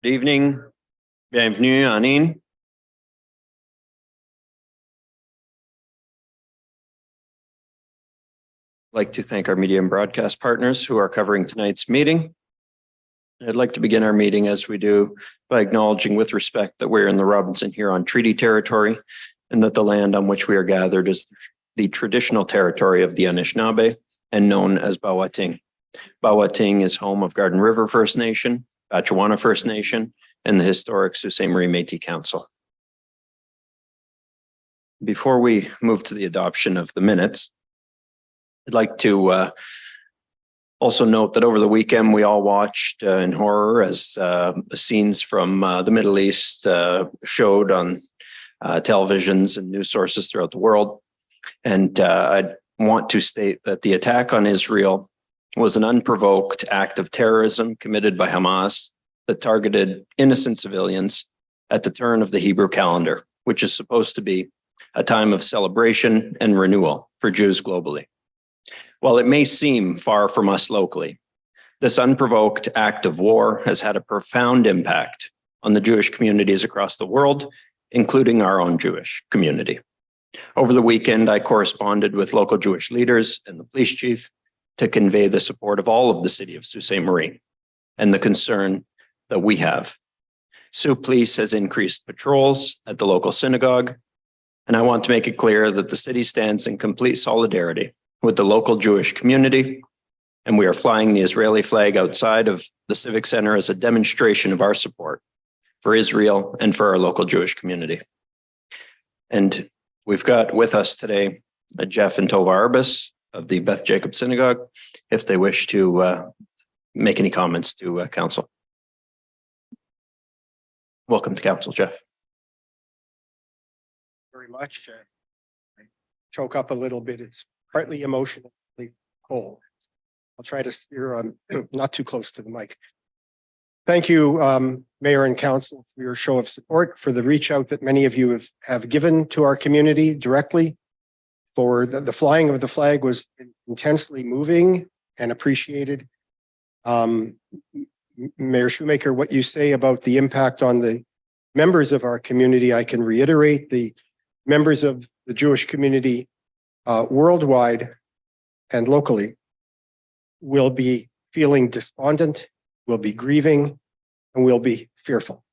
Good evening. Bienvenue, Anine. I'd like to thank our media and broadcast partners who are covering tonight's meeting. I'd like to begin our meeting as we do by acknowledging with respect that we're in the Robinson-Huron Treaty Territory and that the land on which we are gathered is the traditional territory of the Anishinaabe and known as Bawating. Bawating is home of Garden River First Nation, Batchewana First Nation, and the historic Sault Ste. Marie Métis Council. Before we move to the adoption of the minutes, I'd like to also note that over the weekend we all watched in horror as scenes from the Middle East showed on televisions and news sources throughout the world. And I want to state that the attack on Israel was an unprovoked act of terrorism committed by Hamas that targeted innocent civilians at the turn of the Hebrew calendar, which is supposed to be a time of celebration and renewal for Jews globally. While it may seem far from us locally, this unprovoked act of war has had a profound impact on the Jewish communities across the world, including our own Jewish community. Over the weekend, I corresponded with local Jewish leaders and the police chief to convey the support of all of the city of Sault Ste. Marie and the concern that we have. Sault Police has increased patrols at the local synagogue, and I want to make it clear that the city stands in complete solidarity with the local Jewish community, and we are flying the Israeli flag outside of the Civic Center as a demonstration of our support for Israel and for our local Jewish community. And we've got with us today Jeff and Tova Arbus of the Beth Jacob Synagogue, if they wish to make any comments to council. Welcome to council, Jeff. Very much. I choke up a little bit. It's partly emotionally cold. I'll try to steer not too close to the mic. Thank you, Mayor and Council, for your show of support, for the reach out that many of you have given to our community directly. For the flying of the flag was intensely moving and appreciated. Mayor Shoemaker, what you say about the impact on the members of our community, I can reiterate. The members of the Jewish community worldwide and locally will be feeling despondent, will be grieving, and will be fearful.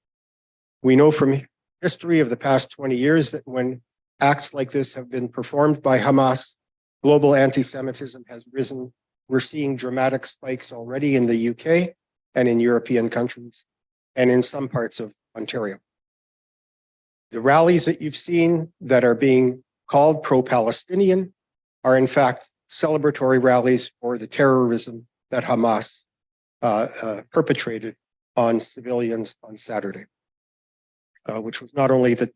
We know from history of the past 20 years that when acts like this have been performed by Hamas, global anti-Semitism has risen. We're seeing dramatic spikes already in the UK and in European countries and in some parts of Ontario. The rallies that you've seen that are being called pro-Palestinian are in fact celebratory rallies for the terrorism that Hamas perpetrated on civilians on Saturday, which was not only the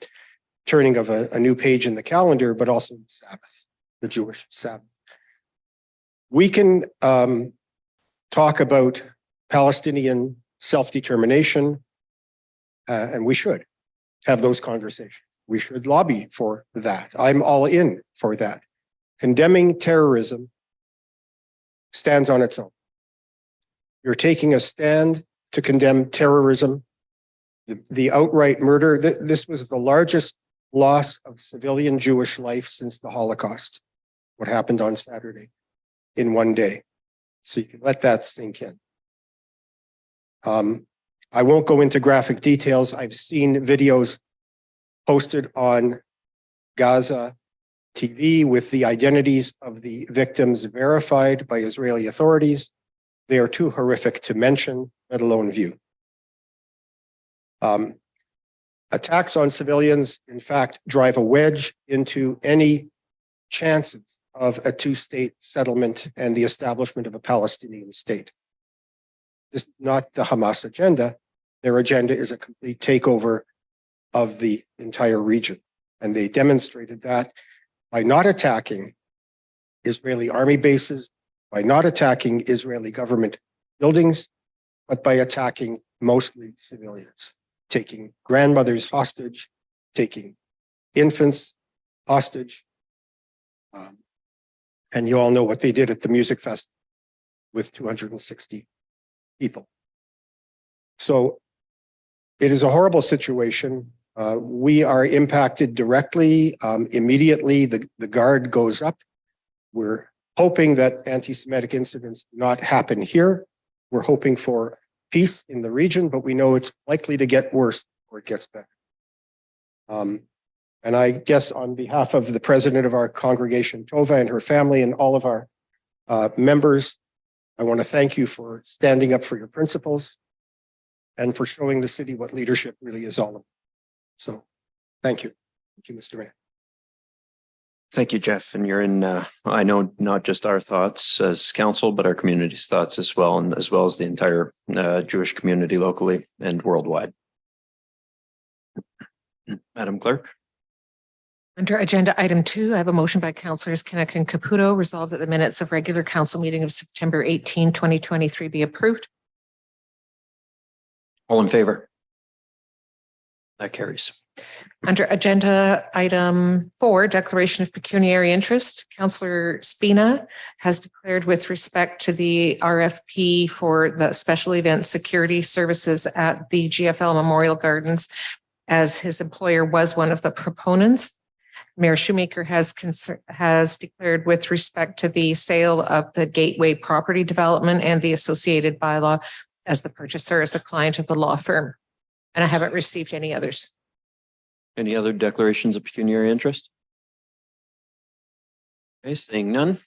turning of a new page in the calendar, but also the Sabbath, the Jewish Sabbath. We can talk about Palestinian self-determination, and we should have those conversations. We should lobby for that. I'm all in for that. Condemning terrorism stands on its own. You're taking a stand to condemn terrorism, the outright murder. This was the largest loss of civilian Jewish life since the Holocaust, what happened on Saturday in one day. So you can let that sink in. I won't go into graphic details. I've seen videos posted on Gaza TV with the identities of the victims verified by Israeli authorities. They are too horrific to mention, let alone view. Attacks on civilians, in fact, drive a wedge into any chances of a two-state settlement and the establishment of a Palestinian state. This is not the Hamas agenda. Their agenda is a complete takeover of the entire region. And they demonstrated that by not attacking Israeli army bases, by not attacking Israeli government buildings, but by attacking mostly civilians, taking grandmothers hostage, taking infants hostage. And you all know what they did at the music festival with 260 people. So It is a horrible situation. We are impacted directly. Immediately, the guard goes up. We're hoping that anti-Semitic incidents do not happen here. We're hoping for peace in the region, but we know it's likely to get worse before it gets better. And I guess on behalf of the president of our congregation, Tova, and her family, and all of our members, I want to thank you for standing up for your principles and for showing the city what leadership really is all about. So thank you. Thank you, Mr. Mayor. Thank you, Jeff. And you're in, I know, not just our thoughts as council, but our community's thoughts as well, and as well as the entire Jewish community locally and worldwide. Madam Clerk. Under agenda item 2, I have a motion by councillors Kinnock and Caputo, resolved that the minutes of regular council meeting of September 18, 2023 be approved. All in favor? That carries. Under agenda item 4, declaration of pecuniary interest, Councillor Spina has declared with respect to the RFP for the special event security services at the GFL Memorial Gardens, as his employer was one of the proponents. Mayor Shoemaker has declared with respect to the sale of the Gateway property development and the associated bylaw as the purchaser as a client of the law firm. And I haven't received any others. Any other declarations of pecuniary interest? Okay, seeing none.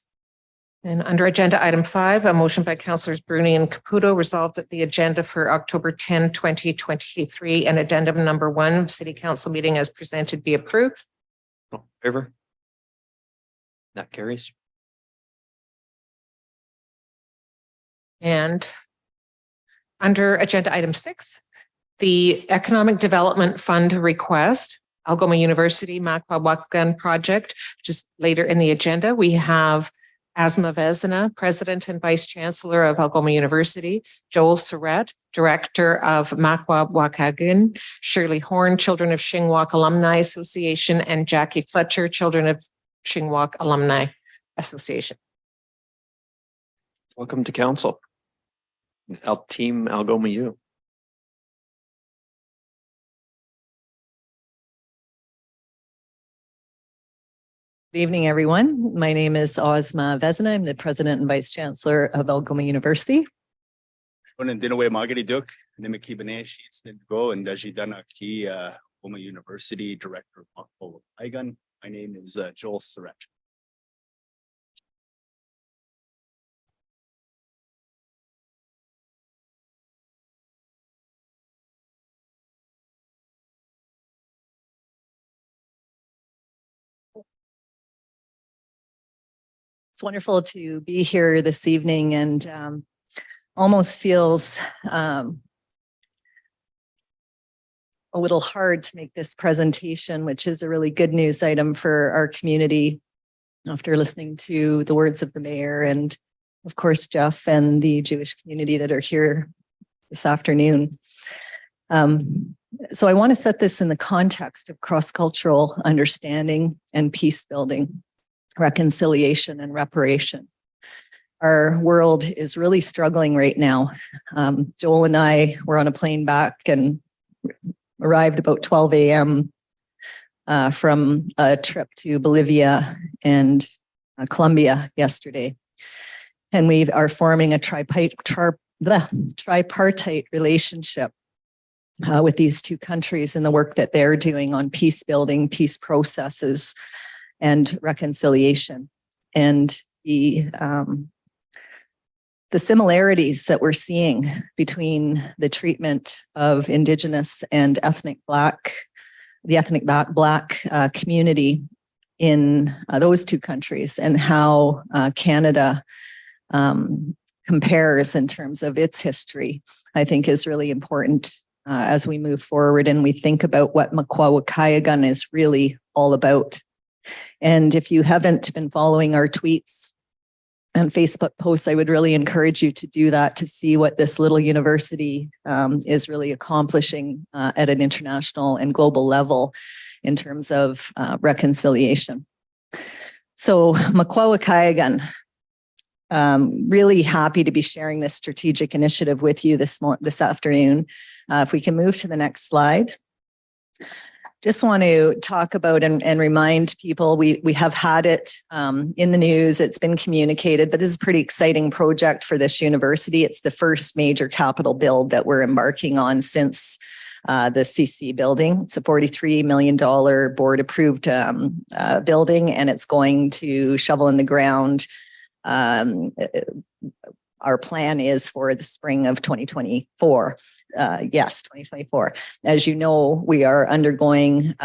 And under agenda item 5, a motion by councillors Bruni and Caputo resolved that the agenda for October 10, 2023 and addendum number 1 City Council meeting as presented be approved. All in favor? That carries. And under agenda item 6, the Economic Development Fund request, Algoma University Makwa project, just later in the agenda, we have Asma Vezina, President and Vice Chancellor of Algoma University, Joel Surratt, Director of Makwa Wakagan, Shirley Horn, Children of Shingwak Alumni Association, and Jackie Fletcher, Children of Shingwak Alumni Association. Welcome to council. Team Algoma U. Good evening, everyone. My name is Asma Vezina. I'm the President and Vice Chancellor of Algoma University. Algoma University Director of Algoma. My name is Joel Surratt. It's wonderful to be here this evening, and almost feels a little hard to make this presentation, which is a really good news item for our community after listening to the words of the mayor and, of course, Jeff and the Jewish community that are here this afternoon. So I want to set this in the context of cross-cultural understanding and peace building, reconciliation and reparation. Our world is really struggling right now. Joel and I were on a plane back and arrived about 12 a.m. From a trip to Bolivia and Colombia yesterday. And we are forming a tripartite relationship with these two countries and the work that they're doing on peace building, peace processes, and reconciliation. And the similarities that we're seeing between the treatment of Indigenous and Black community in those two countries, and how Canada compares in terms of its history, I think is really important as we move forward and we think about what Makwa Wakayagan is really all about. And if you haven't been following our tweets and Facebook posts, I would really encourage you to do that, to see what this little university is really accomplishing at an international and global level in terms of reconciliation. So Makwa Wakayagan, Really happy to be sharing this strategic initiative with you this afternoon. If we can move to the next slide. Just want to talk about and remind people we have had it in the news. It's been communicated, but this is a pretty exciting project for this university. It's the first major capital build that we're embarking on since the CC building. It's a $43 million board approved building, and it's going to shovel in the ground. Our plan is for the spring of 2024. Yes, 2024. As you know, we are undergoing,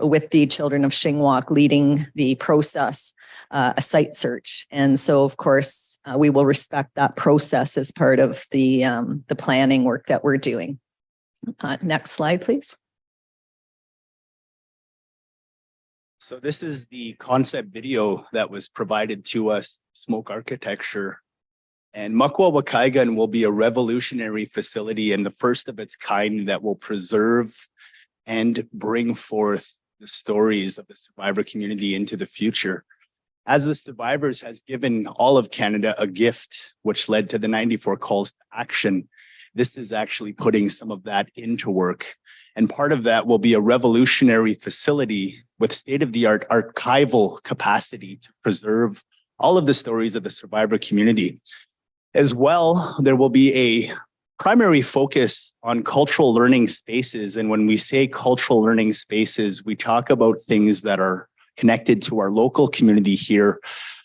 with the children of Shingwak leading the process, a site search. And so, of course, we will respect that process as part of the planning work that we're doing. Next slide, please. So this is the concept video that was provided to us, Smoke Architecture. And Makwa Wakaigan will be a revolutionary facility and the first of its kind that will preserve and bring forth the stories of the survivor community into the future. As the survivors has given all of Canada a gift, which led to the 94 calls to action, this is actually putting some of that into work. And part of that will be a revolutionary facility with state-of-the-art archival capacity to preserve all of the stories of the survivor community. As well, there will be a primary focus on cultural learning spaces. And when we say cultural learning spaces, we talk about things that are connected to our local community here,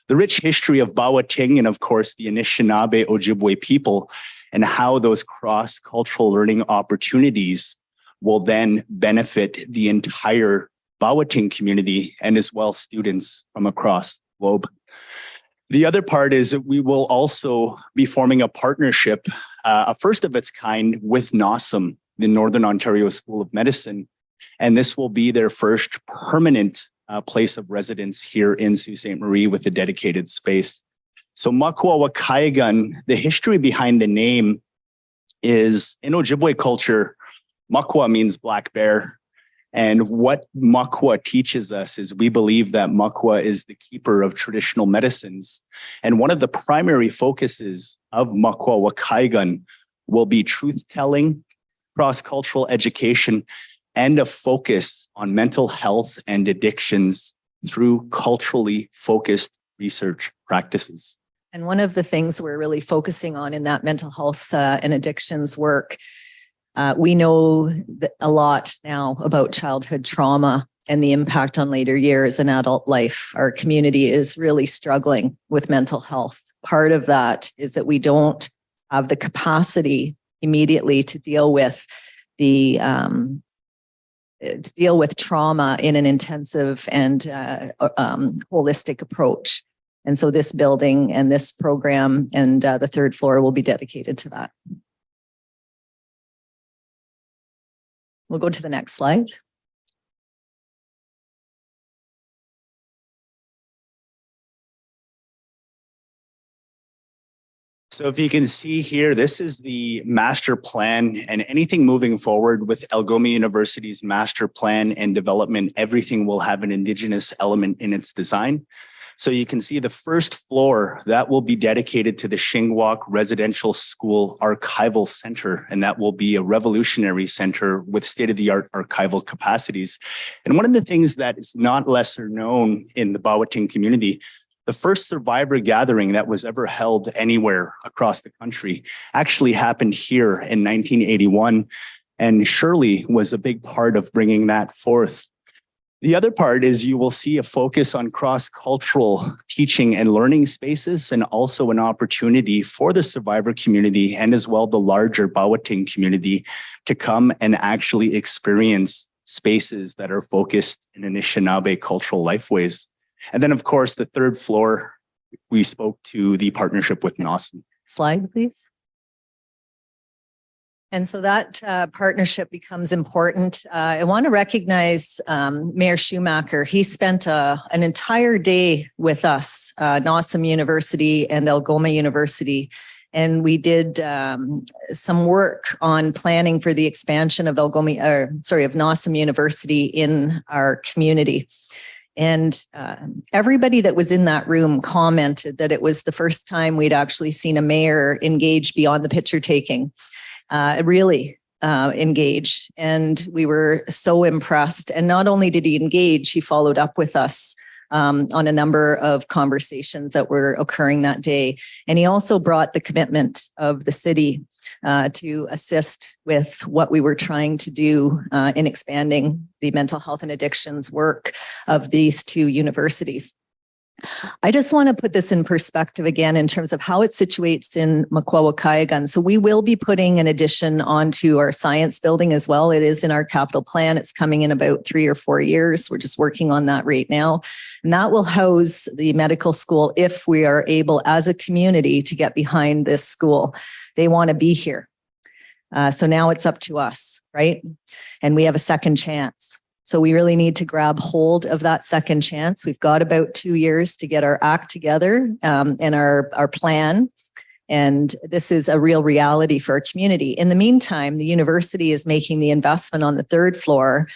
the rich history of Bawating and, of course, the Anishinaabe Ojibwe people, and how those cross-cultural learning opportunities will then benefit the entire Bawating community and as well students from across the globe. The other part is that we will also be forming a partnership, a first of its kind, with NOSM, the Northern Ontario School of Medicine. And this will be their first permanent place of residence here in Sault Ste. Marie with a dedicated space. So Makwa Wakaigan, the history behind the name is in Ojibwe culture, Makwa means black bear. And what Makwa teaches us is we believe that Makwa is the keeper of traditional medicines. And one of the primary focuses of Makwa Wakaigan will be truth-telling, cross-cultural education, and a focus on mental health and addictions through culturally focused research practices. And one of the things we're really focusing on in that mental health and addictions work, we know a lot now about childhood trauma and the impact on later years in adult life. Our community is really struggling with mental health. Part of that is that we don't have the capacity immediately to deal with the trauma in an intensive and holistic approach. And so this building and this program and the third floor will be dedicated to that. We'll go to the next slide. So if you can see here, this is the master plan, and anything moving forward with Algoma University's master plan and development, everything will have an Indigenous element in its design. So you can see the first floor that will be dedicated to the Shingwak Residential School Archival Center, and that will be a revolutionary center with state-of-the-art archival capacities. And one of the things that is not lesser known in the Bawating community, the first survivor gathering that was ever held anywhere across the country actually happened here in 1981, and Shirley was a big part of bringing that forth. The other part is you will see a focus on cross-cultural teaching and learning spaces, and also an opportunity for the survivor community and as well the larger Bawating community to come and actually experience spaces that are focused in Anishinaabe cultural lifeways. And then, of course, the third floor, we spoke to the partnership with NOSM. Slide, please. And so that partnership becomes important. I want to recognize Mayor Schumacher. He spent an entire day with us, NOSM University and Algoma University, and we did some work on planning for the expansion of NOSM University in our community. And everybody that was in that room commented that it was the first time we'd actually seen a mayor engage beyond the picture taking, really engage. And we were so impressed. And not only did he engage, he followed up with us on a number of conversations that were occurring that day. And he also brought the commitment of the city to assist with what we were trying to do in expanding the mental health and addictions work of these two universities. I just want to put this in perspective again in terms of how it situates in Makwa-Wakayagan. So we will be putting an addition onto our science building as well. It is in our capital plan. It's coming in about 3 or 4 years. We're just working on that right now. And that will house the medical school if we are able as a community to get behind this school. They want to be here. So now it's up to us, right? And we have a second chance. So we really need to grab hold of that second chance. We've got about 2 years to get our act together and our plan. And this is a real reality for our community. In the meantime, the university is making the investment on the 3rd floor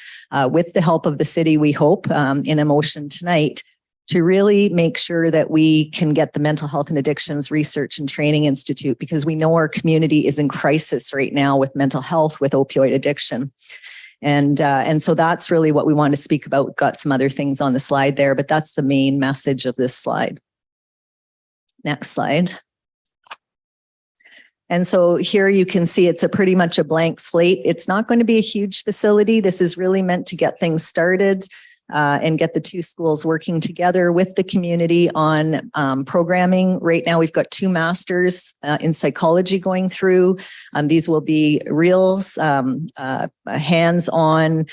with the help of the city, we hope, in a motion tonight, to really make sure that we can get the Mental Health and Addictions Research and Training Institute, because we know our community is in crisis right now with mental health, with opioid addiction. And so that's really what we want to speak about. We've got some other things on the slide there, but that's the main message of this slide. Next slide. And so here you can see it's pretty much a blank slate. It's not going to be a huge facility. This is really meant to get things started and get the two schools working together with the community on programming. Right now, we've got 2 masters in psychology going through. These will be real hands-on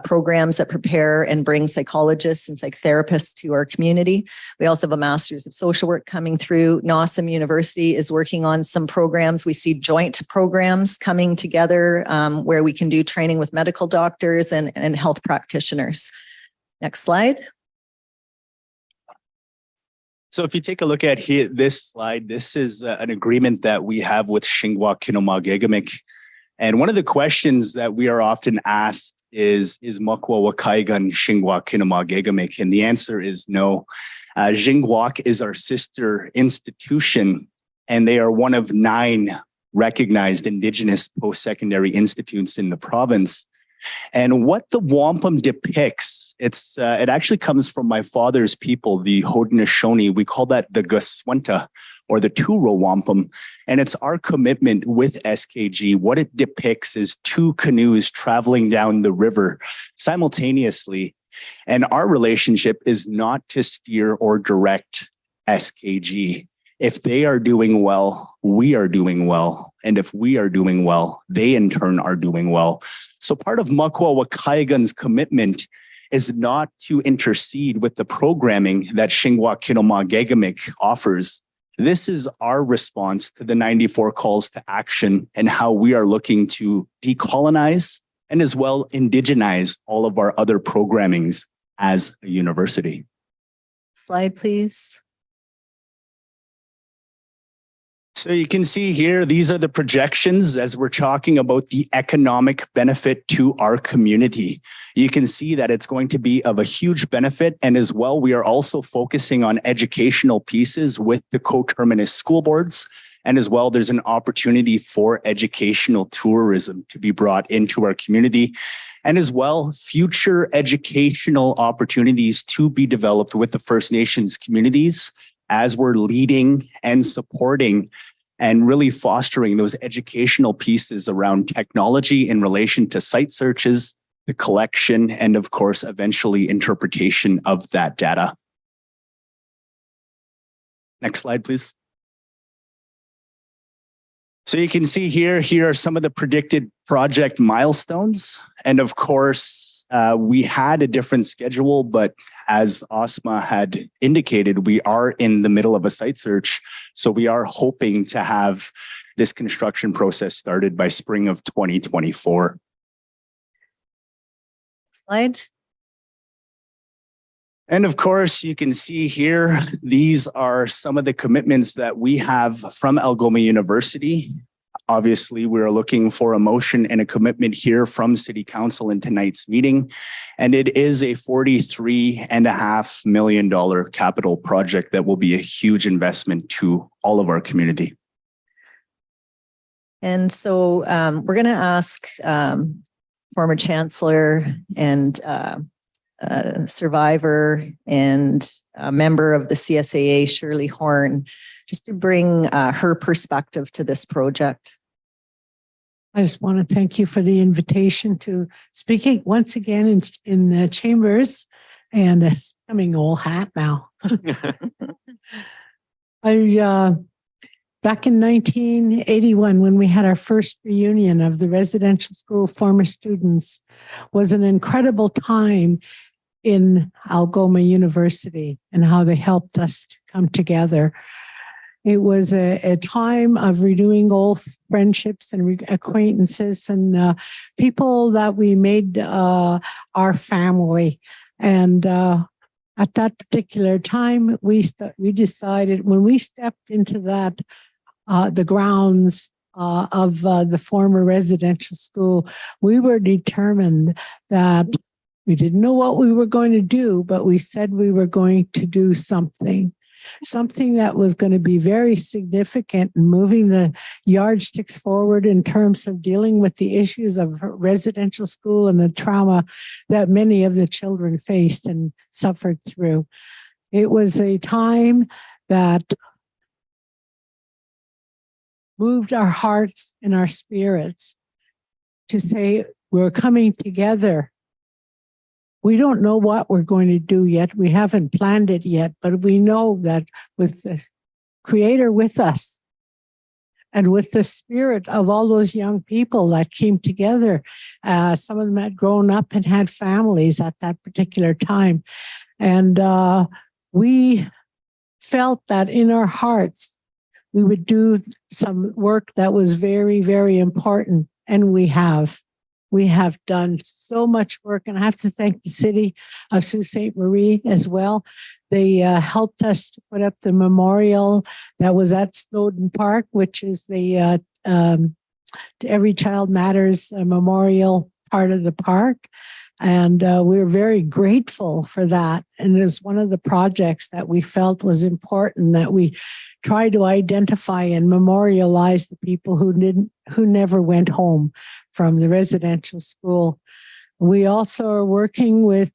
programs that prepare and bring psychologists and psychotherapists to our community. We also have a master's of social work coming through. Algoma University is working on some programs. We see joint programs coming together where we can do training with medical doctors and health practitioners. Next slide. So if you take a look at here, this slide, this is an agreement that we have with Shingwa Kinomagegamik. And one of the questions that we are often asked is Makwa-Wakayagan Shingwa Kinomagegamik? And the answer is no. Xinguak is our sister institution, and they are one of 9 recognized Indigenous post-secondary institutes in the province. And what the wampum depicts, it actually comes from my father's people, the Haudenosaunee. We call that the Gaswenta or the Turo wampum. And it's our commitment with SKG. What it depicts is 2 canoes traveling down the river simultaneously. And our relationship is not to steer or direct SKG. If they are doing well, we are doing well. And if we are doing well, they in turn are doing well. So part of Makwa-Wakayagan's commitment is not to intercede with the programming that Shingwa Kinomagegamik offers. This is our response to the 94 calls to action and how we are looking to decolonize and as well indigenize all of our other programmings as a university. Slide, please. So you can see here, these are the projections as we're talking about the economic benefit to our community. You can see that it's going to be of a huge benefit. And as well, we are also focusing on educational pieces with the coterminous school boards. And as well, there's an opportunity for educational tourism to be brought into our community. And as well, future educational opportunities to be developed with the First Nations communities as we're leading and supporting and really fostering those educational pieces around technology in relation to site searches, the collection, and of course, eventually interpretation of that data. Next slide, please. So you can see here are some of the predicted project milestones. And of course, we had a different schedule, but as Asma had indicated, we are in the middle of a site search. So we are hoping to have this construction process started by spring of 2024. Slide. And of course, you can see here, these are some of the commitments that we have from Algoma University. Obviously, we're looking for a motion and a commitment here from City Council in tonight's meeting. And it is a $43.5 million capital project that will be a huge investment to all of our community. And so we're going to ask former Chancellor and survivor and a member of the CSAA, Shirley Horn, just to bring her perspective to this project. I just want to thank you for the invitation to speaking once again in the chambers, and it's becoming old hat now. Back in 1981, when we had our first reunion of the residential school former students, was an incredible time in Algoma University and how they helped us to come together. It was a time of renewing old friendships and acquaintances and people that we made our family. And at that particular time, we decided when we stepped into that, the grounds of the former residential school, we were determined that we didn't know what we were going to do, but we said we were going to do something that was going to be very significant in moving the yardsticks forward in terms of dealing with the issues of residential school and the trauma that many of the children faced and suffered through. It was a time that moved our hearts and our spirits to say, we're coming together. We don't know what we're going to do yet. We haven't planned it yet, but we know that with the Creator with us and with the spirit of all those young people that came together, some of them had grown up and had families at that particular time. And we felt that in our hearts, we would do some work that was very, very important. And we have. We have done so much work, and I have to thank the city of Sault Ste. Marie as well. They helped us to put up the memorial that was at Snowden Park, which is the Every Child Matters memorial part of the park. And we're very grateful for that. And it was one of the projects that we felt was important, that we try to identify and memorialize the people who never went home from the residential school. We also are working with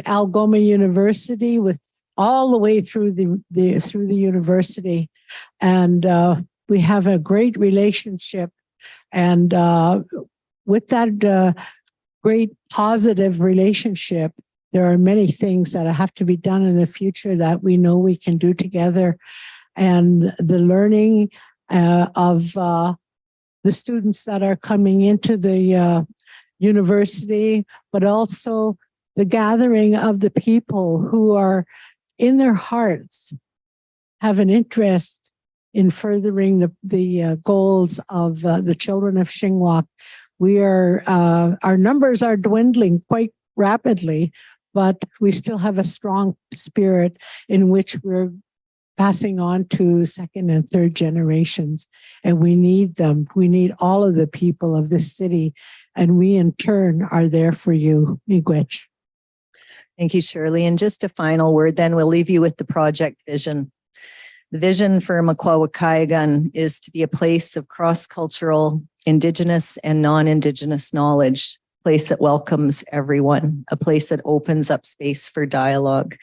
Algoma University, with all the way through the university, and we have a great relationship. And with that great positive relationship, there are many things that have to be done in the future that we know we can do together. And the learning of the students that are coming into the university, but also the gathering of the people who are in their hearts have an interest in furthering the goals of the children of Shingwak. We are, our numbers are dwindling quite rapidly, but we still have a strong spirit in which we're passing on to second and third generations. And we need them. We need all of the people of this city. And we in turn are there for you. Miigwech. Thank you, Shirley. And just a final word, then we'll leave you with the project vision. The vision for Makwa-Wakayagan is to be a place of cross-cultural, Indigenous and non-Indigenous knowledge, a place that welcomes everyone, a place that opens up space for dialogue.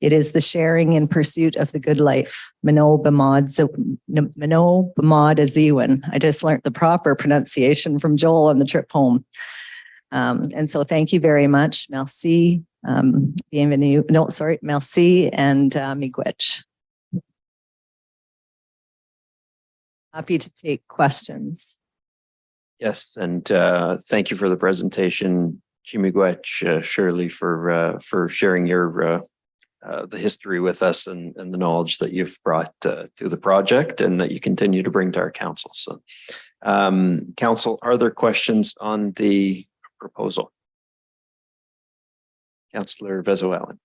It is the sharing in pursuit of the good life. Mano Bamad Aziwan. I just learned the proper pronunciation from Joel on the trip home. And so thank you very much. Merci. Bienvenue. No, sorry. Merci and miigwech. Happy to take questions. Yes, and thank you for the presentation, Miigwech, Shirley, for sharing your the history with us and the knowledge that you've brought to the project and that you continue to bring to our council. So, council, are there questions on the proposal? Councillor Vezo-Allen.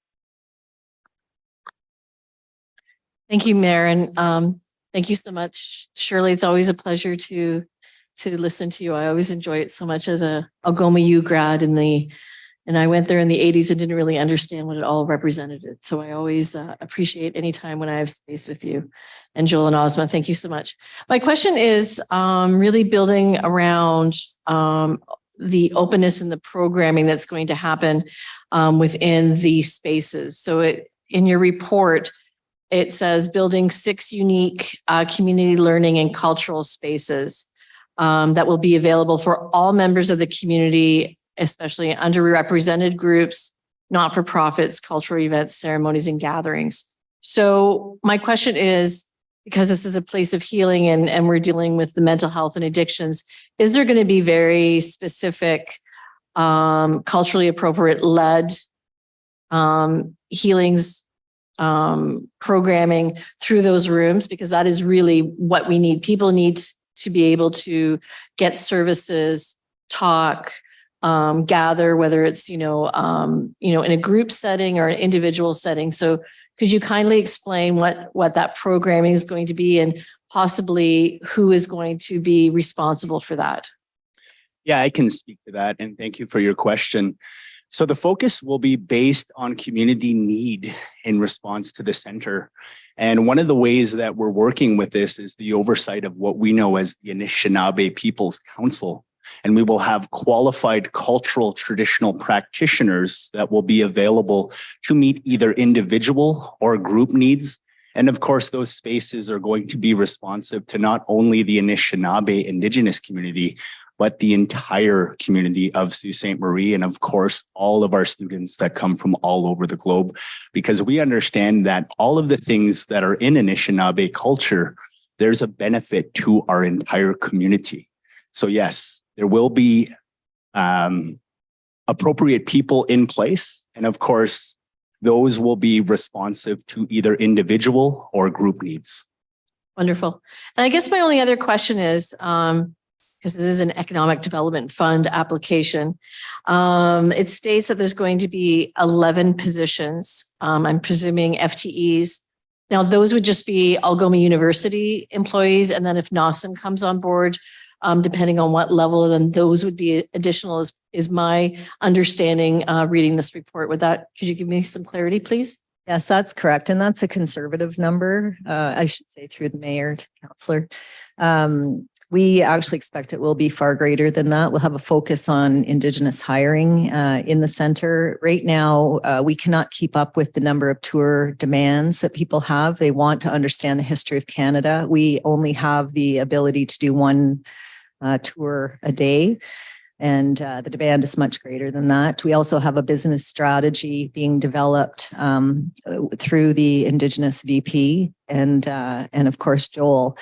Thank you, Mayor. And Thank you so much, Shirley. It's always a pleasure to listen to you. I always enjoy it so much as a Algoma U grad and I went there in the 80s and didn't really understand what it all represented. So I always appreciate any time when I have space with you. And Joel and Ozma, thank you so much. My question is really building around the openness and the programming that's going to happen within these spaces. So in your report, it says building 6 unique community learning and cultural spaces that will be available for all members of the community, especially underrepresented groups, not-for-profits, cultural events, ceremonies, and gatherings. So my question is, because this is a place of healing and we're dealing with the mental health and addictions, is there going to be very specific, culturally appropriate led healings, programming through those rooms? Because that is really what we need. People need to be able to get services, talk, gather, whether it's, in a group setting or an individual setting. So could you kindly explain what that programming is going to be and possibly who is going to be responsible for that? Yeah, I can speak to that. And thank you for your question. So the focus will be based on community need in response to the center. And one of the ways that we're working with this is the oversight of what we know as the Anishinaabe People's Council. And we will have qualified cultural traditional practitioners that will be available to meet either individual or group needs. And of course, those spaces are going to be responsive to not only the Anishinaabe Indigenous community, but the entire community of Sault Ste. Marie. And of course, all of our students that come from all over the globe, because we understand that all of the things that are in Anishinaabe culture, there's a benefit to our entire community. So yes, there will be appropriate people in place. And of course, those will be responsive to either individual or group needs. Wonderful. And I guess my only other question is, because this is an economic development fund application, it states that there's going to be 11 positions. I'm presuming FTEs. Now, those would just be Algoma University employees. And then if NOSM comes on board, depending on what level, then those would be additional is my understanding reading this report. Could you give me some clarity, please? Yes, that's correct. And that's a conservative number, I should say, through the mayor to councillor. We actually expect it will be far greater than that. We'll have a focus on Indigenous hiring in the center. Right now, we cannot keep up with the number of tour demands that people have. They want to understand the history of Canada. We only have the ability to do one tour a day. And the demand is much greater than that. We also have a business strategy being developed through the Indigenous VP and of course, Joel,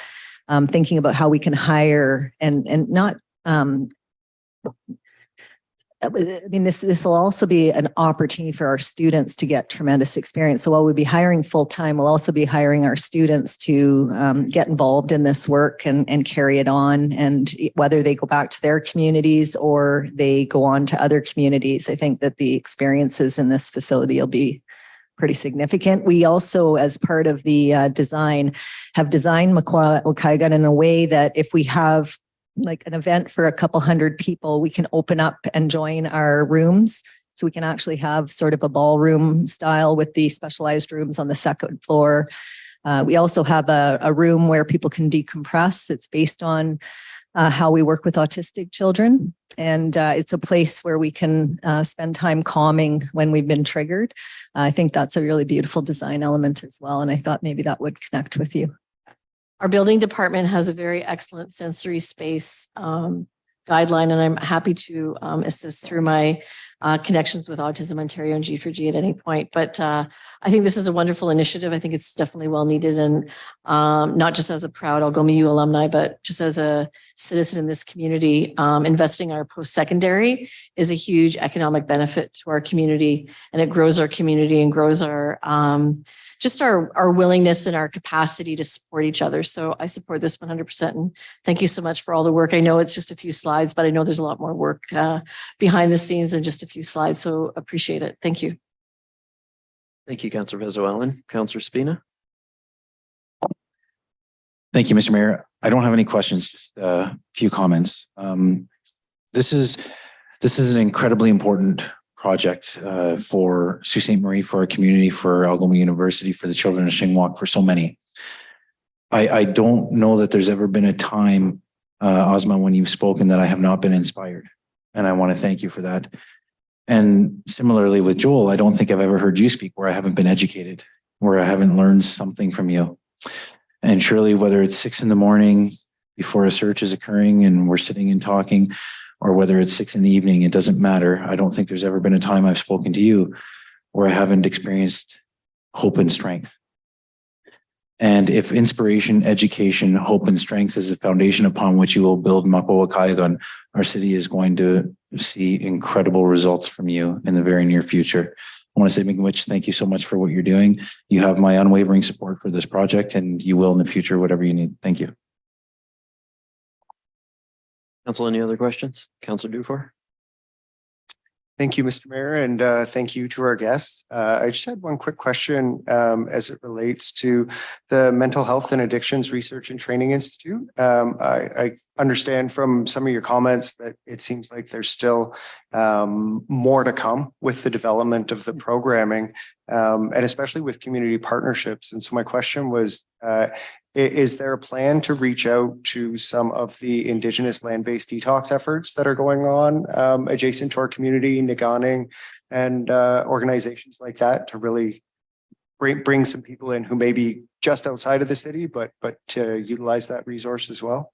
thinking about how we can hire and not, this will also be an opportunity for our students to get tremendous experience. So while we'll be hiring full-time, we'll also be hiring our students to get involved in this work and carry it on. And whether they go back to their communities or they go on to other communities, I think that the experiences in this facility will be pretty significant. We also, as part of the design, have designed Wakaigan in a way that if we have like an event for a couple hundred people, we can open up and join our rooms. So we can actually have sort of a ballroom style with the specialized rooms on the second floor. We also have a room where people can decompress. It's based on how we work with autistic children. And it's a place where we can spend time calming when we've been triggered. I think that's a really beautiful design element as well. And I thought maybe that would connect with you. Our building department has a very excellent sensory space guideline, and I'm happy to assist through my connections with Autism Ontario and G4G at any point. But I think this is a wonderful initiative. I think it's definitely well needed, and not just as a proud Algoma U alumni, but just as a citizen in this community. Investing our post-secondary is a huge economic benefit to our community, and it grows our community and grows our just our willingness and our capacity to support each other. So I support this 100%. And thank you so much for all the work. I know it's just a few slides, but I know there's a lot more work behind the scenes than just a few slides. So appreciate it. Thank you. Thank you, Councillor Vezo-Allen. Councillor Spina. Thank you, Mr. Mayor. I don't have any questions, just a few comments. This is an incredibly important project for Sault Ste. Marie, for our community, for Algoma University, for the children of Shingwalk, for so many. I don't know that there's ever been a time, Ozma, when you've spoken that I have not been inspired. And I want to thank you for that. And similarly with Joel, I don't think I've ever heard you speak where I haven't been educated, where I haven't learned something from you. And surely whether it's 6 a.m. before a search is occurring and we're sitting and talking, or whether it's 6 p.m, it doesn't matter. I don't think there's ever been a time I've spoken to you where I haven't experienced hope and strength. And if inspiration, education, hope, and strength is the foundation upon which you will build Makwa, our city is going to see incredible results from you in the very near future. I want to say, Miigwech, thank you so much for what you're doing. You have my unwavering support for this project, and you will in the future, whatever you need. Thank you. Council, any other questions? Councilor Dufour? Thank you, Mr. Mayor, and thank you to our guests. I just had one quick question as it relates to the Mental Health and Addictions Research and Training Institute. I understand from some of your comments that it seems like there's still more to come with the development of the programming, and especially with community partnerships. And so my question was, is there a plan to reach out to some of the Indigenous land-based detox efforts that are going on adjacent to our community, Naganing, and organizations like that to really bring some people in who may be just outside of the city, but to utilize that resource as well?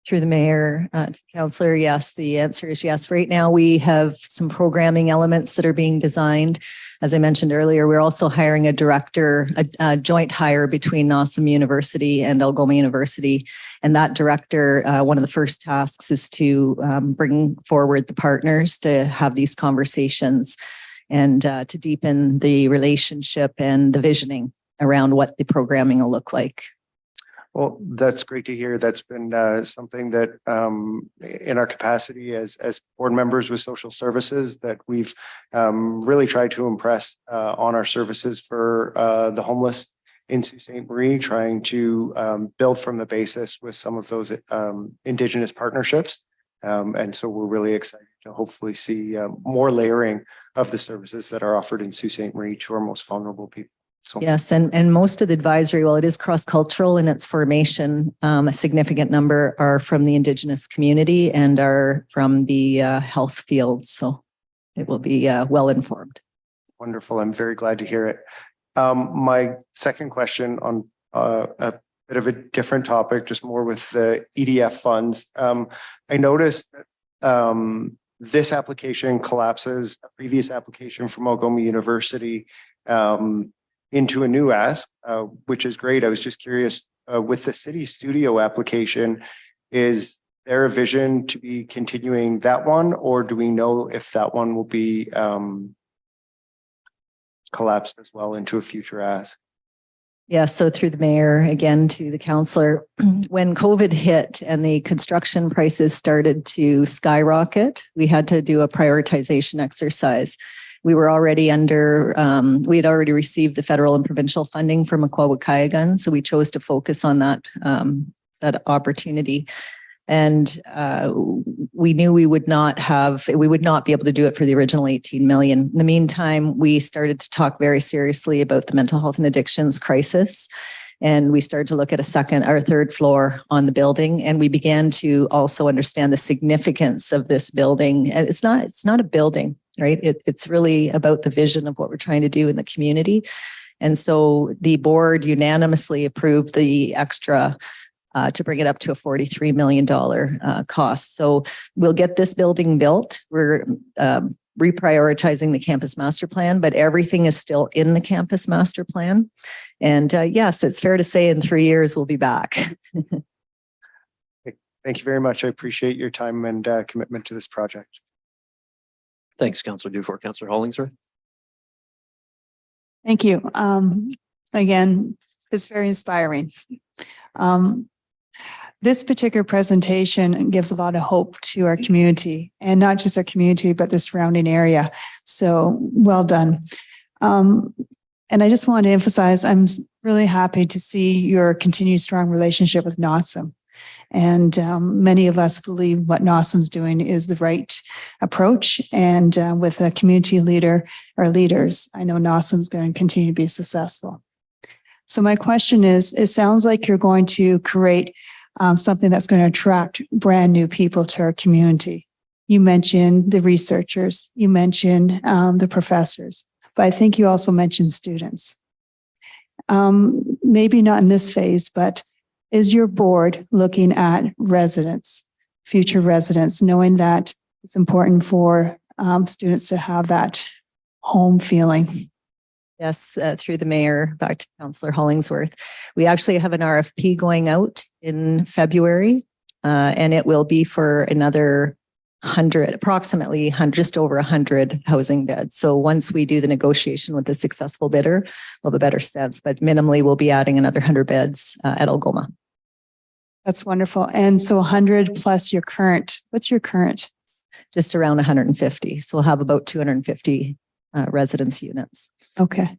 Through the mayor to councillor, yes, the answer is yes. Right now we have some programming elements that are being designed. As I mentioned earlier, we're also hiring a director, a joint hire between Algoma University and Algoma University. And that director, one of the first tasks is to bring forward the partners to have these conversations and to deepen the relationship and the visioning around what the programming will look like. Well, that's great to hear. That's been something that in our capacity as board members with social services that we've really tried to impress on our services for the homeless in Sault Ste. Marie, trying to build from the basis with some of those Indigenous partnerships. And so we're really excited to hopefully see more layering of the services that are offered in Sault Ste. Marie to our most vulnerable people. So. Yes, and most of the advisory, while it is cross-cultural in its formation, a significant number are from the Indigenous community and are from the health field. So it will be well informed. Wonderful. I'm very glad to hear it. My second question on a bit of a different topic, just more with the EDF funds. I noticed that this application collapses a previous application from Algoma University into a new ask, which is great. I was just curious, with the city studio application, is there a vision to be continuing that one, or do we know if that one will be collapsed as well into a future ask? Yeah, so through the mayor, again to the councillor, when COVID hit and the construction prices started to skyrocket, we had to do a prioritization exercise. We were already under, we had already received the federal and provincial funding for Makwa, so we chose to focus on that, that opportunity. And we knew we would not be able to do it for the original 18 million. In the meantime, we started to talk very seriously about the mental health and addictions crisis. And we started to look at a second or third floor on the building. And we began to also understand the significance of this building. And it's not a building, right? It's really about the vision of what we're trying to do in the community. And so the board unanimously approved the extra to bring it up to a $43 million cost. So we'll get this building built. We're reprioritizing the campus master plan, but everything is still in the campus master plan. And yes, it's fair to say in 3 years, we'll be back. Thank you very much. I appreciate your time and commitment to this project. Thanks, Councillor Dufour. Councillor Hollingsworth? Thank you. Again, it's very inspiring. This particular presentation gives a lot of hope to our community, and not just our community, but the surrounding area. So well done. And I just want to emphasize, I'm really happy to see your continued strong relationship with NOSM. And many of us believe what NOSM's doing is the right approach. And with a community leader or leaders, I know NOSM's going to continue to be successful. So my question is, it sounds like you're going to create something that's going to attract brand new people to our community. You mentioned the researchers, you mentioned the professors, but I think you also mentioned students. Maybe not in this phase, but is your board looking at residents, future residents, knowing that it's important for students to have that home feeling? Yes, through the mayor, back to Councillor Hollingsworth. We actually have an RFP going out in February, and it will be for another 100, approximately just over 100 housing beds. So once we do the negotiation with the successful bidder, we'll have a better sense, but minimally we'll be adding another 100 beds at Algoma. That's wonderful. And so 100 plus your current, what's your current? Just around 150. So we'll have about 250 residence units. Okay.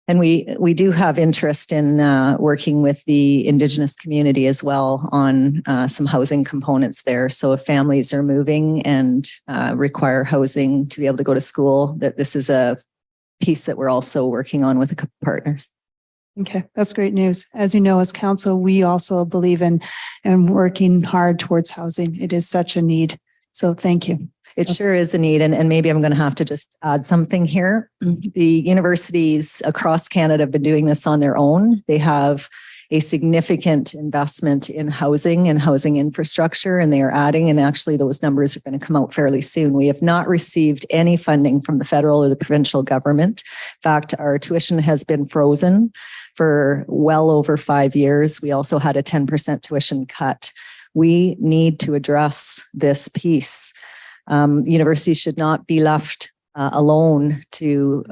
And we do have interest in working with the Indigenous community as well on some housing components there. So if families are moving and require housing to be able to go to school, that this is a piece that we're also working on with a couple partners. Okay, that's great news. As you know, as council, we also believe in working hard towards housing. It is such a need. So thank you. It sure is a need. And maybe I'm going to have to just add something here. The universities across Canada have been doing this on their own. They have a significant investment in housing and housing infrastructure, and they are adding, and actually those numbers are going to come out fairly soon. We have not received any funding from the federal or the provincial government. In fact, our tuition has been frozen for well over 5 years. We also had a 10% tuition cut. We need to address this piece. Universities should not be left alone to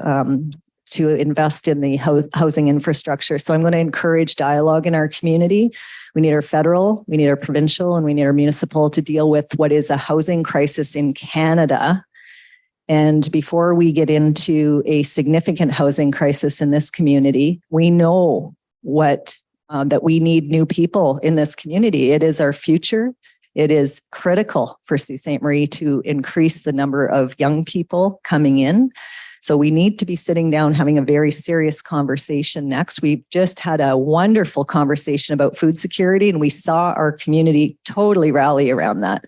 invest in the housing infrastructure. So I'm going to encourage dialogue in our community. We need our federal, we need our provincial, and we need our municipal to deal with what is a housing crisis in Canada. And before we get into a significant housing crisis in this community, we know that we need new people in this community. It is our future. It is critical for Sault Ste. Marie to increase the number of young people coming in. So we need to be sitting down, having a very serious conversation next. We've just had a wonderful conversation about food security, and we saw our community totally rally around that.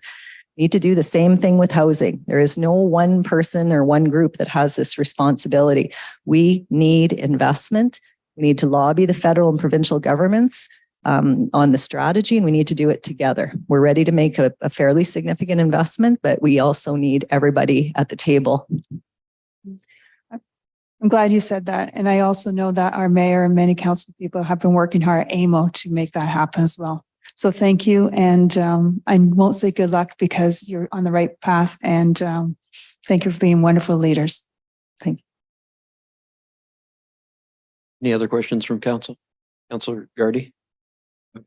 We need to do the same thing with housing. There is no one person or one group that has this responsibility. We need investment. We need to lobby the federal and provincial governments on the strategy, and we need to do it together. We're ready to make a fairly significant investment, but we also need everybody at the table. I'm glad you said that. And I also know that our mayor and many council people have been working hard at AMO to make that happen as well. So thank you. And I won't say good luck because you're on the right path. And thank you for being wonderful leaders. Thank you. Any other questions from council? Councillor Gardy?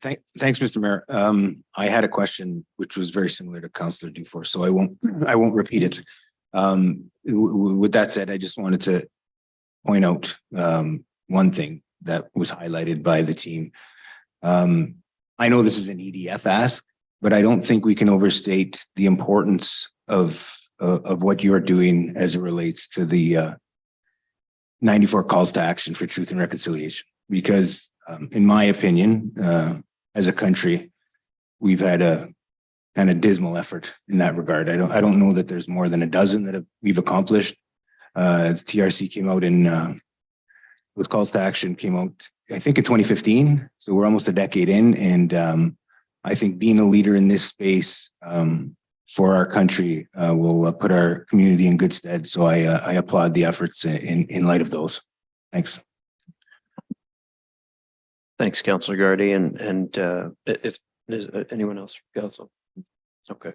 Thanks, Mr. Mayor. I had a question which was very similar to Councillor Dufour, so I won't repeat it. With that said, I just wanted to point out one thing that was highlighted by the team. I know this is an EDF ask, but I don't think we can overstate the importance of what you're doing as it relates to the 94 calls to action for truth and reconciliation, because in my opinion, as a country, we've had a kind of dismal effort in that regard. I don't know that there's more than a dozen that we've accomplished. The TRC came out in those calls to action came out, I think, in 2015. So we're almost a decade in, and I think being a leader in this space for our country will put our community in good stead. So I applaud the efforts in light of those. Thanks. Thanks, Councillor Gardy. And if there's anyone else from council? Okay.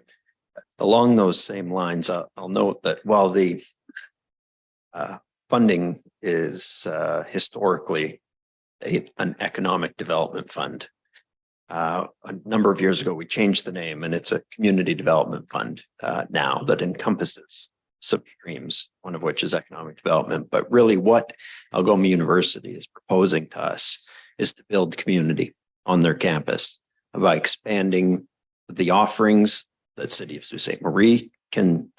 Along those same lines, I'll note that while the funding is historically an economic development fund, a number of years ago, we changed the name, and it's a community development fund now that encompasses some streams, one of which is economic development. But really what Algoma University is proposing to us is to build community on their campus by expanding the offerings that City of Sault Ste. Marie can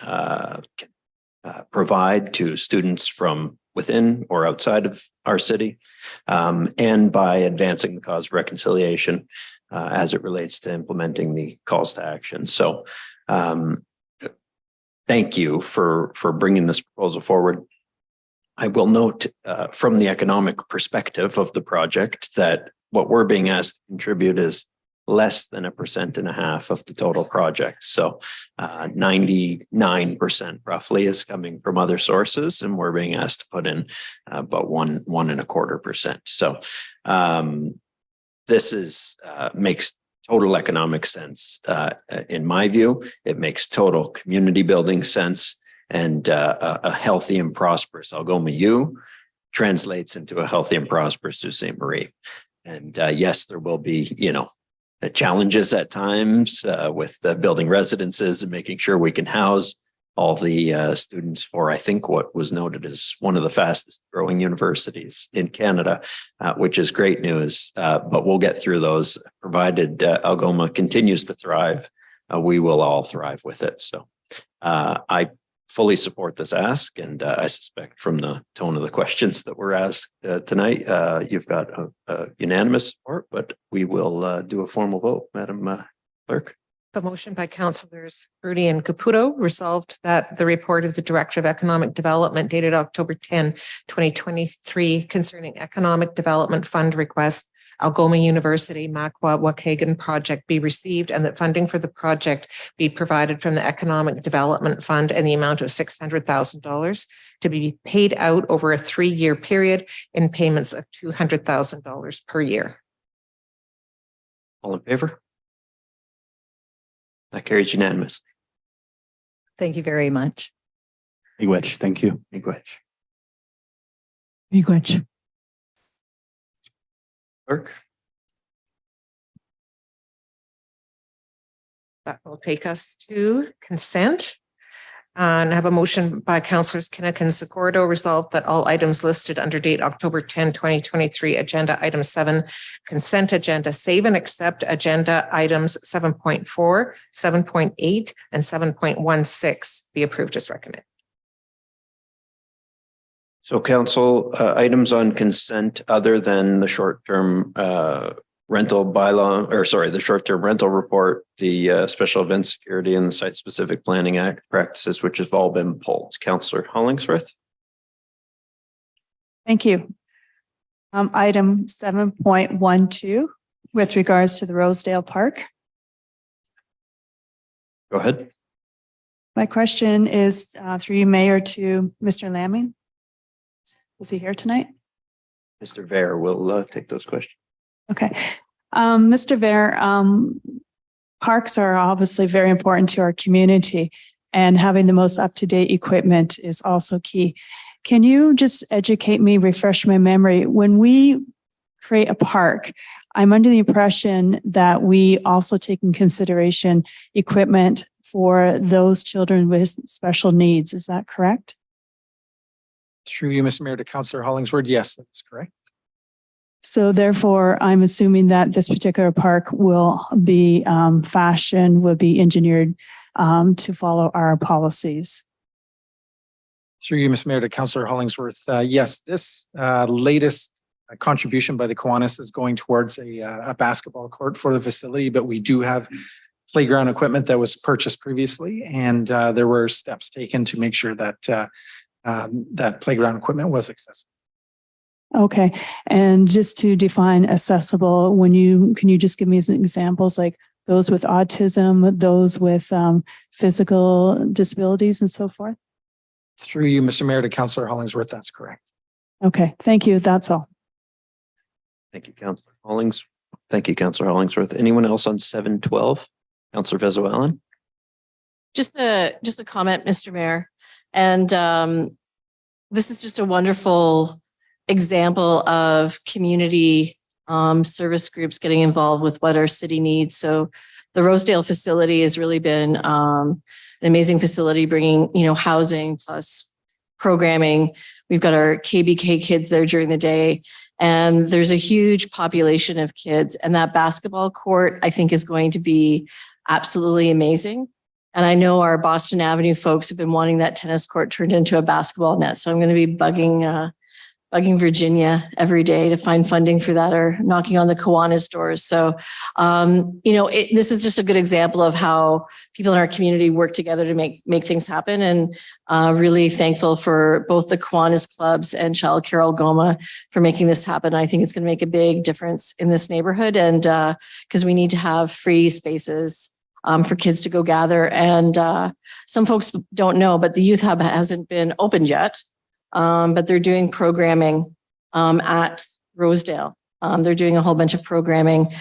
provide to students from within or outside of our city, and by advancing the cause of reconciliation as it relates to implementing the calls to action. So thank you for bringing this proposal forward. I will note from the economic perspective of the project that what we're being asked to contribute is less than 1.5% of the total project. So 99% roughly is coming from other sources, and we're being asked to put in about 1.25%. So this is makes total economic sense in my view. It makes total community building sense, and a healthy and prosperous Algoma U translates into a healthy and prosperous Sault Ste. Marie. And yes, there will be, challenges at times with building residences and making sure we can house all the students for, I think, what was noted as one of the fastest growing universities in Canada, which is great news. But we'll get through those, provided Algoma continues to thrive. We will all thrive with it. So I fully support this ask, and I suspect from the tone of the questions that were asked tonight, you've got a unanimous support, but we will do a formal vote, Madam Clerk. A motion by councillors Rudy and Caputo resolved that the report of the Director of Economic Development dated October 10, 2023 concerning Economic Development Fund request Algoma University Makwa Waukegan project be received, and that funding for the project be provided from the Economic Development Fund in the amount of $600,000 to be paid out over a 3-year period in payments of $200,000 per year. All in favor? That carries unanimous. Thank you very much. Miigwech, thank you. Miigwech. Miigwech. Clerk? That will take us to consent. And I have a motion by councillors Kinnick and Socorro resolved that all items listed under date October 10, 2023, agenda item 7, consent agenda, save and accept agenda items 7.4, 7.8, and 7.16 be approved as recommended. So council, items on consent other than the short-term rental bylaw, or sorry, the short-term rental report, the special event security and the site-specific planning act practices, which have all been pulled. Councillor Hollingsworth. Thank you. Item 7.12 with regards to the Rosedale Park. Go ahead. My question is through you, Mayor, to Mr. Lamming. Is he here tonight? Mr. Vare will take those questions. Okay. Mr. Vare, parks are obviously very important to our community, and having the most up-to-date equipment is also key. Can you just educate me, refresh my memory? When we create a park, I'm under the impression that we also take in consideration equipment for those children with special needs. Is that correct? Through you, Mr. Mayor, to Councillor Hollingsworth, yes, that's correct. So therefore, I'm assuming that this particular park will be fashioned, will be engineered to follow our policies. Through you, Mr. Mayor, to Councillor Hollingsworth, yes, this latest contribution by the Kiwanis is going towards a basketball court for the facility, but we do have playground equipment that was purchased previously, and there were steps taken to make sure that that playground equipment was accessible. Okay. And just to define accessible, can you just give me some examples, like those with autism, those with physical disabilities and so forth? Through you, Mr. Mayor, to Councillor Hollingsworth, that's correct. Okay. Thank you. That's all. Thank you, Councillor Hollingsworth. Thank you, Councillor Hollingsworth. Anyone else on 712? Councillor Vezo-Allen? Just a comment, Mr. Mayor. And this is just a wonderful example of community service groups getting involved with what our city needs. So the Rosedale facility has really been amazing facility, bringing, housing plus programming. We've got our KBK kids there during the day, and there's a huge population of kids. And that basketball court, I think, is going to be absolutely amazing. And I know our Boston Avenue folks have been wanting that tennis court turned into a basketball net. So I'm going to be bugging Virginia every day to find funding for that, or knocking on the Kiwanis doors. So, this is just a good example of how people in our community work together to make things happen. And really thankful for both the Kiwanis clubs and Childcare Algoma for making this happen. I think it's going to make a big difference in this neighborhood, and because we need to have free spaces for kids to go gather. And some folks don't know, but the Youth Hub hasn't been opened yet. But they're doing programming at Rosedale. They're doing a whole bunch of programming,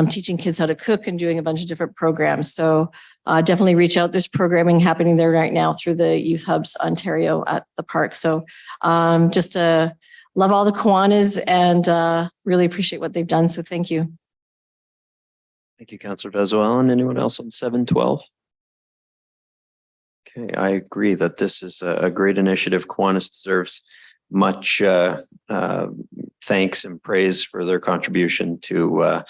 teaching kids how to cook and doing a bunch of different programs. So definitely reach out. There's programming happening there right now through the Youth Hubs Ontario at the park. So just love all the Kiwanis and really appreciate what they've done. So thank you. Thank you, Councillor Vezoellen. Anyone else on 712? Okay, I agree that this is a great initiative. Kiwanis deserves much thanks and praise for their contribution to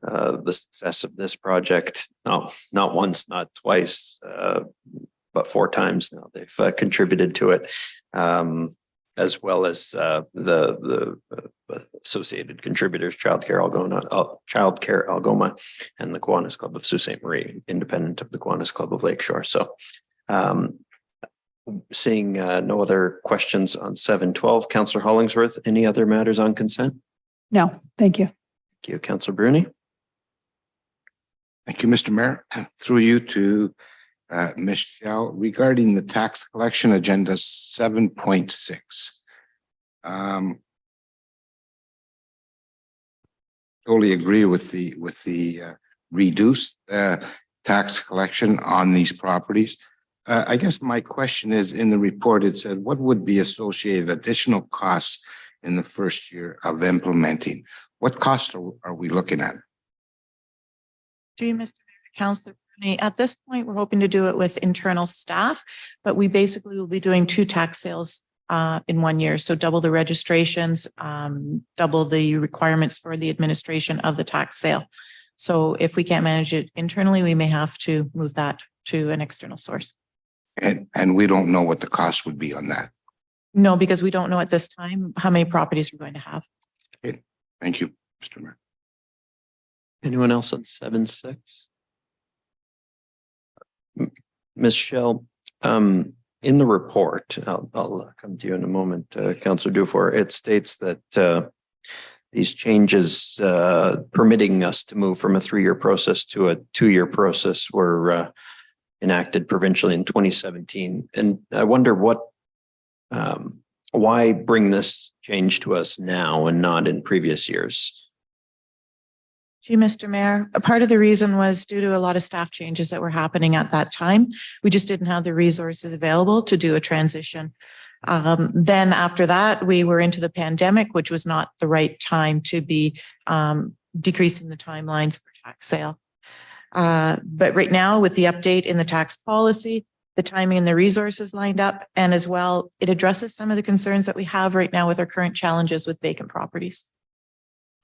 the success of this project. No, not once, not twice, but 4 times now they've contributed to it, as well as the associated contributors, Childcare Algoma, and the Kiwanis Club of Sault Ste. Marie, independent of the Kiwanis Club of Lakeshore. So. Seeing no other questions on 712, Councillor Hollingsworth, any other matters on consent? No, thank you. Thank you, Councillor Bruni. Thank you, Mr. Mayor. Through you to Michelle regarding the tax collection agenda 7.6. Totally agree with the reduced tax collection on these properties. I guess my question is, in the report, it said, what would be associated additional costs in the first year of implementing? What costs are we looking at? To you, Mr. Mayor, Councillor Bruni. At this point, we're hoping to do it with internal staff, but we basically will be doing 2 tax sales in 1 year. So double the registrations, double the requirements for the administration of the tax sale. So if we can't manage it internally, we may have to move that to an external source. And we don't know what the cost would be on that. No, because we don't know at this time how many properties we're going to have. Okay. Thank you, Mr. Mayor. Anyone else on 7.6? Ms. Shell, in the report, I'll come to you in a moment, Councillor Dufour. It states that these changes permitting us to move from a 3-year process to a 2-year process were enacted provincially in 2017. And I wonder why bring this change to us now and not in previous years? Gee, Mr. Mayor, a part of the reason was due to a lot of staff changes that were happening at that time. We just didn't have the resources available to do a transition. Then after that, we were into the pandemic, which was not the right time to be decreasing the timelines for tax sale. But right now, with the update in the tax policy, the timing and the resources lined up, and as well, it addresses some of the concerns that we have right now with our current challenges with vacant properties.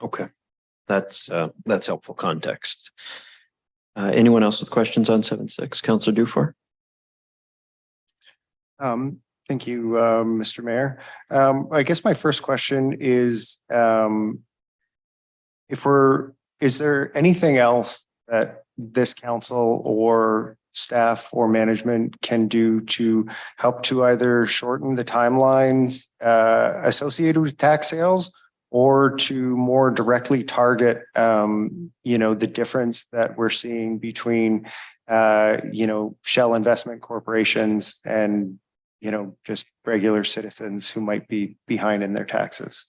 Okay, that's helpful context. Anyone else with questions on 7.6? Councillor Dufour. Thank you, Mr. Mayor. I guess my first question is, is there anything else that this council or staff or management can do to help to either shorten the timelines associated with tax sales, or to more directly target, the difference that we're seeing between, shell investment corporations and, just regular citizens who might be behind in their taxes?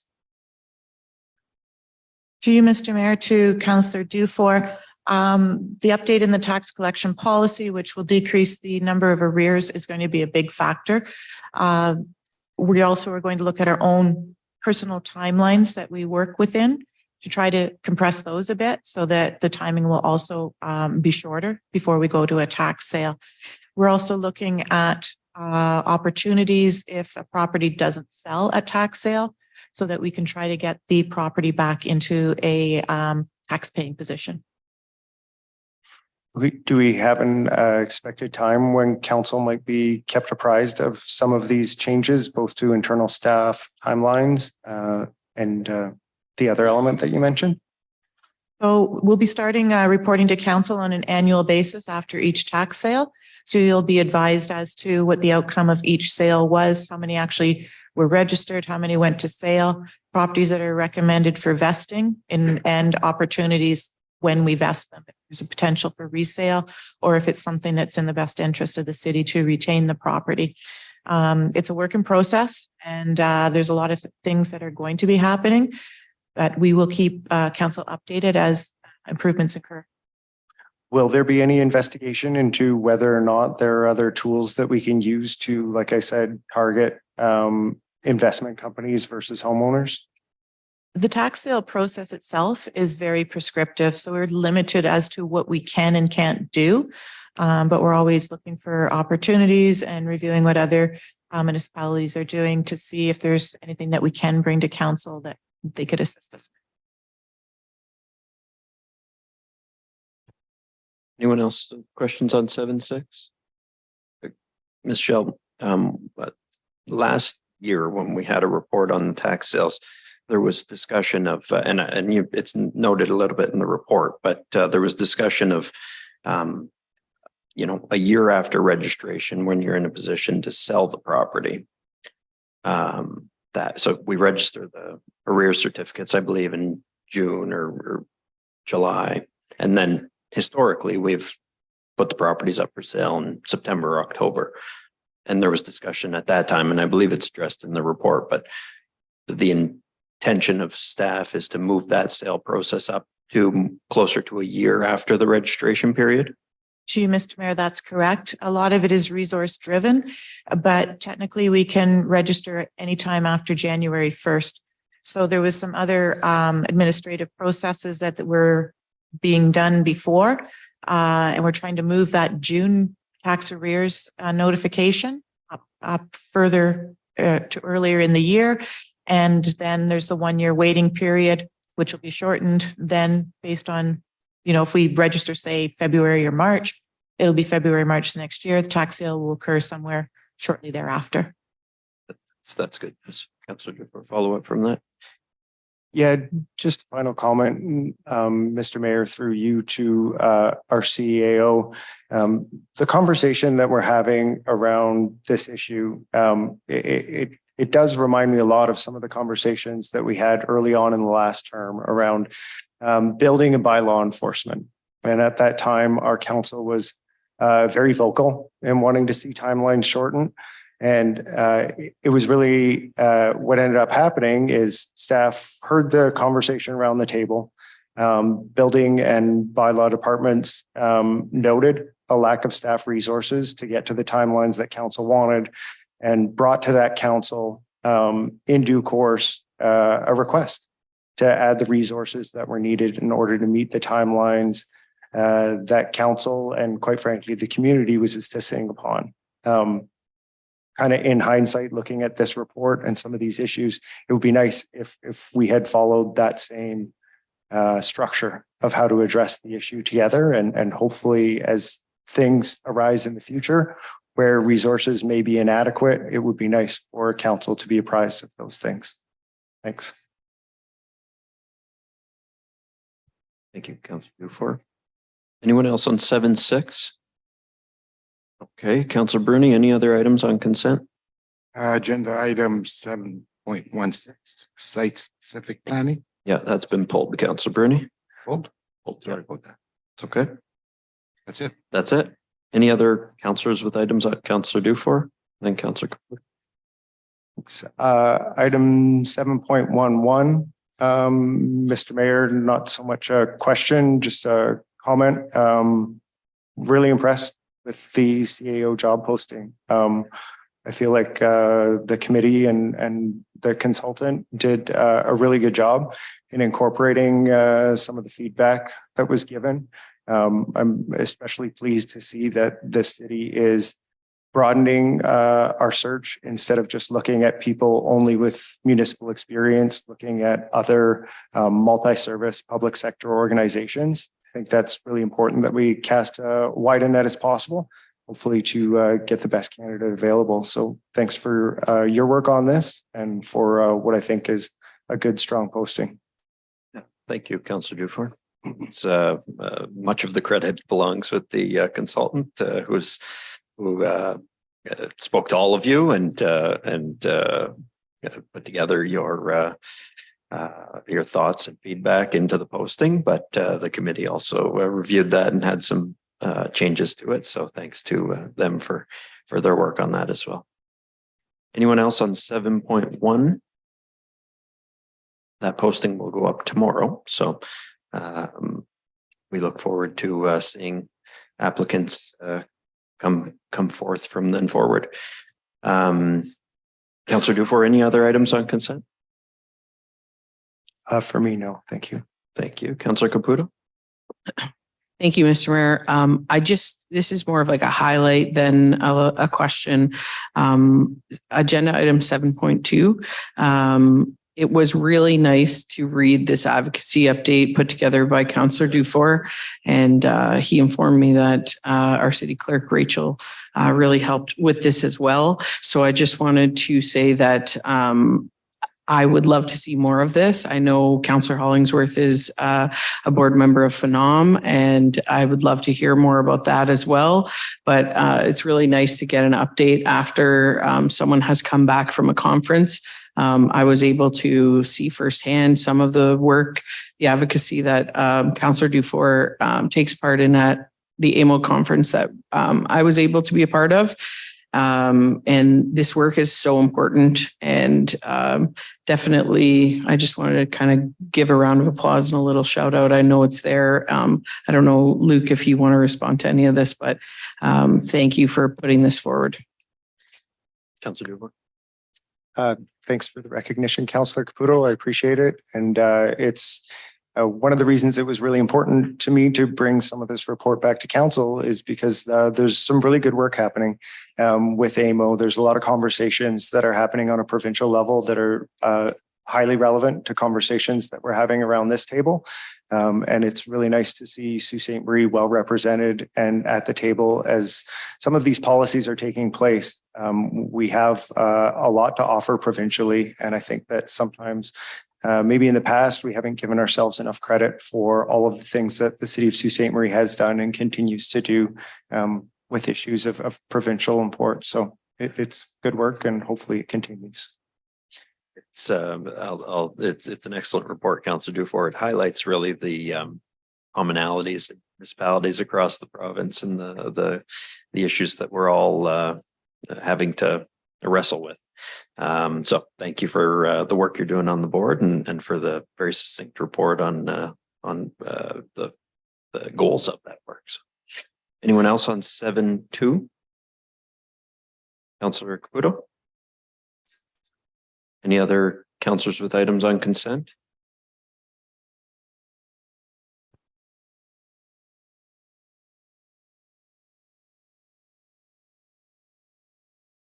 To you, Mr. Mayor, to Councillor Dufour, the update in the tax collection policy, which will decrease the number of arrears, is going to be a big factor. We also are going to look at our own personal timelines that we work within to try to compress those a bit so that the timing will also be shorter before we go to a tax sale. We're also looking at opportunities if a property doesn't sell at tax sale so that we can try to get the property back into a tax paying position. Do we have an expected time when council might be kept apprised of some of these changes, both to internal staff timelines and the other element that you mentioned? So we'll be starting reporting to council on an annual basis after each tax sale. So you'll be advised as to what the outcome of each sale was, how many actually were registered, how many went to sale, properties that are recommended for vesting and opportunities when we vest them. If there's a potential for resale, or if it's something that's in the best interest of the city to retain the property. It's a work in process, and there's a lot of things that are going to be happening, but we will keep council updated as improvements occur. Will there be any investigation into whether or not there are other tools that we can use to, like I said, target investment companies versus homeowners? The tax sale process itself is very prescriptive, so we're limited as to what we can and can't do. But we're always looking for opportunities and reviewing what other municipalities are doing to see if there's anything that we can bring to council that they could assist us with. Anyone else? Questions on 7.6? Ms. Sheldon, but last year when we had a report on the tax sales, there was discussion of, it's noted a little bit in the report, but there was discussion of, a year after registration when you're in a position to sell the property. So we register the arrears certificates, I believe, in June or July, and then historically we've put the properties up for sale in September or October. And there was discussion at that time, and I believe it's addressed in the report, but the intention of staff is to move that sale process up to closer to a year after the registration period. To you, Mr. Mayor, that's correct. A lot of it is resource driven, but technically we can register anytime after January 1st. So there was some other administrative processes that were being done before, and we're trying to move that June tax arrears notification up further to earlier in the year. And then there's the 1 year waiting period, which will be shortened then based on, if we register, say, February or March, it'll be February, March next year. The tax sale will occur somewhere shortly thereafter. So that's good. Councillor, for follow up from that. Yeah, just a final comment, Mr. Mayor, through you to our CEO. The conversation that we're having around this issue, it does remind me a lot of some of the conversations that we had early on in the last term around building and bylaw enforcement. And at that time, our council was very vocal in wanting to see timelines shortened. And it was really what ended up happening is staff heard the conversation around the table. Building and bylaw departments noted a lack of staff resources to get to the timelines that council wanted, and brought to that council in due course a request to add the resources that were needed in order to meet the timelines that council and, quite frankly, the community was insisting upon. Kind of in hindsight, looking at this report and some of these issues, it would be nice if we had followed that same structure of how to address the issue together, and hopefully as things arise in the future where resources may be inadequate, it would be nice for council to be apprised of those things. Thanks. Thank you, Councillor Dufour. Anyone else on 7.6? Okay, Councillor Bruni, any other items on consent? Agenda item 7.16, site specific planning. Yeah, that's been pulled, Councillor Bruni. Pulled? Sorry about that. It's okay. That's it. That's it. Any other councillors with items on Councillor Dufour? And then Councillor. Item 7.11, Mr. Mayor, not so much a question, just a comment. Really impressed with the CAO job posting. I feel like the committee and the consultant did a really good job in incorporating some of the feedback that was given. I'm especially pleased to see that the city is broadening our search instead of just looking at people only with municipal experience, looking at other multi-service public sector organizations. I think that's really important that we cast a wide a net as possible, hopefully to get the best candidate available. So thanks for your work on this and for what I think is a good, strong posting. Yeah, thank you, Councillor Dufour. It's much of the credit belongs with the consultant who spoke to all of you and put together your thoughts and feedback into the posting. But the committee also reviewed that and had some changes to it. So thanks to them for their work on that as well. Anyone else on 7.1? That posting will go up tomorrow. So we look forward to seeing applicants come forth from then forward. Councillor Dufour, any other items on consent? For me, no, thank you. Thank you. Councillor Caputo? Thank you, Mr. Mayor. This is more of like a highlight than a question. Agenda item 7.2. It was really nice to read this advocacy update put together by Councillor Dufour. And he informed me that our city clerk, Rachel, really helped with this as well. So I just wanted to say that I would love to see more of this. I know Councillor Hollingsworth is a board member of Phenom, and I would love to hear more about that as well. But it's really nice to get an update after someone has come back from a conference. I was able to see firsthand some of the work, the advocacy that Councillor Dufour takes part in at the AMO conference that I was able to be a part of. And this work is so important, and definitely I just wanted to kind of give a round of applause and a little shout out. I know it's there. I don't know, Luke, if you want to respond to any of this, but thank you for putting this forward. Councillor Dufour. Thanks for the recognition, Councillor Caputo. I appreciate it. And it's one of the reasons it was really important to me to bring some of this report back to council is because there's some really good work happening with AMO. There's a lot of conversations that are happening on a provincial level that are highly relevant to conversations that we're having around this table. And it's really nice to see Sault Ste. Marie well represented and at the table as some of these policies are taking place. We have a lot to offer provincially. And I think that sometimes maybe in the past, we haven't given ourselves enough credit for all of the things that the city of Sault Ste. Marie has done and continues to do with issues of provincial import. So it's good work and hopefully it continues. It's an excellent report, Councillor Dufour. It highlights really the commonalities in municipalities across the province and the issues that we're all having to wrestle with. So thank you for the work you're doing on the board and for the very succinct report on the goals of that work. So, anyone else on 7.2? Councillor Caputo? Any other councillors with items on consent?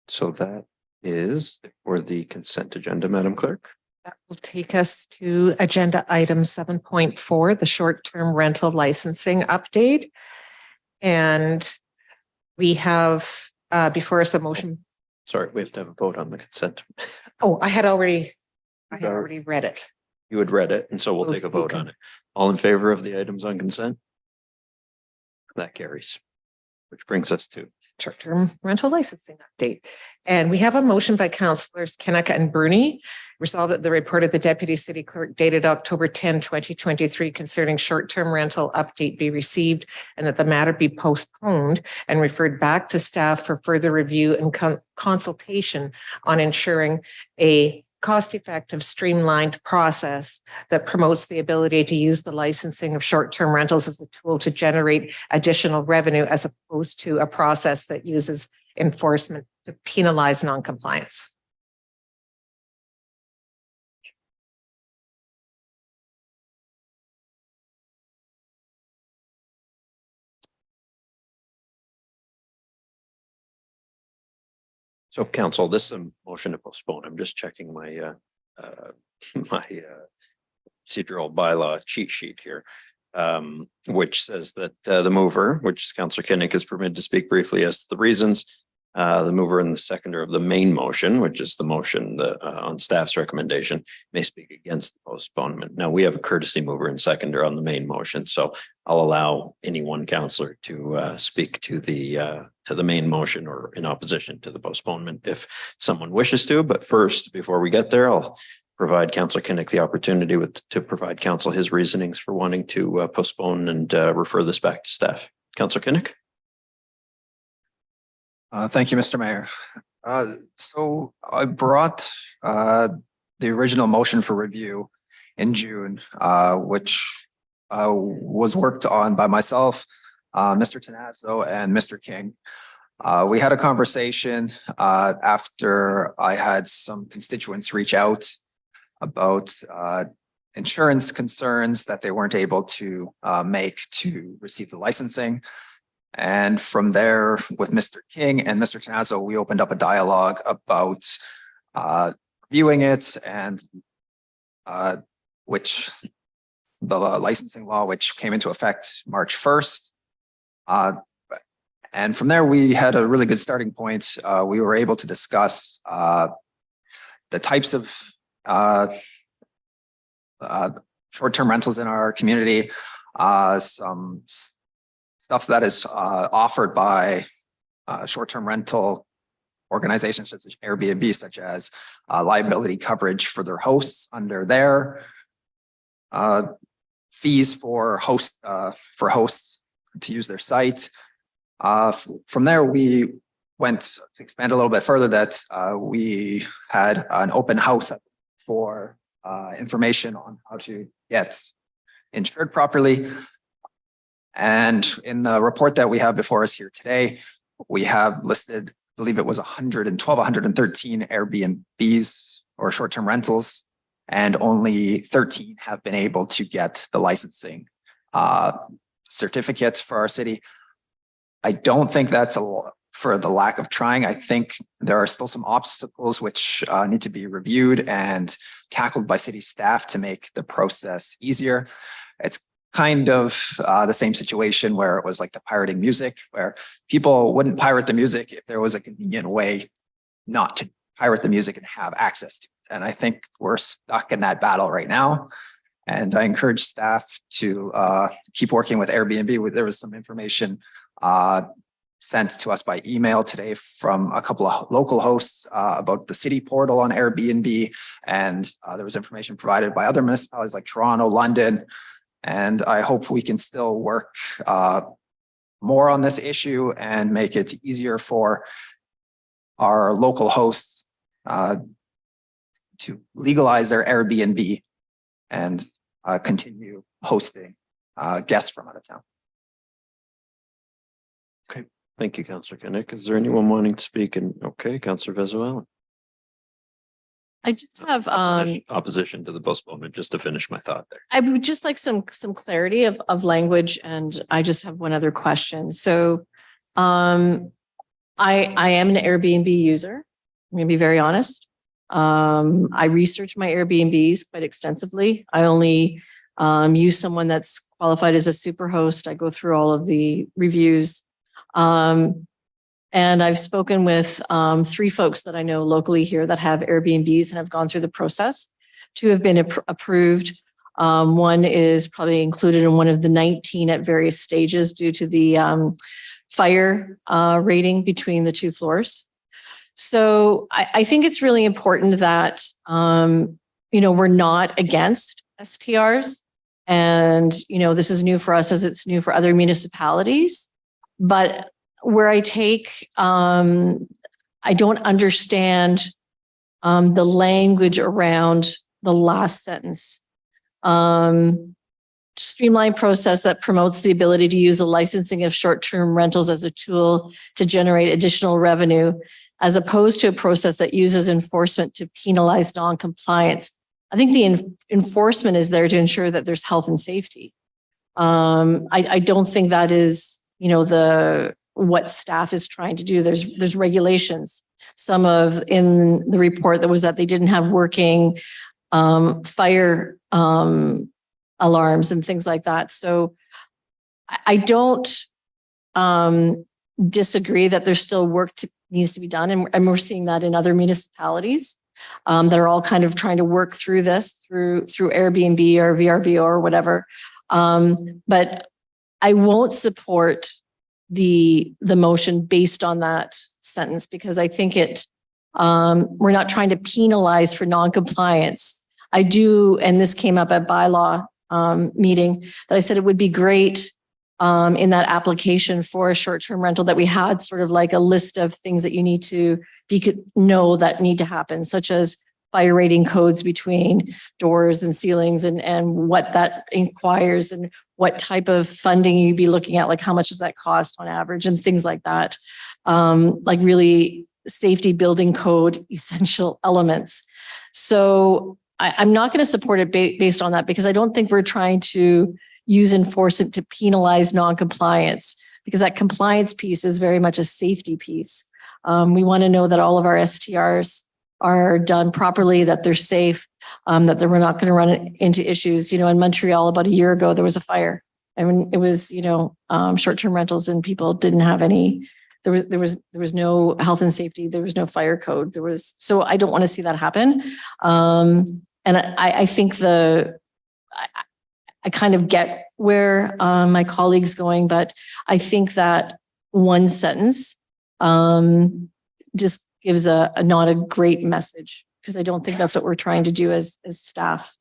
So that is for the consent agenda, Madam Clerk. That will take us to agenda item 7.4, the short-term rental licensing update. And we have before us a motion. Sorry, we have to have a vote on the consent. Oh, I had already read it. You had read it, and so we'll take a vote on it. All in favor of the items on consent? That carries, which brings us to short-term rental licensing update. And we have a motion by councillors Kenneka and Bruni. Resolved that the report of the Deputy City Clerk dated October 10, 2023 concerning short-term rental update be received and that the matter be postponed and referred back to staff for further review and consultation on ensuring a cost-effective, streamlined process that promotes the ability to use the licensing of short-term rentals as a tool to generate additional revenue as opposed to a process that uses enforcement to penalize non-compliance. So council, this is a motion to postpone. I'm just checking my my procedural bylaw cheat sheet here. Which says that the mover, which is Councillor Kinnick, is permitted to speak briefly as to the reasons. The mover and the seconder of the main motion, which is the motion on staff's recommendation, may speak against the postponement. Now, we have a courtesy mover and seconder on the main motion, so I'll allow any one councillor to speak to the main motion or in opposition to the postponement if someone wishes to. But first, before we get there, I'll provide Councillor Kinnick the opportunity to provide council his reasonings for wanting to postpone and refer this back to staff. Councillor Kinnick. Thank you, Mr. Mayor. So I brought the original motion for review in June, which was worked on by myself, Mr. Tenazzo, and Mr. King. We had a conversation after I had some constituents reach out about insurance concerns that they weren't able to make to receive the licensing. And from there, with Mr. King and Mr. Tenazzo, we opened up a dialogue about reviewing it and which the licensing law, which came into effect March 1st. And from there, we had a really good starting point. We were able to discuss the types of short-term rentals in our community, some stuff that is offered by short-term rental organizations such as Airbnb, such as liability coverage for their hosts under their fees for hosts to use their site. From there, we went to expand a little bit further that we had an open house for information on how to get insured properly. And in the report that we have before us here today, we have listed, I believe it was 113 Airbnbs or short-term rentals, and only 13 have been able to get the licensing certificates for our city. I don't think that's for the lack of trying. I think there are still some obstacles which need to be reviewed and tackled by city staff to make the process easier. It's kind of the same situation where it was like the pirating music, where people wouldn't pirate the music if there was a convenient way not to pirate the music and have access to it. And I think we're stuck in that battle right now. And I encourage staff to keep working with Airbnb. There was some information sent to us by email today from a couple of local hosts about the city portal on Airbnb. And there was information provided by other municipalities like Toronto, London. And I hope we can still work more on this issue and make it easier for our local hosts to legalize their Airbnb and continue hosting guests from out of town. Okay, thank you, Councillor Kinnick. Is there anyone wanting to speak? And okay, Councillor Venezuela. I just have Opposition to the postponement, just to finish my thought there. I would just like some clarity of language, and I just have one other question. So I am an Airbnb user. I'm gonna be very honest. I research my Airbnbs quite extensively. I only use someone that's qualified as a super host. I go through all of the reviews. And I've spoken with 3 folks that I know locally here that have Airbnbs and have gone through the process. 2 have been approved. One is probably included in one of the 19 at various stages due to the fire rating between the 2 floors. So I think it's really important that, we're not against STRs. And, this is new for us as it's new for other municipalities. But where I take, I don't understand the language around the last sentence. Streamlined process that promotes the ability to use the licensing of short-term rentals as a tool to generate additional revenue, as opposed to a process that uses enforcement to penalize non-compliance. I think the enforcement is there to ensure that there's health and safety. I don't think that is, what staff is trying to do. There's regulations. some of in the report that was that they didn't have working fire alarms and things like that. So I don't disagree that there's still work needs to be done. And we're seeing that in other municipalities that are all kind of trying to work through this through Airbnb or VRBO or whatever. But I won't support the motion based on that sentence because I think we're not trying to penalize for non-compliance. I do, and this came up at bylaw meeting, that I said it would be great in that application for a short-term rental that we had sort of like a list of things that you need to know that need to happen, such as fire rating codes between doors and ceilings and what that inquires and what type of funding you'd be looking at, like how much does that cost on average and things like that. Like really safety building code essential elements. So I'm not going to support it based on that because I don't think we're trying to use enforcement to penalize non-compliance because that compliance piece is very much a safety piece. We want to know that all of our STRs are done properly, that they're safe, that we're not going to run into issues. You know, in Montreal about a year ago, there was a fire and it was, short-term rentals and people didn't have any, there was no health and safety. There was no fire code. So I don't want to see that happen. And I think I kind of get where my colleague's going, but I think that one sentence just gives not a great message because I don't think that's what we're trying to do as staff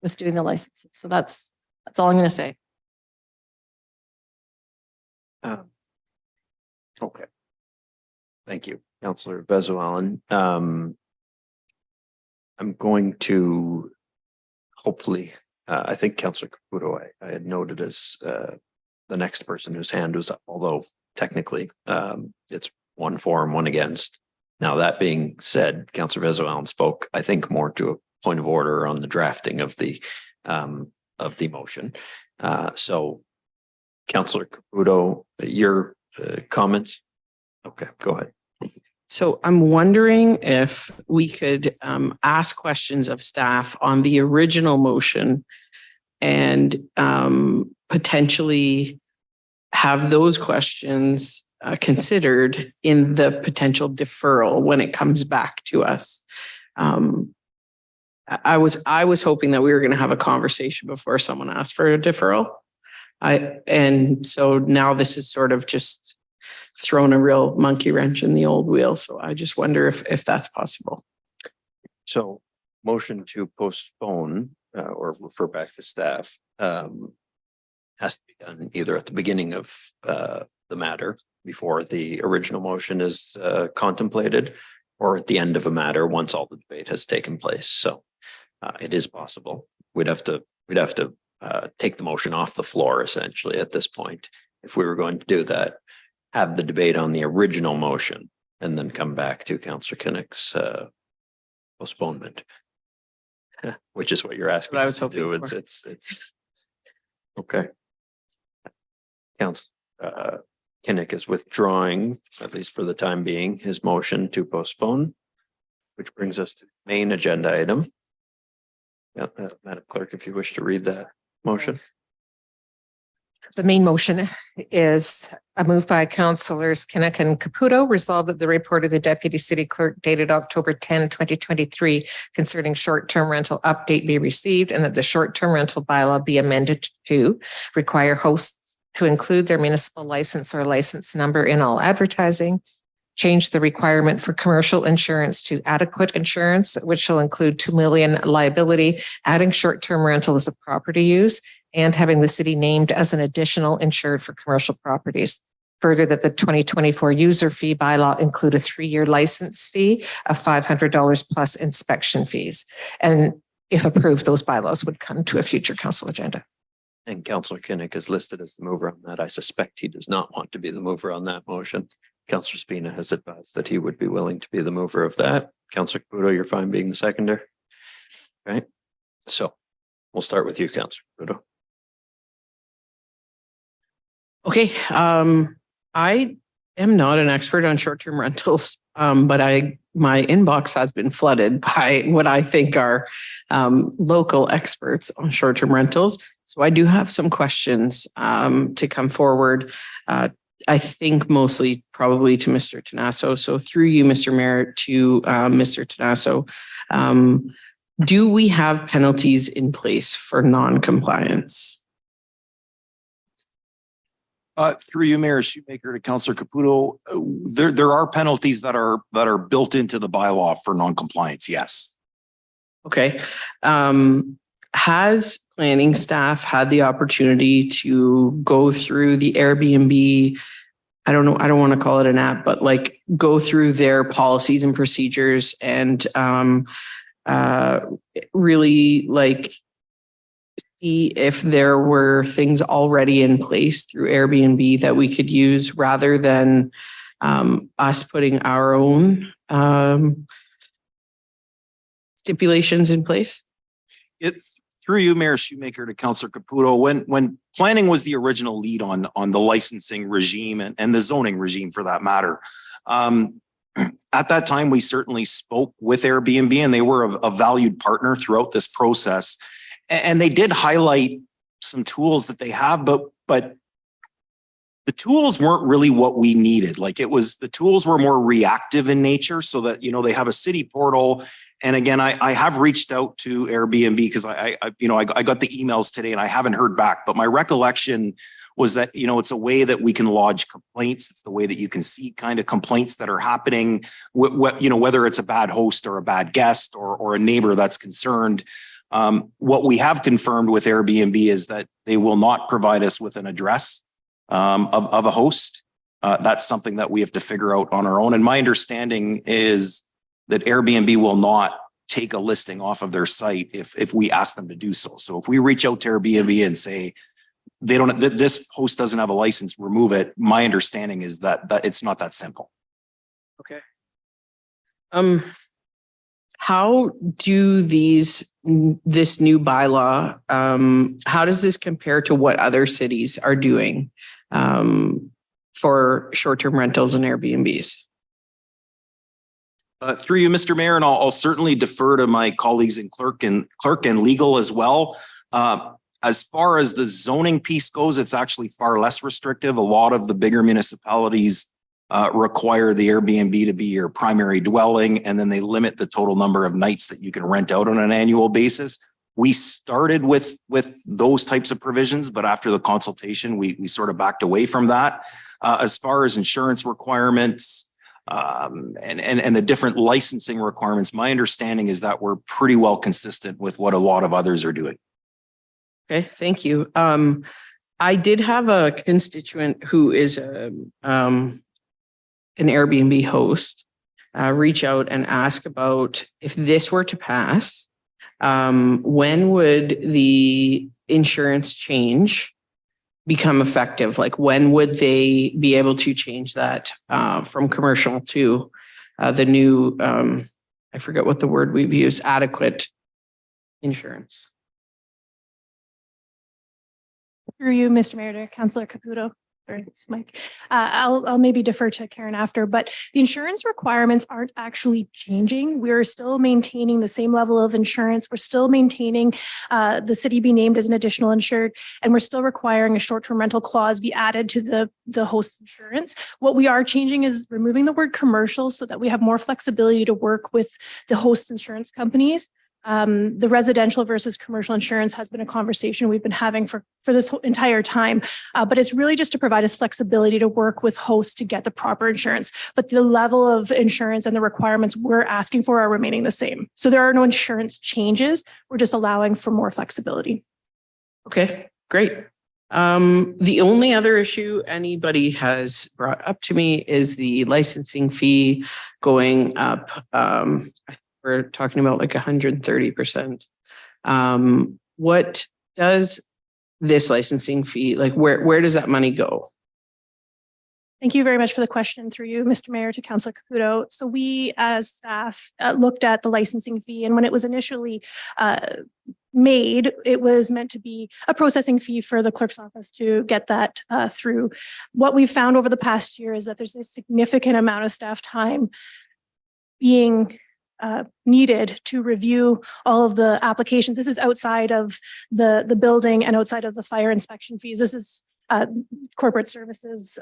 with doing the licensing. So that's all I'm going to say. Okay. Thank you, Councillor Bezuallen. I'm going to hopefully, I think Councillor Caputo, I had noted as the next person whose hand was up, although technically it's one for and one against. Now, that being said, Councillor Bezuallen spoke, I think, more to a point of order on the drafting of the motion. So, Councillor Caputo, your comments? Okay, go ahead. So I'm wondering if we could ask questions of staff on the original motion and potentially have those questions considered in the potential deferral when it comes back to us. I was hoping that we were going to have a conversation before someone asked for a deferral. And so now this is sort of just thrown a real monkey wrench in the old wheel. So I just wonder if that's possible. So motion to postpone or refer back to staff has to be done either at the beginning of the matter before the original motion is contemplated or at the end of a matter once all the debate has taken place. So it is possible. We'd have to take the motion off the floor essentially at this point if we were going to do that. Have the debate on the original motion and then come back to Councillor Kinnick's postponement, which is what you're asking. What I was hoping to do. for. It's okay. Councillor Kinnick is withdrawing, at least for the time being, his motion to postpone, which brings us to the main agenda item. Madam Clerk, if you wish to read that motion. The main motion is a move by Councillors Kinnick and Caputo, resolved that the report of the Deputy City Clerk dated October 10, 2023 concerning short-term rental update be received and that the short-term rental bylaw be amended to require hosts to include their municipal license or license number in all advertising, change the requirement for commercial insurance to adequate insurance, which shall include 2 million liability, adding short-term rental as a property use, and having the city named as an additional insured for commercial properties. Further, that the 2024 user fee bylaw include a 3-year license fee of $500 plus inspection fees. And if approved, those bylaws would come to a future council agenda. And Councillor Kinnick is listed as the mover on that. I suspect he does not want to be the mover on that motion. Councillor Spina has advised that he would be willing to be the mover of that. Councillor Caputo, you're fine being the seconder. Right. So we'll start with you, Councillor Caputo. Okay, I am not an expert on short-term rentals, but my inbox has been flooded by what I think are local experts on short-term rentals. So I do have some questions to come forward. I think mostly probably to Mr. Tanasso. So through you, Mr. Mayor, to Mr. Tanasso, do we have penalties in place for non-compliance? Through you, Mayor Shoemaker, to Councillor Caputo, there are penalties that are built into the bylaw for non-compliance. Yes. Okay. Has planning staff had the opportunity to go through the Airbnb? I don't know. I don't want to call it an app, but like go through their policies and procedures and really like see if there were things already in place through Airbnb that we could use rather than us putting our own stipulations in place? Through you, Mayor Shoemaker, to Councillor Caputo, when planning was the original lead on the licensing regime and the zoning regime for that matter, at that time, we certainly spoke with Airbnb and they were a valued partner throughout this process. And they did highlight some tools that they have, but the tools weren't really what we needed. Like the tools were more reactive in nature so that, they have a city portal. And again, I have reached out to Airbnb because I got the emails today and I haven't heard back, but my recollection was that, it's a way that we can lodge complaints. It's the way that you can see kind of complaints that are happening, whether it's a bad host or a bad guest or a neighbor that's concerned. What we have confirmed with Airbnb is that they will not provide us with an address of a host. That's something that we have to figure out on our own. And my understanding is that Airbnb will not take a listing off of their site if we ask them to do so. So if we reach out to Airbnb and say, this host doesn't have a license, remove it. My understanding is that it's not that simple. Okay. How do this new bylaw, how does this compare to what other cities are doing for short-term rentals and Airbnbs? Through you, Mr. Mayor, and I'll certainly defer to my colleagues in clerk and legal as well. As far as the zoning piece goes, it's actually far less restrictive. A lot of the bigger municipalities require the Airbnb to be your primary dwelling, and then they limit the total number of nights that you can rent out on an annual basis. We started with those types of provisions, but after the consultation, we sort of backed away from that. As far as insurance requirements and the different licensing requirements, my understanding is that we're pretty well consistent with what a lot of others are doing. Okay, thank you. I did have a constituent who is an Airbnb host reach out and ask about if this were to pass, when would the insurance change become effective? Like when would they be able to change that from commercial to the new, I forget what the word we've used, adequate insurance? Through you, Mr. Mayor, to Councillor Caputo. Mike. I'll maybe defer to Karen after, but the insurance requirements aren't actually changing. We're still maintaining the same level of insurance. We're still maintaining the city be named as an additional insured, and we're still requiring a short-term rental clause be added to the host insurance. What we are changing is removing the word commercial so that we have more flexibility to work with the host insurance companies. The residential versus commercial insurance has been a conversation we've been having for this whole entire time, but it's really just to provide us flexibility to work with hosts to get the proper insurance. But the level of insurance and the requirements we're asking for are remaining the same. So there are no insurance changes. We're just allowing for more flexibility. Okay, great. The only other issue anybody has brought up to me is the licensing fee going up. We're talking about like 130%. What does this licensing fee, like where does that money go? Thank you very much for the question through you, Mr. Mayor, to Councillor Caputo. So we as staff looked at the licensing fee, and when it was initially made, it was meant to be a processing fee for the clerk's office to get that through. What we've found over the past year is that there's a significant amount of staff time being needed to review all of the applications. This is outside of the building and outside of the fire inspection fees. This is corporate services,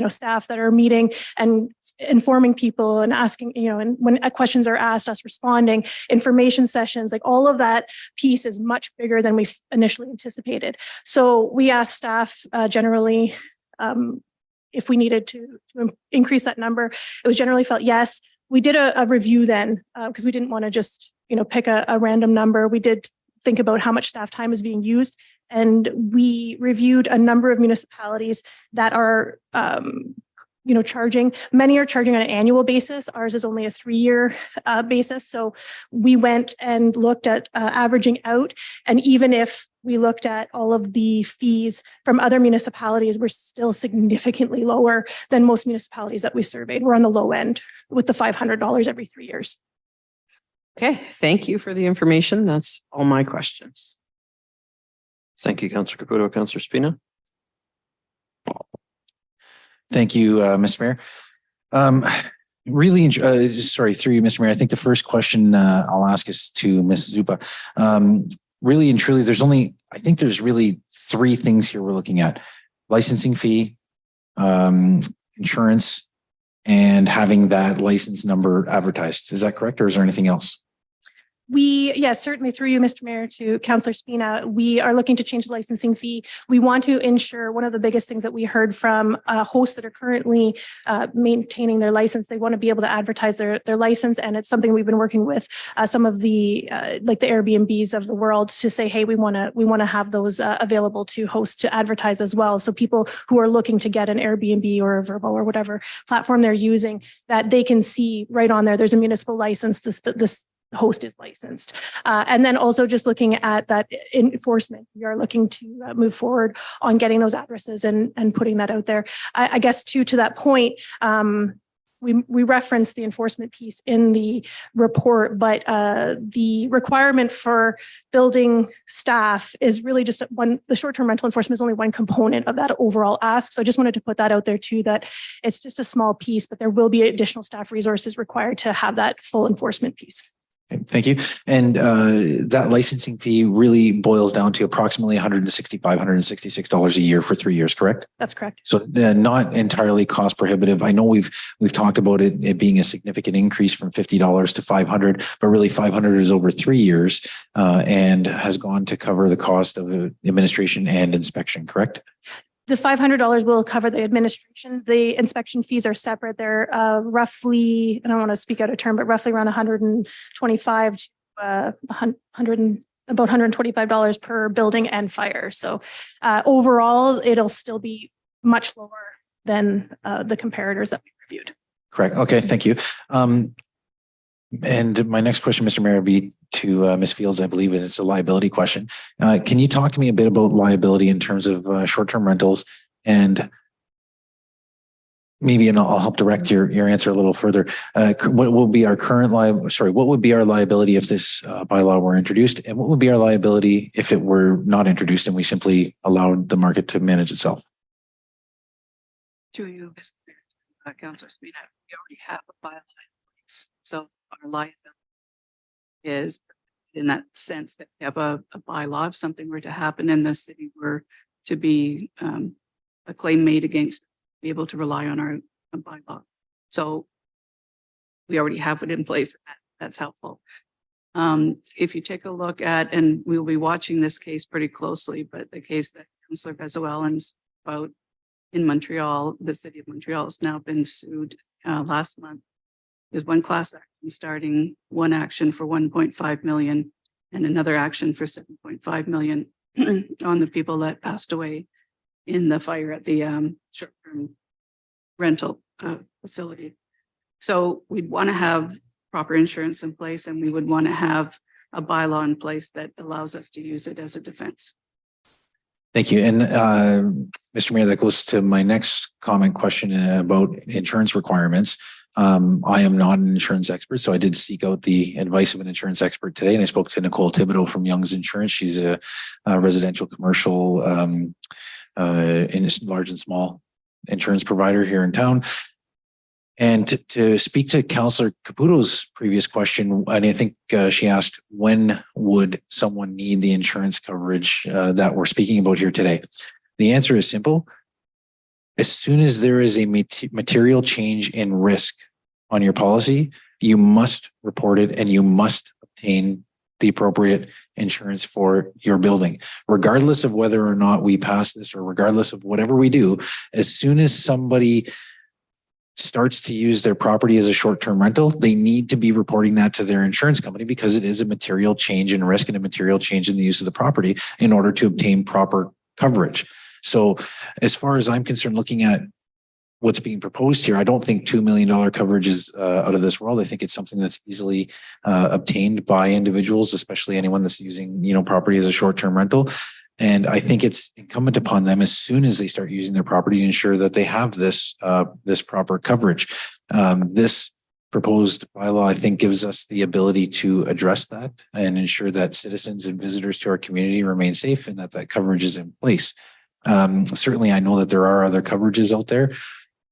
staff that are meeting and informing people and asking, and when questions are asked, us responding, information sessions, like all of that piece is much bigger than we initially anticipated. So we asked staff generally if we needed to increase that number. It was generally felt yes. We did a review then because we didn't want to just, pick a random number. We did think about how much staff time is being used. And we reviewed a number of municipalities that are, charging. Many are charging on an annual basis. Ours is only a 3-year basis. So we went and looked at averaging out. And even if we looked at all of the fees from other municipalities, we're still significantly lower than most municipalities that we surveyed. We're on the low end with the $500 every 3 years. Okay, thank you for the information. That's all my questions. Thank you, Councillor Caputo. Councillor Spina. Thank you, Mr. Mayor. Really, sorry, through you, Mr. Mayor. I think the first question I'll ask is to Ms. Zupa. Really and truly, I think there's really 3 things here we're looking at: licensing fee, insurance, and having that license number advertised. Is that correct, or is there anything else? Yes, certainly through you, Mr. Mayor, to Councillor Spina, we are looking to change the licensing fee. We want to ensure, one of the biggest things that we heard from hosts that are currently maintaining their license, they want to be able to advertise their license. And it's something we've been working with some of the like the Airbnbs of the world to say, hey, we want to have those available to hosts to advertise as well. So people who are looking to get an Airbnb or a Vrbo or whatever platform they're using, that they can see right on there, there's a municipal license, this host is licensed. And then also just looking at that enforcement, we are looking to move forward on getting those addresses and putting that out there. I guess to that point, we referenced the enforcement piece in the report, but the requirement for building staff is really just the short-term rental enforcement is only one component of that overall ask. So I just wanted to put that out there too, that it's just a small piece, but there will be additional staff resources required to have that full enforcement piece. Thank you. And that licensing fee really boils down to approximately $165, $166 a year for 3 years, correct? That's correct. So not entirely cost prohibitive. I know we've talked about it being a significant increase from $50 to $500, but really $500 is over 3 years and has gone to cover the cost of administration and inspection, correct? The $500 will cover the administration. The inspection fees are separate. They're roughly, I don't want to speak out of term, but roughly around $125 to about $125 per building and fire. So overall, it'll still be much lower than the comparators that we reviewed. Correct. Okay, thank you. And my next question, Mr. Mayor, would be to Ms. Fields, I believe, and it's a liability question. Can you talk to me a bit about liability in terms of short-term rentals, and maybe, and I'll help direct your answer a little further. What will be our current what would be our liability if this bylaw were introduced, and what would be our liability if it were not introduced and we simply allowed the market to manage itself? To you, Mr. Mayor, Councillor Spina, we already have a bylaw in place, so our liability is in that sense that we have a bylaw. If something were to happen in the city, were to be a claim made against, be able to rely on our bylaw. So we already have it in place. That's helpful. If you take a look at, and we'll be watching this case pretty closely, but the case that Councillor Venezuelans about in Montreal, the city of Montreal has now been sued last month. There's one class action starting, one action for 1.5 million and another action for 7.5 million on the people that passed away in the fire at the short-term rental facility. So we'd want to have proper insurance in place, and we would want to have a bylaw in place that allows us to use it as a defense. Thank you. And Mr. Mayor, that goes to my next comment question about insurance requirements. I am not an insurance expert, so I did seek out the advice of an insurance expert today, and I spoke to Nicole Thibodeau from Young's Insurance. She's a residential, commercial, in large and small insurance provider here in town. And to speak to Councillor Caputo's previous question, and I think she asked, when would someone need the insurance coverage that we're speaking about here today? The answer is simple. As soon as there is a material change in risk on your policy, you must report it and you must obtain the appropriate insurance for your building. Regardless of whether or not we pass this or regardless of whatever we do, as soon as somebody starts to use their property as a short-term rental, they need to be reporting that to their insurance company because it is a material change in risk and a material change in the use of the property in order to obtain proper coverage. So as far as I'm concerned, looking at what's being proposed here, I don't think $2 million coverage is out of this world. I think it's something that's easily obtained by individuals, especially anyone that's using, property as a short-term rental. And I think it's incumbent upon them as soon as they start using their property to ensure that they have this proper coverage. This proposed bylaw, I think, gives us the ability to address that and ensure that citizens and visitors to our community remain safe and that coverage is in place. Certainly, I know that there are other coverages out there,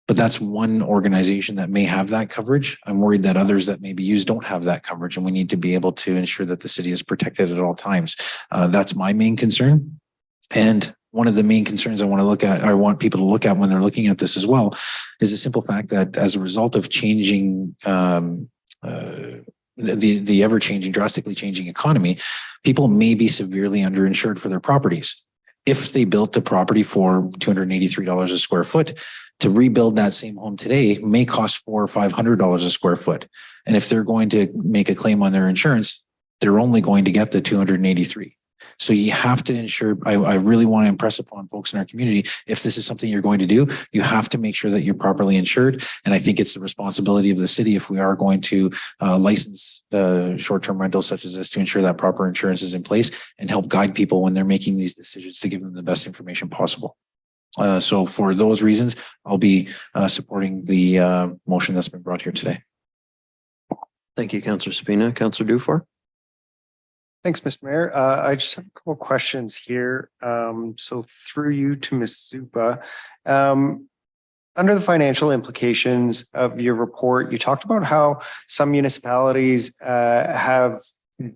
but that's one organization that may have that coverage. I'm worried that others that may be used don't have that coverage, and we need to be able to ensure that the city is protected at all times. That's my main concern. And one of the main concerns I want people to look at when they're looking at this as well, is the simple fact that as a result of changing the ever-changing, drastically changing economy, people may be severely underinsured for their properties. If they built a property for $283 a square foot, to rebuild that same home today may cost $400 or $500 a square foot. And if they're going to make a claim on their insurance, they're only going to get the $283. So you have to ensure, I really want to impress upon folks in our community, if this is something you're going to do, you have to make sure that you're properly insured. And I think it's the responsibility of the city, if we are going to license short-term rentals such as this, to ensure that proper insurance is in place and help guide people when they're making these decisions to give them the best information possible. So for those reasons, I'll be supporting the motion that's been brought here today. Thank you, Councillor Spina. Councillor Dufour. Thanks, Mr. Mayor. I just have a couple of questions here. So through you to Ms. Zupa, under the financial implications of your report, you talked about how some municipalities have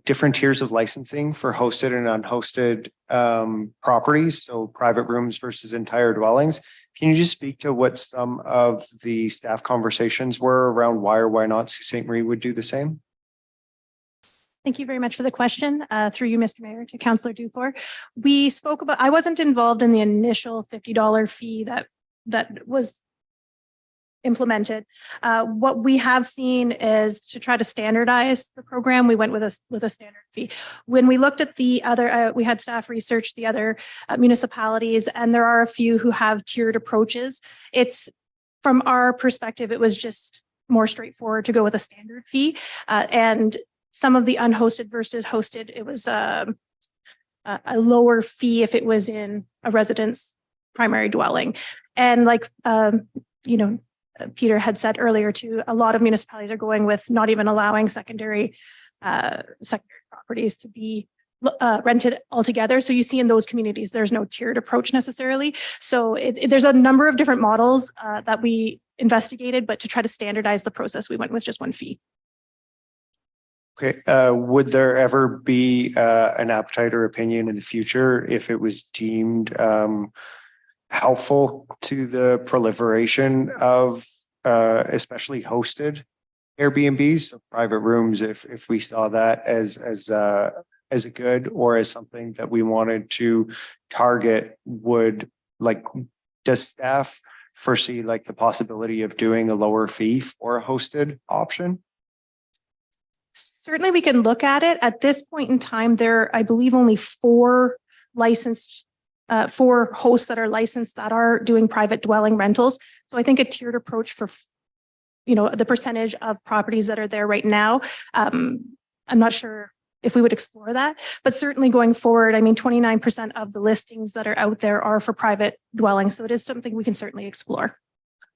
different tiers of licensing for hosted and unhosted properties, so private rooms versus entire dwellings. Can you just speak to what some of the staff conversations were around why or why not Sault Ste. Marie would do the same? Thank you very much for the question. Through you, Mr. Mayor, to Councillor Dufour. We spoke about, I wasn't involved in the initial $50 fee that was implemented. What we have seen is to try to standardize the program. We went with a standard fee. When we looked at the other, we had staff research the other municipalities, and there are a few who have tiered approaches. It's, from our perspective, it was just more straightforward to go with a standard fee. And some of the unhosted versus hosted, it was a lower fee if it was in a residence primary dwelling. And like, Peter had said earlier too, a lot of municipalities are going with not even allowing secondary properties to be rented altogether. So you see in those communities, there's no tiered approach necessarily. So there's a number of different models that we investigated, but to try to standardize the process, we went with just one fee. Okay. Would there ever be an appetite or opinion in the future if it was deemed helpful to the proliferation of especially hosted Airbnbs, so private rooms, if we saw that as a good or as something that we wanted to target? Does staff foresee the possibility of doing a lower fee for a hosted option? Certainly we can look at it. At this point in time, there are, I believe, only four hosts that are licensed that are doing private dwelling rentals. So I think a tiered approach for, the percentage of properties that are there right now, I'm not sure if we would explore that, but certainly going forward, 29% of the listings that are out there are for private dwellings. So it is something we can certainly explore.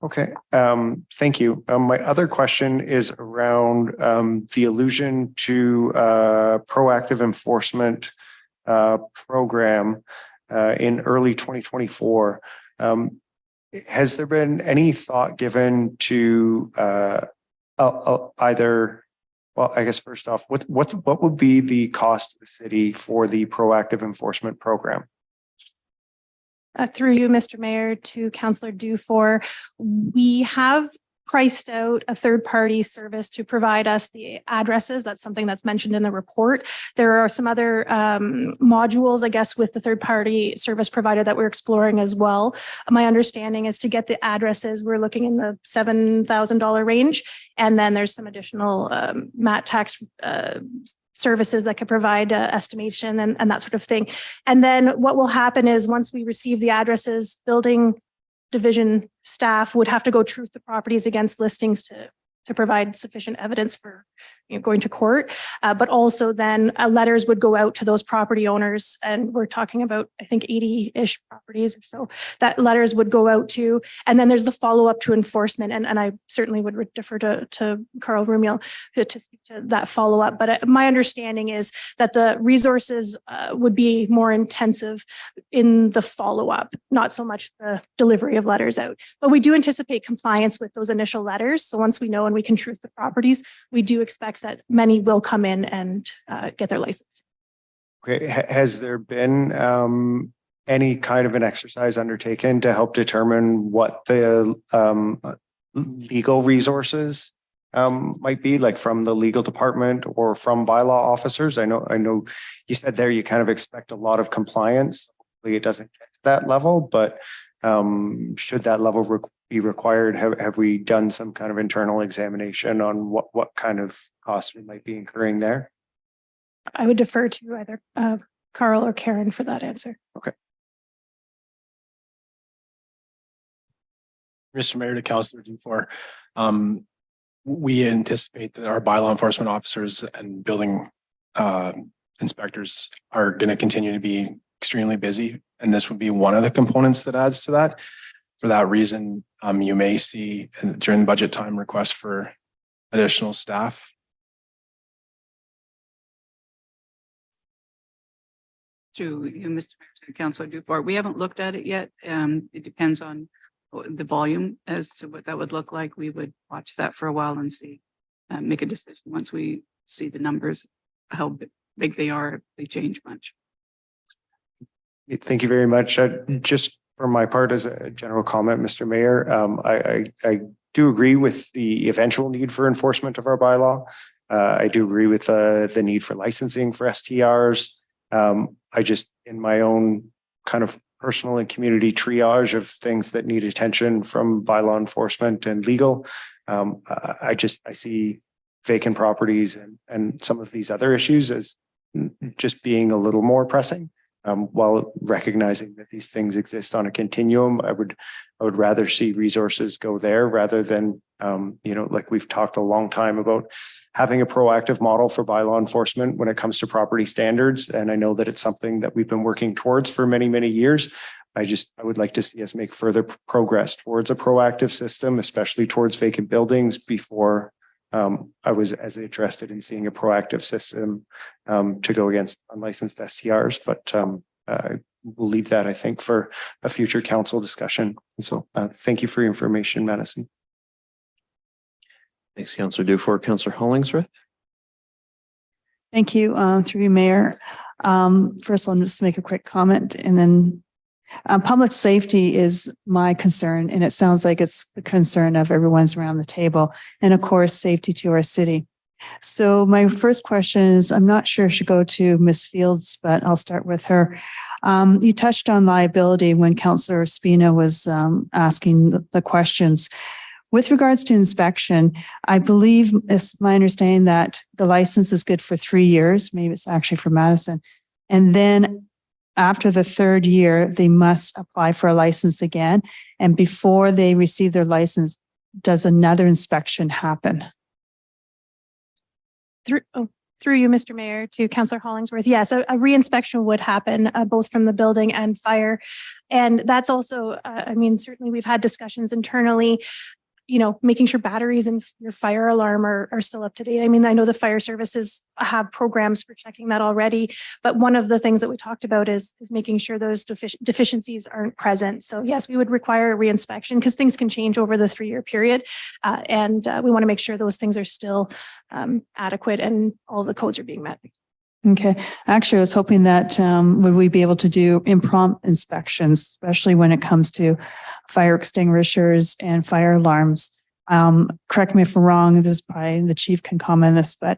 Okay, thank you. My other question is around the allusion to proactive enforcement program in early 2024. Has there been any thought given to either, well, I guess first off, what would be the cost to the city for the proactive enforcement program? Through you, Mr. Mayor, to Councillor Dufour, we have priced out a third-party service to provide us the addresses. That's something that's mentioned in the report. There are some other modules, I guess, with the third-party service provider that we're exploring as well. My understanding is to get the addresses, we're looking in the $7,000 range. And then there's some additional MAT tax services that could provide estimation and that sort of thing. And then what will happen is once we receive the addresses, building division staff would have to go truth the properties against listings to provide sufficient evidence for going to court. But also then letters would go out to those property owners. And we're talking about, I think, 80-ish properties or so that letters would go out to. And then there's the follow-up to enforcement. And I certainly would defer to Carl Rumiel to speak to that follow-up. But my understanding is that the resources would be more intensive in the follow-up, not so much the delivery of letters out. But we do anticipate compliance with those initial letters. So once we know and we can truth the properties, we do expect that many will come in and get their license. Okay, has there been any kind of an exercise undertaken to help determine what the legal resources might be, like from the legal department or from bylaw officers? I know you said there you kind of expect a lot of compliance. Hopefully it doesn't get to that level, but should that level be required, have we done some kind of internal examination on what kind of costs we might be incurring there? I would defer to either Carl or Karen for that answer. Okay. Mr. Mayor, to Councillor Dufour, we anticipate that our bylaw enforcement officers and building inspectors are going to continue to be extremely busy, and this would be one of the components that adds to that. For that reason, you may see during budget time requests for additional staff. Through you, Mr. Mayor, to Councillor Dufour, we haven't looked at it yet. It depends on the volume as to what that would look like. We would watch that for a while and see, make a decision once we see the numbers, how big they are, if they change much. Thank you very much. Just for my part, as a general comment, Mr. Mayor, I do agree with the eventual need for enforcement of our bylaw. I do agree with the need for licensing for STRs. I just, in my own kind of personal and community triage of things that need attention from bylaw enforcement and legal, I see vacant properties and some of these other issues as just being a little more pressing. While recognizing that these things exist on a continuum, I would rather see resources go there rather than, like we've talked a long time about having a proactive model for bylaw enforcement when it comes to property standards. And I know that it's something that we've been working towards for many, many years. I would like to see us make further progress towards a proactive system, especially towards vacant buildings before I was as interested in seeing a proactive system to go against unlicensed STRs, but we'll leave that, I think, for a future council discussion. So thank you for your information, Madison. Thanks, Councillor Dufour. Councillor Hollingsworth. Thank you, through you, Mayor. First, I'll just make a quick comment, and then public safety is my concern, and it sounds like it's the concern of everyone's around the table, and of course, safety to our city. So my first question is, I'm not sure it should go to Ms. Fields, but I'll start with her. You touched on liability when Councillor Spina was asking the questions. With regards to inspection, I believe it's my understanding that the license is good for 3 years. Maybe it's actually for Madison. And then after the 3rd year, they must apply for a license again. And before they receive their license, does another inspection happen? Through Through you, Mr. Mayor, to Councillor Hollingsworth. Yes, a reinspection would happen both from the building and fire. And that's also, I mean, certainly we've had discussions internally, you know, making sure batteries and your fire alarm are still up to date. I mean, I know the fire services have programs for checking that already, but one of the things that we talked about is making sure those deficiencies aren't present. So yes, we would require a reinspection because things can change over the 3-year period. And we want to make sure those things are still adequate and all the codes are being met. Okay. Actually, I was hoping that would we be able to do impromptu inspections, especially when it comes to fire extinguishers and fire alarms. Correct me if I'm wrong, this is probably the chief can comment on this, but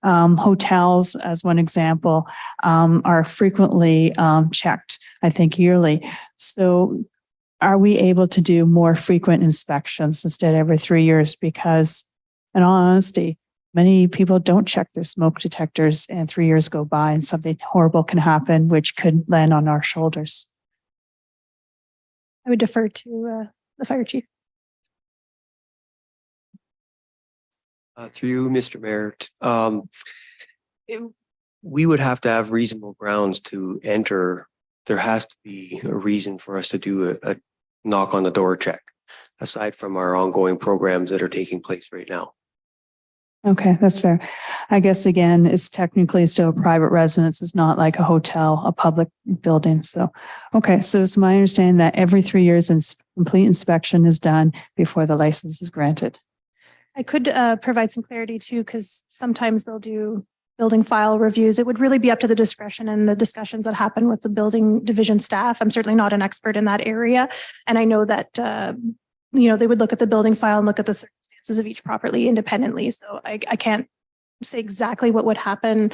hotels, as one example, are frequently checked, I think yearly. So are we able to do more frequent inspections instead of every 3 years? Because in all honesty, many people don't check their smoke detectors and 3 years go by and something horrible can happen, which could land on our shoulders. I would defer to the fire chief. Through you, Mr. Mayor, we would have to have reasonable grounds to enter. There has to be a reason for us to do a knock on the door check, aside from our ongoing programs that are taking place right now. Okay, that's fair. I guess again, it's technically still a private residence. It's not like a hotel, a public building. So, okay, so it's my understanding that every 3 years and complete inspection is done before the license is granted. I could provide some clarity too, because sometimes they'll do building file reviews. It would really be up to the discretion and the discussions that happen with the building division staff. I'm certainly not an expert in that area. And I know that, you know, they would look at the building file and look at the circumstances of each property independently. So I can't say exactly what would happen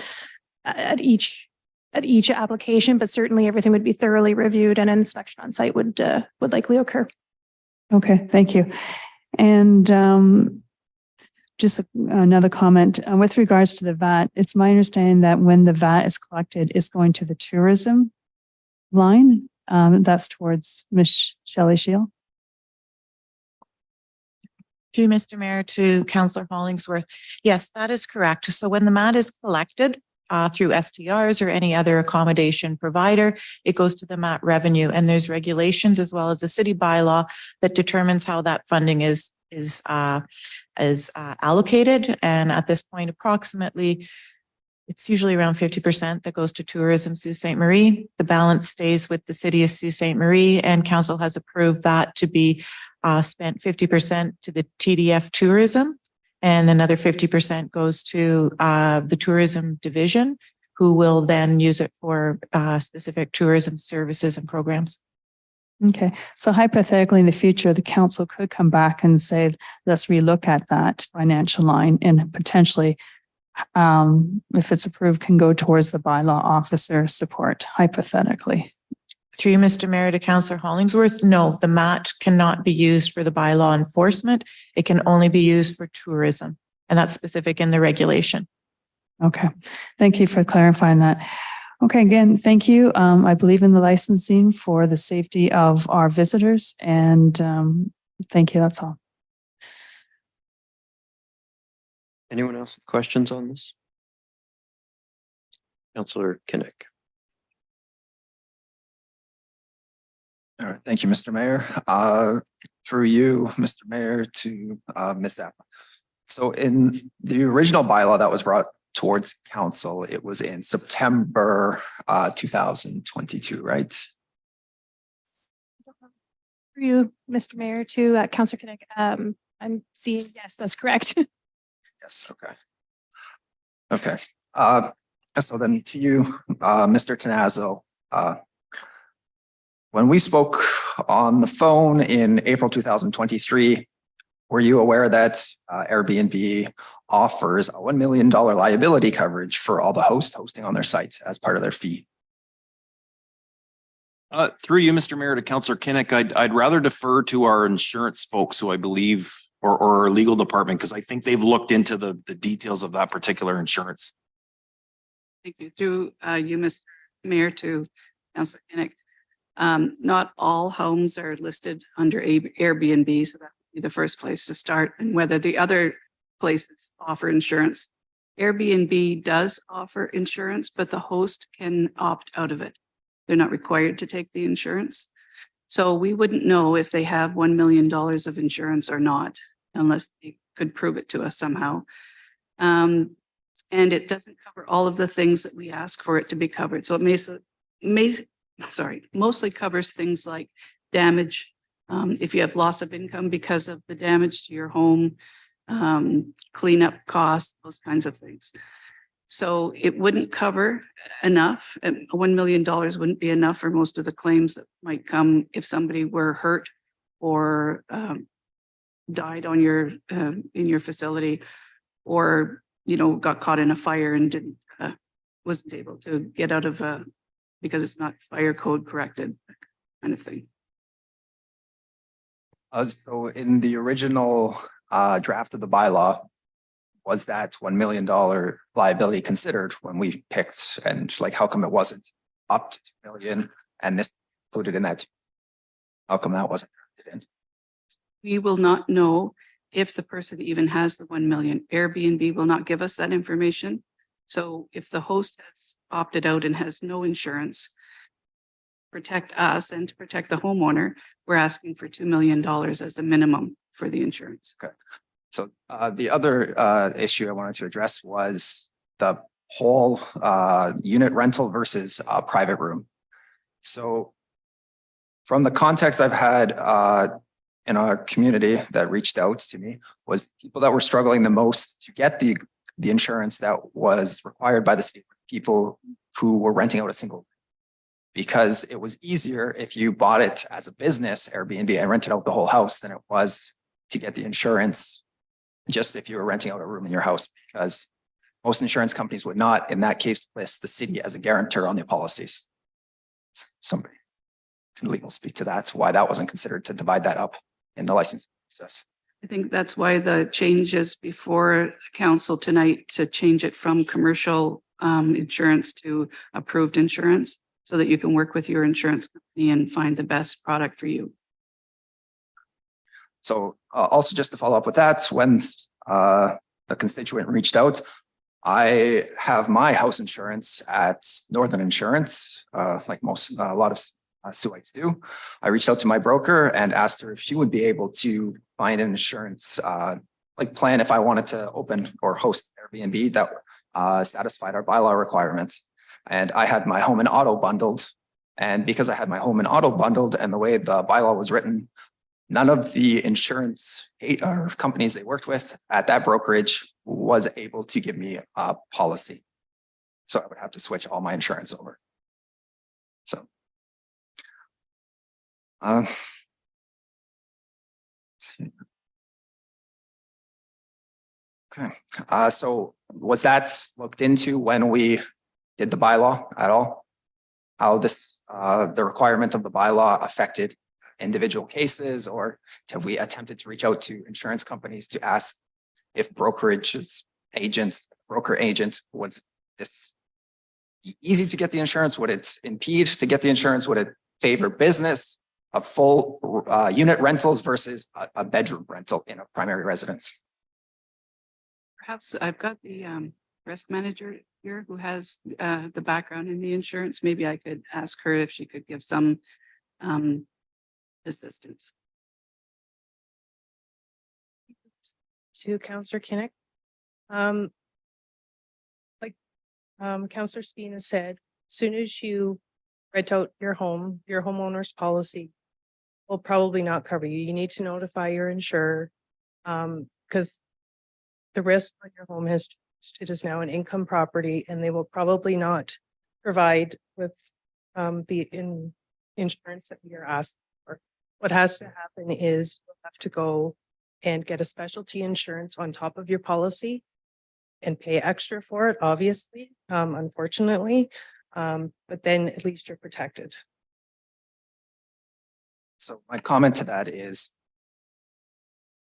at each application, but certainly everything would be thoroughly reviewed and an inspection on site would likely occur. Okay, thank you. And just another comment with regards to the VAT. It's my understanding that when the VAT is collected, it's going to the tourism line. That's towards Ms. Shelley Shield. To Mr. Mayor, to Councillor Hollingsworth. Yes, that is correct. So when the MAT is collected through STRs or any other accommodation provider, it goes to the MAT revenue, and there's regulations as well as the city bylaw that determines how that funding is allocated. And at this point, approximately, it's usually around 50% that goes to tourism Sault Ste. Marie. The balance stays with the city of Sault Ste. Marie, and council has approved that to be spent 50% to the TDF tourism, and another 50% goes to the tourism division, who will then use it for specific tourism services and programs. Okay, so hypothetically in the future, the council could come back and say, let's relook at that financial line and potentially, if it's approved, can go towards the bylaw officer support, hypothetically. Through you, Mr. Mayor, to Councillor Hollingsworth, no, the MAT cannot be used for the bylaw enforcement. It can only be used for tourism, and that's specific in the regulation. Okay, thank you for clarifying that. Okay, again, thank you. I believe in the licensing for the safety of our visitors, and thank you, that's all. Anyone else with questions on this? Councillor Kinnick. All right, thank you, Mr. Mayor. Through you, Mr. Mayor, to Ms. Zappa. So in the original bylaw that was brought towards council, it was in September 2022, right? For you, Mr. Mayor, to Councillor Kinnick, I'm seeing, yes, that's correct. Yes, okay. Okay. So then to you, Mr. Tenazzo, when we spoke on the phone in April 2023, were you aware that Airbnb offers a $1 million liability coverage for all the hosts hosting on their site as part of their fee? Through you, Mr. Mayor, to Councillor Kinnick, I'd rather defer to our insurance folks who I believe, or our legal department, because I think they've looked into the details of that particular insurance. Thank you. Through you, Mr. Mayor, to Councillor Kinnick. Not all homes are listed under Airbnb, so that would be the first place to start. And whether the other places offer insurance, Airbnb does offer insurance, but the host can opt out of it. They're not required to take the insurance. So we wouldn't know if they have $1 million of insurance or not, unless they could prove it to us somehow. And it doesn't cover all of the things that we ask for it to be covered. So it mostly covers things like damage. If you have loss of income because of the damage to your home, cleanup costs, those kinds of things. So it wouldn't cover enough. And $1 million wouldn't be enough for most of the claims that might come if somebody were hurt or died on your in your facility, or got caught in a fire and wasn't able to get out of because it's not fire code corrected, that kind of thing. So in the original draft of the bylaw, was that $1 million liability considered when we picked, and like, how come it wasn't up to 2 million and this included in that? How come that wasn't included in? We will not know if the person even has the 1 million. Airbnb will not give us that information. So if the host has opted out and has no insurance, protect us and to protect the homeowner, we're asking for $2 million as a minimum for the insurance. Okay. So the other issue I wanted to address was the whole unit rental versus private room. So from the context I've had in our community that reached out to me was people that were struggling the most to get the insurance that was required by the state, people who were renting out a single, because it was easier if you bought it as a business, Airbnb, and rented out the whole house than it was to get the insurance just if you were renting out a room in your house, because most insurance companies would not, in that case, list the city as a guarantor on their policies. Somebody can legal speak to that, why that wasn't considered to divide that up in the licensing process. I think that's why the changes before council tonight to change it from commercial insurance to approved insurance, so that you can work with your insurance company and find the best product for you. So also just to follow up with that, when a constituent reached out, I have my house insurance at Northern Insurance, like a lot of Suites do. I reached out to my broker and asked her if she would be able to find an insurance plan if I wanted to open or host Airbnb that satisfied our bylaw requirements. And I had my home and auto bundled. And because I had my home and auto bundled and the way the bylaw was written, none of the insurance or companies they worked with at that brokerage was able to give me a policy. So I would have to switch all my insurance over. So. Okay. So was that looked into when we did the bylaw at all? How this, the requirement of the bylaw affected individual cases, or have we attempted to reach out to insurance companies to ask if broker agents, would this be easy to get the insurance? Would it impede to get the insurance? Would it favor business of full unit rentals versus a bedroom rental in a primary residence? Perhaps I've got the risk manager here who has the background in the insurance. Maybe I could ask her if she could give some assistance. To Councillor Kinnick. Councillor Spina said, as soon as you rent out your home, your homeowner's policy will probably not cover you. You need to notify your insurer because the risk on your home has changed. It is now an income property, and they will probably not provide with the insurance that we are asking for. What has to happen is you'll have to go and get a specialty insurance on top of your policy and pay extra for it, obviously, unfortunately, but then at least you're protected. So my comment to that is,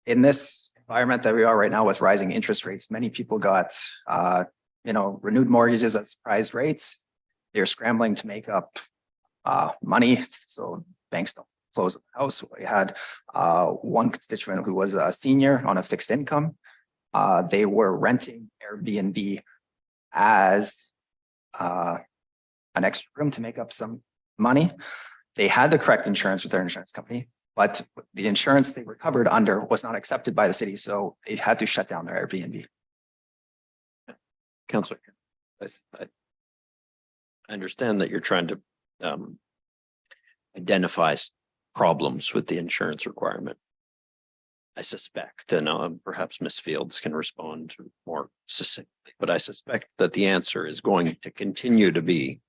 in this environment that we are right now with rising interest rates, many people got, renewed mortgages at surprise rates. They're scrambling to make up money, so banks don't close the house. We had one constituent who was a senior on a fixed income. they were renting Airbnb as an extra room to make up some money. They had the correct insurance with their insurance company, but the insurance they were covered under was not accepted by the city, so they had to shut down their Airbnb. Councillor, I understand that you're trying to identify problems with the insurance requirement. I suspect, and perhaps Ms. Fields can respond more succinctly, but I suspect that the answer is going to continue to be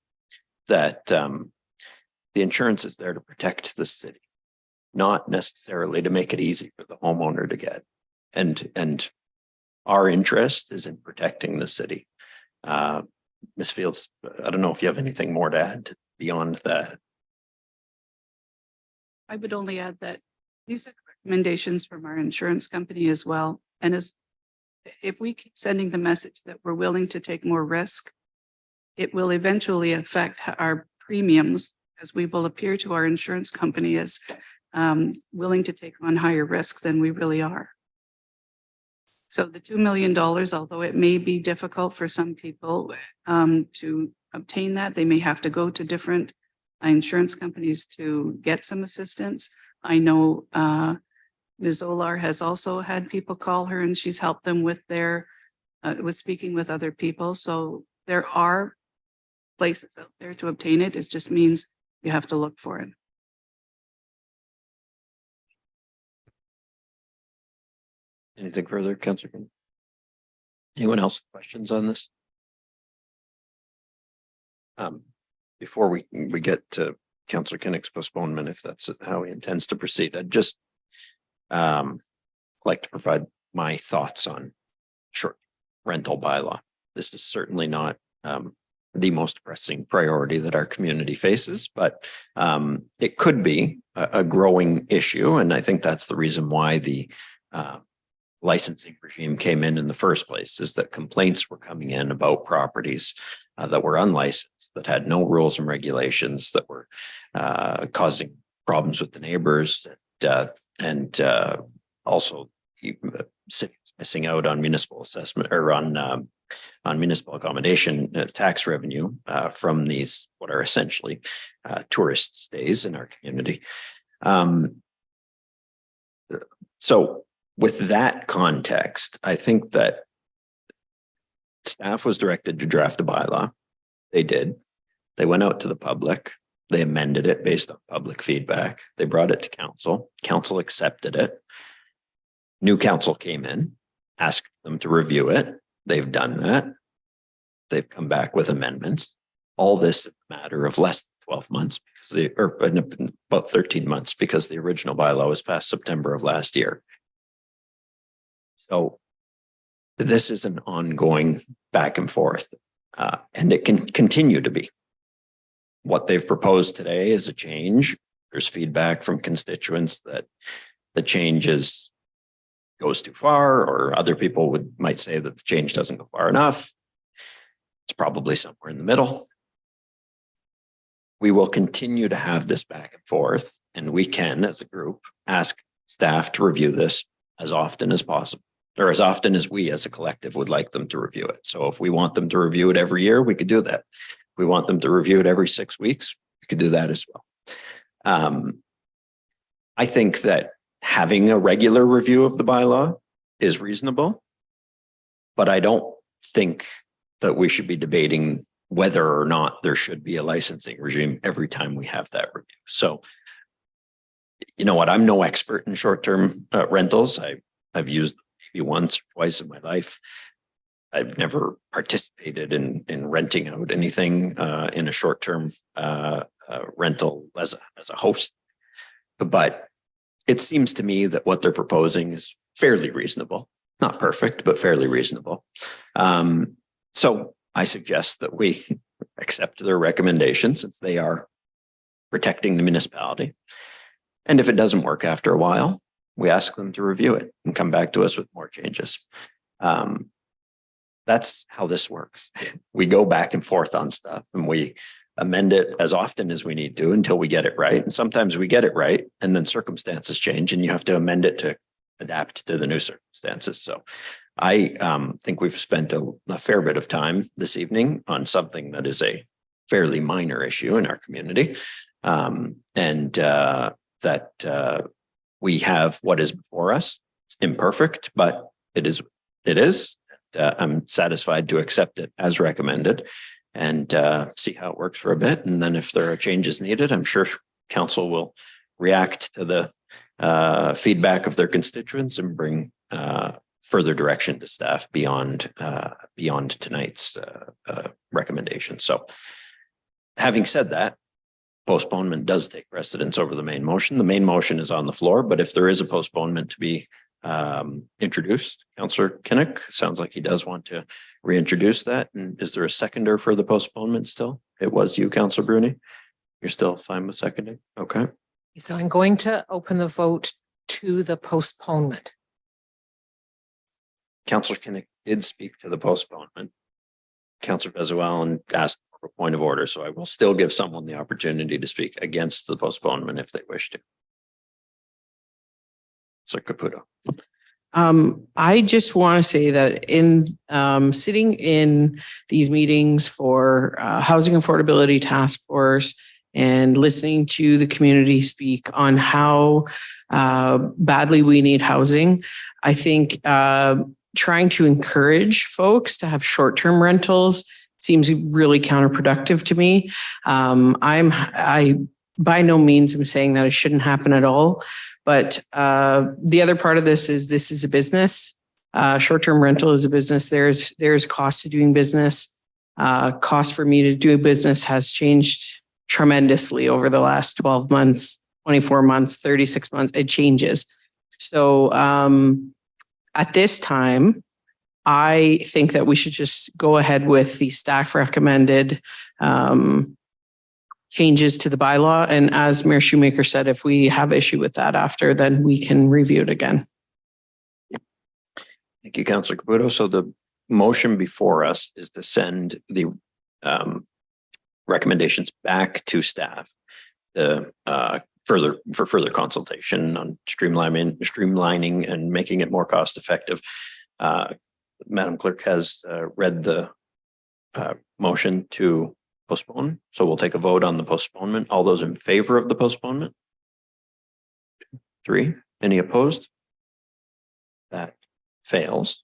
that the insurance is there to protect the city, not necessarily to make it easy for the homeowner to get. And our interest is in protecting the city. Ms. Fields, I don't know if you have anything more to add beyond that. I would only add that these are recommendations from our insurance company as well. And if we keep sending the message that we're willing to take more risk, it will eventually affect our premiums, as we will appear to our insurance company as willing to take on higher risk than we really are. So the $2 million, although it may be difficult for some people to obtain that, they may have to go to different insurance companies to get some assistance. I know Ms. Olar has also had people call her and she's helped them with with speaking with other people. So there are places out there to obtain it. It just means you have to look for it. Anything further, Councillor? Anyone else questions on this? Before we get to Councillor Kinnick's postponement, if that's how he intends to proceed, I'd just like to provide my thoughts on short rental bylaw. This is certainly not the most pressing priority that our community faces, but it could be a growing issue. And I think that's the reason why the licensing regime came in the first place, is that complaints were coming in about properties that were unlicensed, that had no rules and regulations, that were causing problems with the neighbors, and also cities missing out on municipal assessment or on municipal accommodation tax revenue from these, what are essentially tourist stays in our community. So with that context, I think that staff was directed to draft a bylaw. They did. They went out to the public. They amended it based on public feedback. They brought it to council. Council accepted it. New council came in, asked them to review it. They've done that. They've come back with amendments. All this in a matter of less than 12 months, or about 13 months, because the original bylaw was passed September of last year. So this is an ongoing back and forth, and it can continue to be. What they've proposed today is a change. There's feedback from constituents that the change goes too far, or other people might say that the change doesn't go far enough. It's probably somewhere in the middle. We will continue to have this back and forth, and we can, as a group, ask staff to review this as often as possible, or as often as we as a collective would like them to review it. So if we want them to review it every year, we could do that. If we want them to review it every 6 weeks, we could do that as well. I think that having a regular review of the bylaw is reasonable, but I don't think that we should be debating whether or not there should be a licensing regime every time we have that review. So, you know what, I'm no expert in short-term rentals. I've used them maybe once or twice in my life. I've never participated in renting out anything in a short-term rental as a host. But it seems to me that what they're proposing is fairly reasonable. Not perfect, but fairly reasonable. So I suggest that we accept their recommendation, since they are protecting the municipality. And if it doesn't work after a while, we ask them to review it and come back to us with more changes. That's how this works. We go back and forth on stuff, and we amend it as often as we need to until we get it right. And sometimes we get it right, and then circumstances change and you have to amend it to adapt to the new circumstances. So I think we've spent a fair bit of time this evening on something that is a fairly minor issue in our community. That we have what is before us. It's imperfect, but it is. I'm satisfied to accept it as recommended and see how it works for a bit. And then if there are changes needed, I'm sure council will react to the feedback of their constituents and bring further direction to staff beyond tonight's recommendation. So having said that, postponement does take precedence over the main motion. The main motion is on the floor, but if there is a postponement to be introduced, Councillor Kinnock sounds like he does want to reintroduce that. And is there a seconder for the postponement still? It was you, Councillor Bruni. You're still fine with seconding? Okay. So I'm going to open the vote to the postponement. Councillor Kinnock did speak to the postponement. Councillor Vesuelen asked for a point of order, so I will still give someone the opportunity to speak against the postponement if they wish to. Sir Caputo. I just want to say that in sitting in these meetings for Housing Affordability Task Force and listening to the community speak on how badly we need housing, I think trying to encourage folks to have short-term rentals seems really counterproductive to me. I by no means am saying that it shouldn't happen at all, but the other part of this is a business. Short-term rental is a business. There's cost to doing business. Cost for me to do business has changed tremendously over the last 12 months, 24 months, 36 months. It changes. So at this time, I think that we should just go ahead with the staff recommended changes to the bylaw. And as Mayor Shoemaker said, if we have issue with that after, then we can review it again. Thank you, Councillor Caputo. So the motion before us is to send the recommendations back to staff for further consultation on streamlining and making it more cost effective. Madam Clerk has read the motion to postpone. So we'll take a vote on the postponement. All those in favor of the postponement? 3. Any opposed? That fails,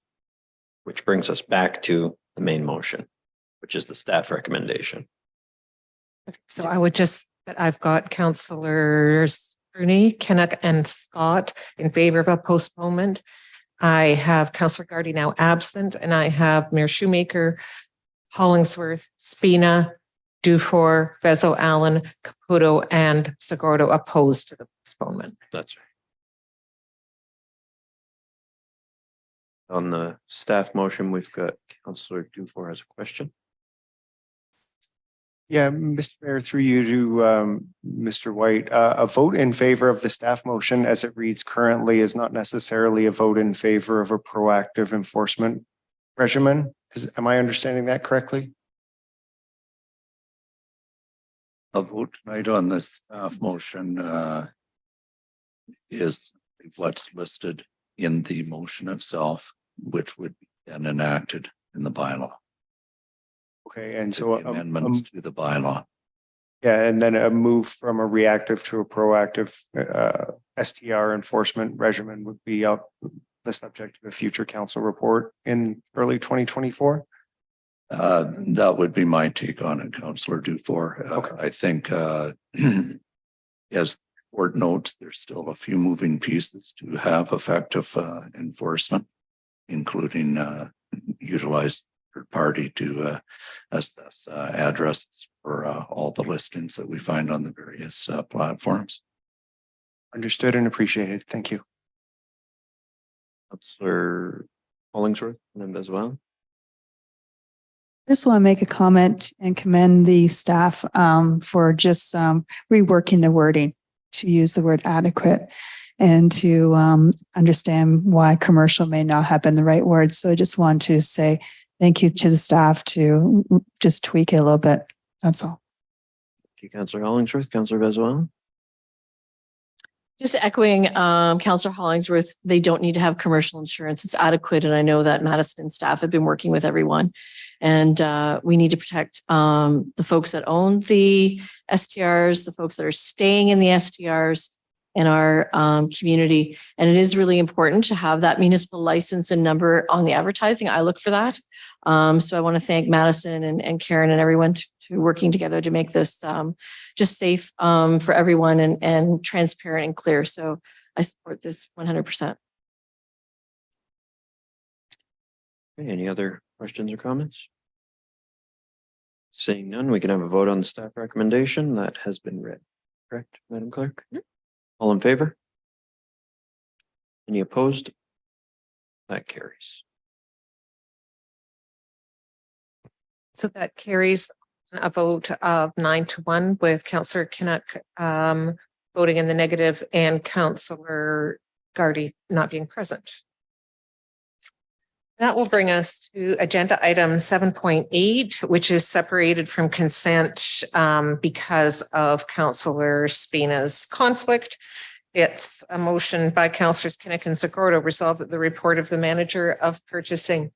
which brings us back to the main motion, which is the staff recommendation. So I would just, I've got Councillors Bruni, Kinnock, and Scott in favor of a postponement. I have Councillor Gardy now absent, and I have Mayor Shoemaker, Hollingsworth, Spina, Dufour, Vezo-Allen, Caputo, and Segurdo opposed to the postponement. That's right. On the staff motion, we've got Councillor Dufour has a question. Yeah, Mr. Mayor, through you to Mr. White, a vote in favor of the staff motion as it reads currently is not necessarily a vote in favor of a proactive enforcement regimen. Am I understanding that correctly? A vote tonight on the staff motion is what's listed in the motion itself, which would be then enacted in the bylaw. Okay, and so amendments to the bylaw. Yeah, and then a move from a reactive to a proactive STR enforcement regimen would be the subject of a future council report in early 2024. That would be my take on it, Councillor Dufour. Okay. I think as the court notes, there's still a few moving pieces to have effective enforcement, including utilize third party to assess addresses for all the listings that we find on the various platforms. Understood and appreciated. Thank you. Councillor Hollingsworth and as well. I just want to make a comment and commend the staff for just reworking the wording to use the word adequate and to understand why commercial may not have been the right word. So I just want to say thank you to the staff to just tweak it a little bit. That's all. Thank you, Councillor Hollingsworth. Councillor Vesuelen. Just echoing Councillor Hollingsworth, they don't need to have commercial insurance. It's adequate. And I know that Madison staff have been working with everyone. And we need to protect the folks that own the STRs, the folks that are staying in the STRs in our community. And it is really important to have that municipal license and number on the advertising. I look for that. So I want to thank Madison and Karen and everyone to working together to make this just safe for everyone and transparent and clear. So I support this 100%. Any other questions or comments? Seeing none, we can have a vote on the staff recommendation that has been read. Correct, Madam Clerk? All in favor? Any opposed? That carries. So that carries a vote of 9-1 with Councillor Kinnock voting in the negative and Councillor Gardy not being present. That will bring us to agenda item 7.8, which is separated from consent because of Councillor Spina's conflict. It's a motion by Councillors Kinnock and Zagordo resolved that the report of the manager of purchasing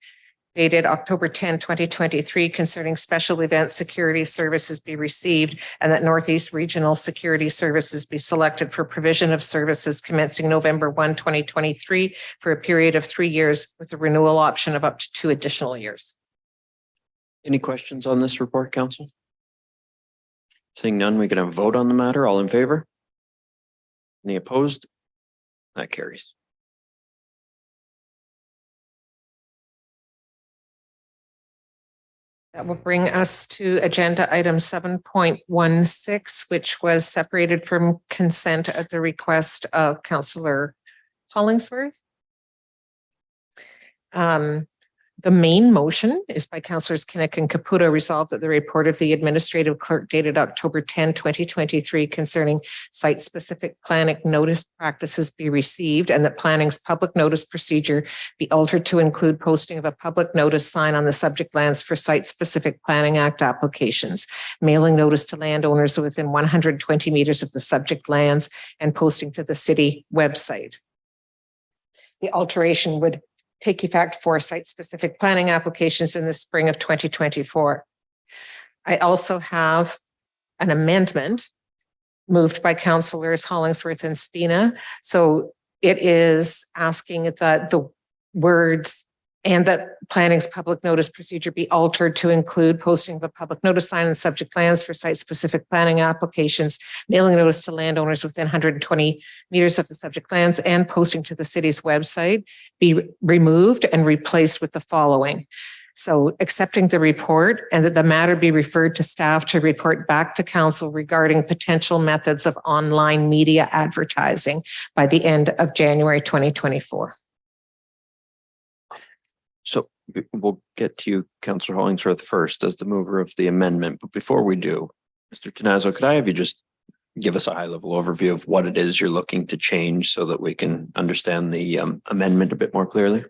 dated October 10, 2023 concerning special event security services be received and that Northeast Regional Security Services be selected for provision of services commencing November 1, 2023 for a period of 3 years with a renewal option of up to 2 additional years. Any questions on this report, Council? Seeing none, we can have a vote on the matter. All in favor? Any opposed? That carries. That will bring us to agenda item 7.16, which was separated from consent at the request of Councillor Hollingsworth. The main motion is by Councillors Kinnock and Caputo resolved that the report of the administrative clerk dated October 10, 2023 concerning site-specific planning notice practices be received and that planning's public notice procedure be altered to include posting of a public notice sign on the subject lands for Site-Specific Planning Act applications, mailing notice to landowners within 120 meters of the subject lands, and posting to the city website. The alteration would take effect for site-specific planning applications in the spring of 2024. I also have an amendment moved by Councillors Hollingsworth and Spina. So it is asking that the words and that planning's public notice procedure be altered to include posting of a public notice sign on subject lands for site-specific planning applications, mailing notice to landowners within 120 meters of the subject lands, and posting to the city's website be removed and replaced with the following. So accepting the report and that the matter be referred to staff to report back to council regarding potential methods of online media advertising by the end of January 2024. So we'll get to you, Councillor Hollingsworth, first as the mover of the amendment. But before we do, Mr. Tenazzo, could I have you just give us a high-level overview of what it is you're looking to change so that we can understand the amendment a bit more clearly?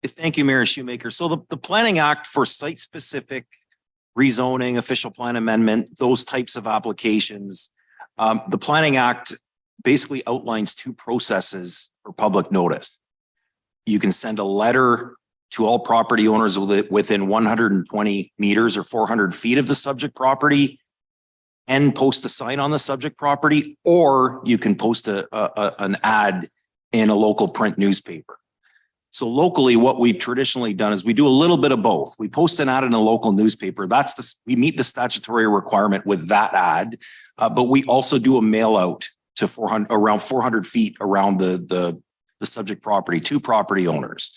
Thank you, Mayor Shoemaker. So the Planning Act for site-specific rezoning, official plan amendment, those types of applications, the Planning Act basically outlines 2 processes for public notice. You can send a letter to all property owners within 120 meters or 400 feet of the subject property and post a sign on the subject property, or you can post an ad in a local print newspaper. So locally, what we've traditionally done is we do a little bit of both. We post an ad in a local newspaper. We meet the statutory requirement with that ad, but we also do a mail out to around 400 feet around the subject property to property owners.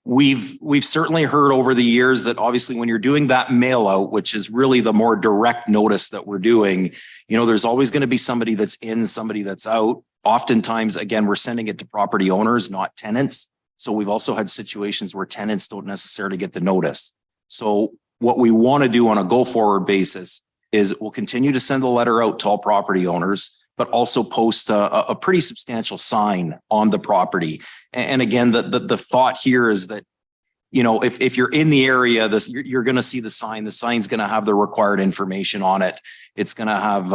We've certainly heard over the years that obviously when you're doing that mail out, which is really the more direct notice that we're doing, there's always going to be somebody that's in, somebody that's out. Oftentimes, again, we're sending it to property owners, not tenants. So we've also had situations where tenants don't necessarily get the notice. So what we want to do on a go forward basis is we'll continue to send the letter out to all property owners, but also post a pretty substantial sign on the property. And again, the thought here is that you know, if you're in the area, you're going to see the sign. The sign's going to have the required information on it. It's going to have,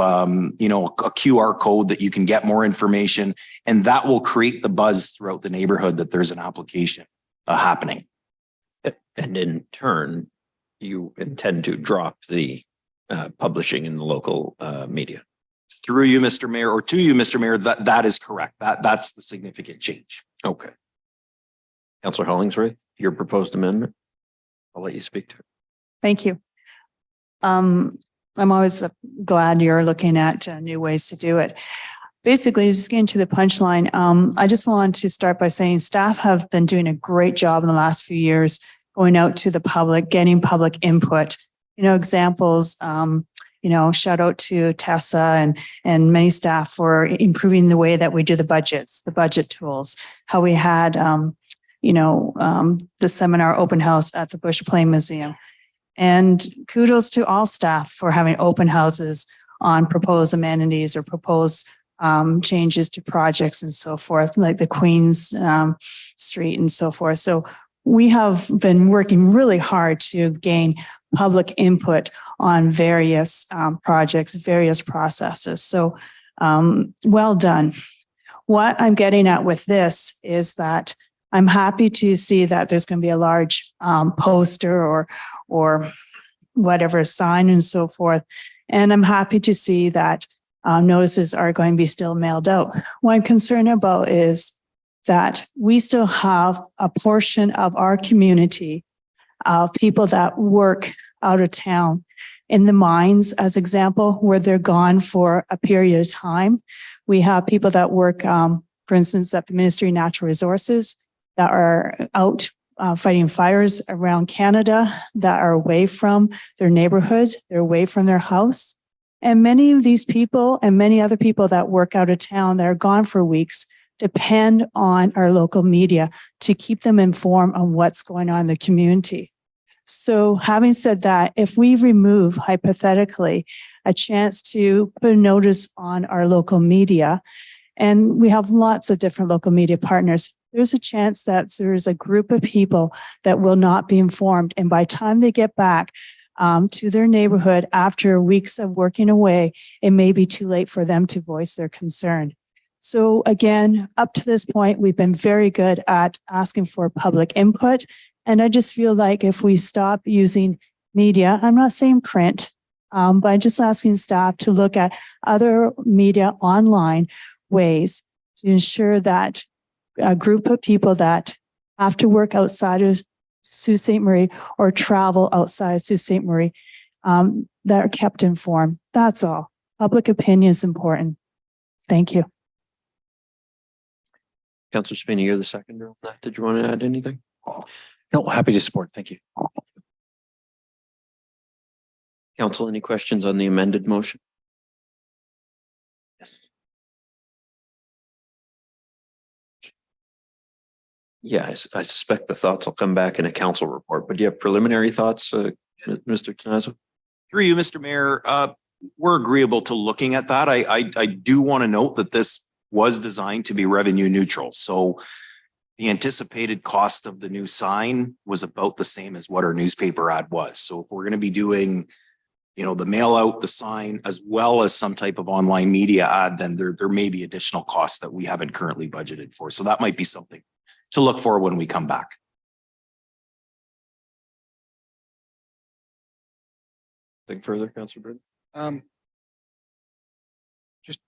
you know, a QR code that you can get more information, and that will create the buzz throughout the neighborhood that there's an application happening. And in turn, you intend to drop the publishing in the local media. Through you, Mr. Mayor, or to you, Mr. Mayor, that is correct. That's the significant change. Okay. Councillor Hollingsworth, your proposed amendment. I'll let you speak to it. Thank you. I'm always glad you're looking at new ways to do it. Basically, just getting to the punchline, I just want to start by saying staff have been doing a great job in the last few years going out to the public, getting public input. You know, examples, you know, shout out to Tessa and many staff for improving the way that we do the budgets, the budget tools, how we had, you know, the seminar open house at the Bush Play Museum. And kudos to all staff for having open houses on proposed amenities or proposed changes to projects and so forth, like the Queen's Street and so forth. So we have been working really hard to gain public input on various projects, various processes. So well done. What I'm getting at with this is that I'm happy to see that there's going to be a large poster or whatever sign and so forth. And I'm happy to see that notices are going to be still mailed out. What I'm concerned about is that we still have a portion of our community of people that work out of town in the mines, as example, where they're gone for a period of time. We have people that work, for instance, at the Ministry of Natural Resources that are out fighting fires around Canada, that are away from their neighborhood, they're away from their house. And many of these people and many other people that work out of town that are gone for weeks depend on our local media to keep them informed on what's going on in the community. So having said that, if we remove hypothetically a chance to put a notice on our local media, and we have lots of different local media partners, there's a chance that there's a group of people that will not be informed. And by the time they get back to their neighborhood after weeks of working away, it may be too late for them to voice their concern. So again, up to this point, we've been very good at asking for public input. And I just feel like if we stop using media, I'm not saying print, but I'm just asking staff to look at other media online ways to ensure that a group of people that have to work outside of Sault Ste. Marie or travel outside Sault Ste. Marie, that are kept informed. That's all. Public opinion is important. Thank you. Councillor Spina, you're the seconder on that. Did you want to add anything? No, happy to support. Thank you. Council, any questions on the amended motion? Yes. Yeah, I suspect the thoughts will come back in a council report, but do you have preliminary thoughts, Mr. Tanazo? Through you, Mr. Mayor, we're agreeable to looking at that. I do want to note that this was designed to be revenue neutral. So the anticipated cost of the new sign was about the same as what our newspaper ad was. So if we're going to be doing, you know, the mail out, the sign, as well as some type of online media ad, then there may be additional costs that we haven't currently budgeted for. So that might be something to look for when we come back. Anything further, Councillor Britton? Just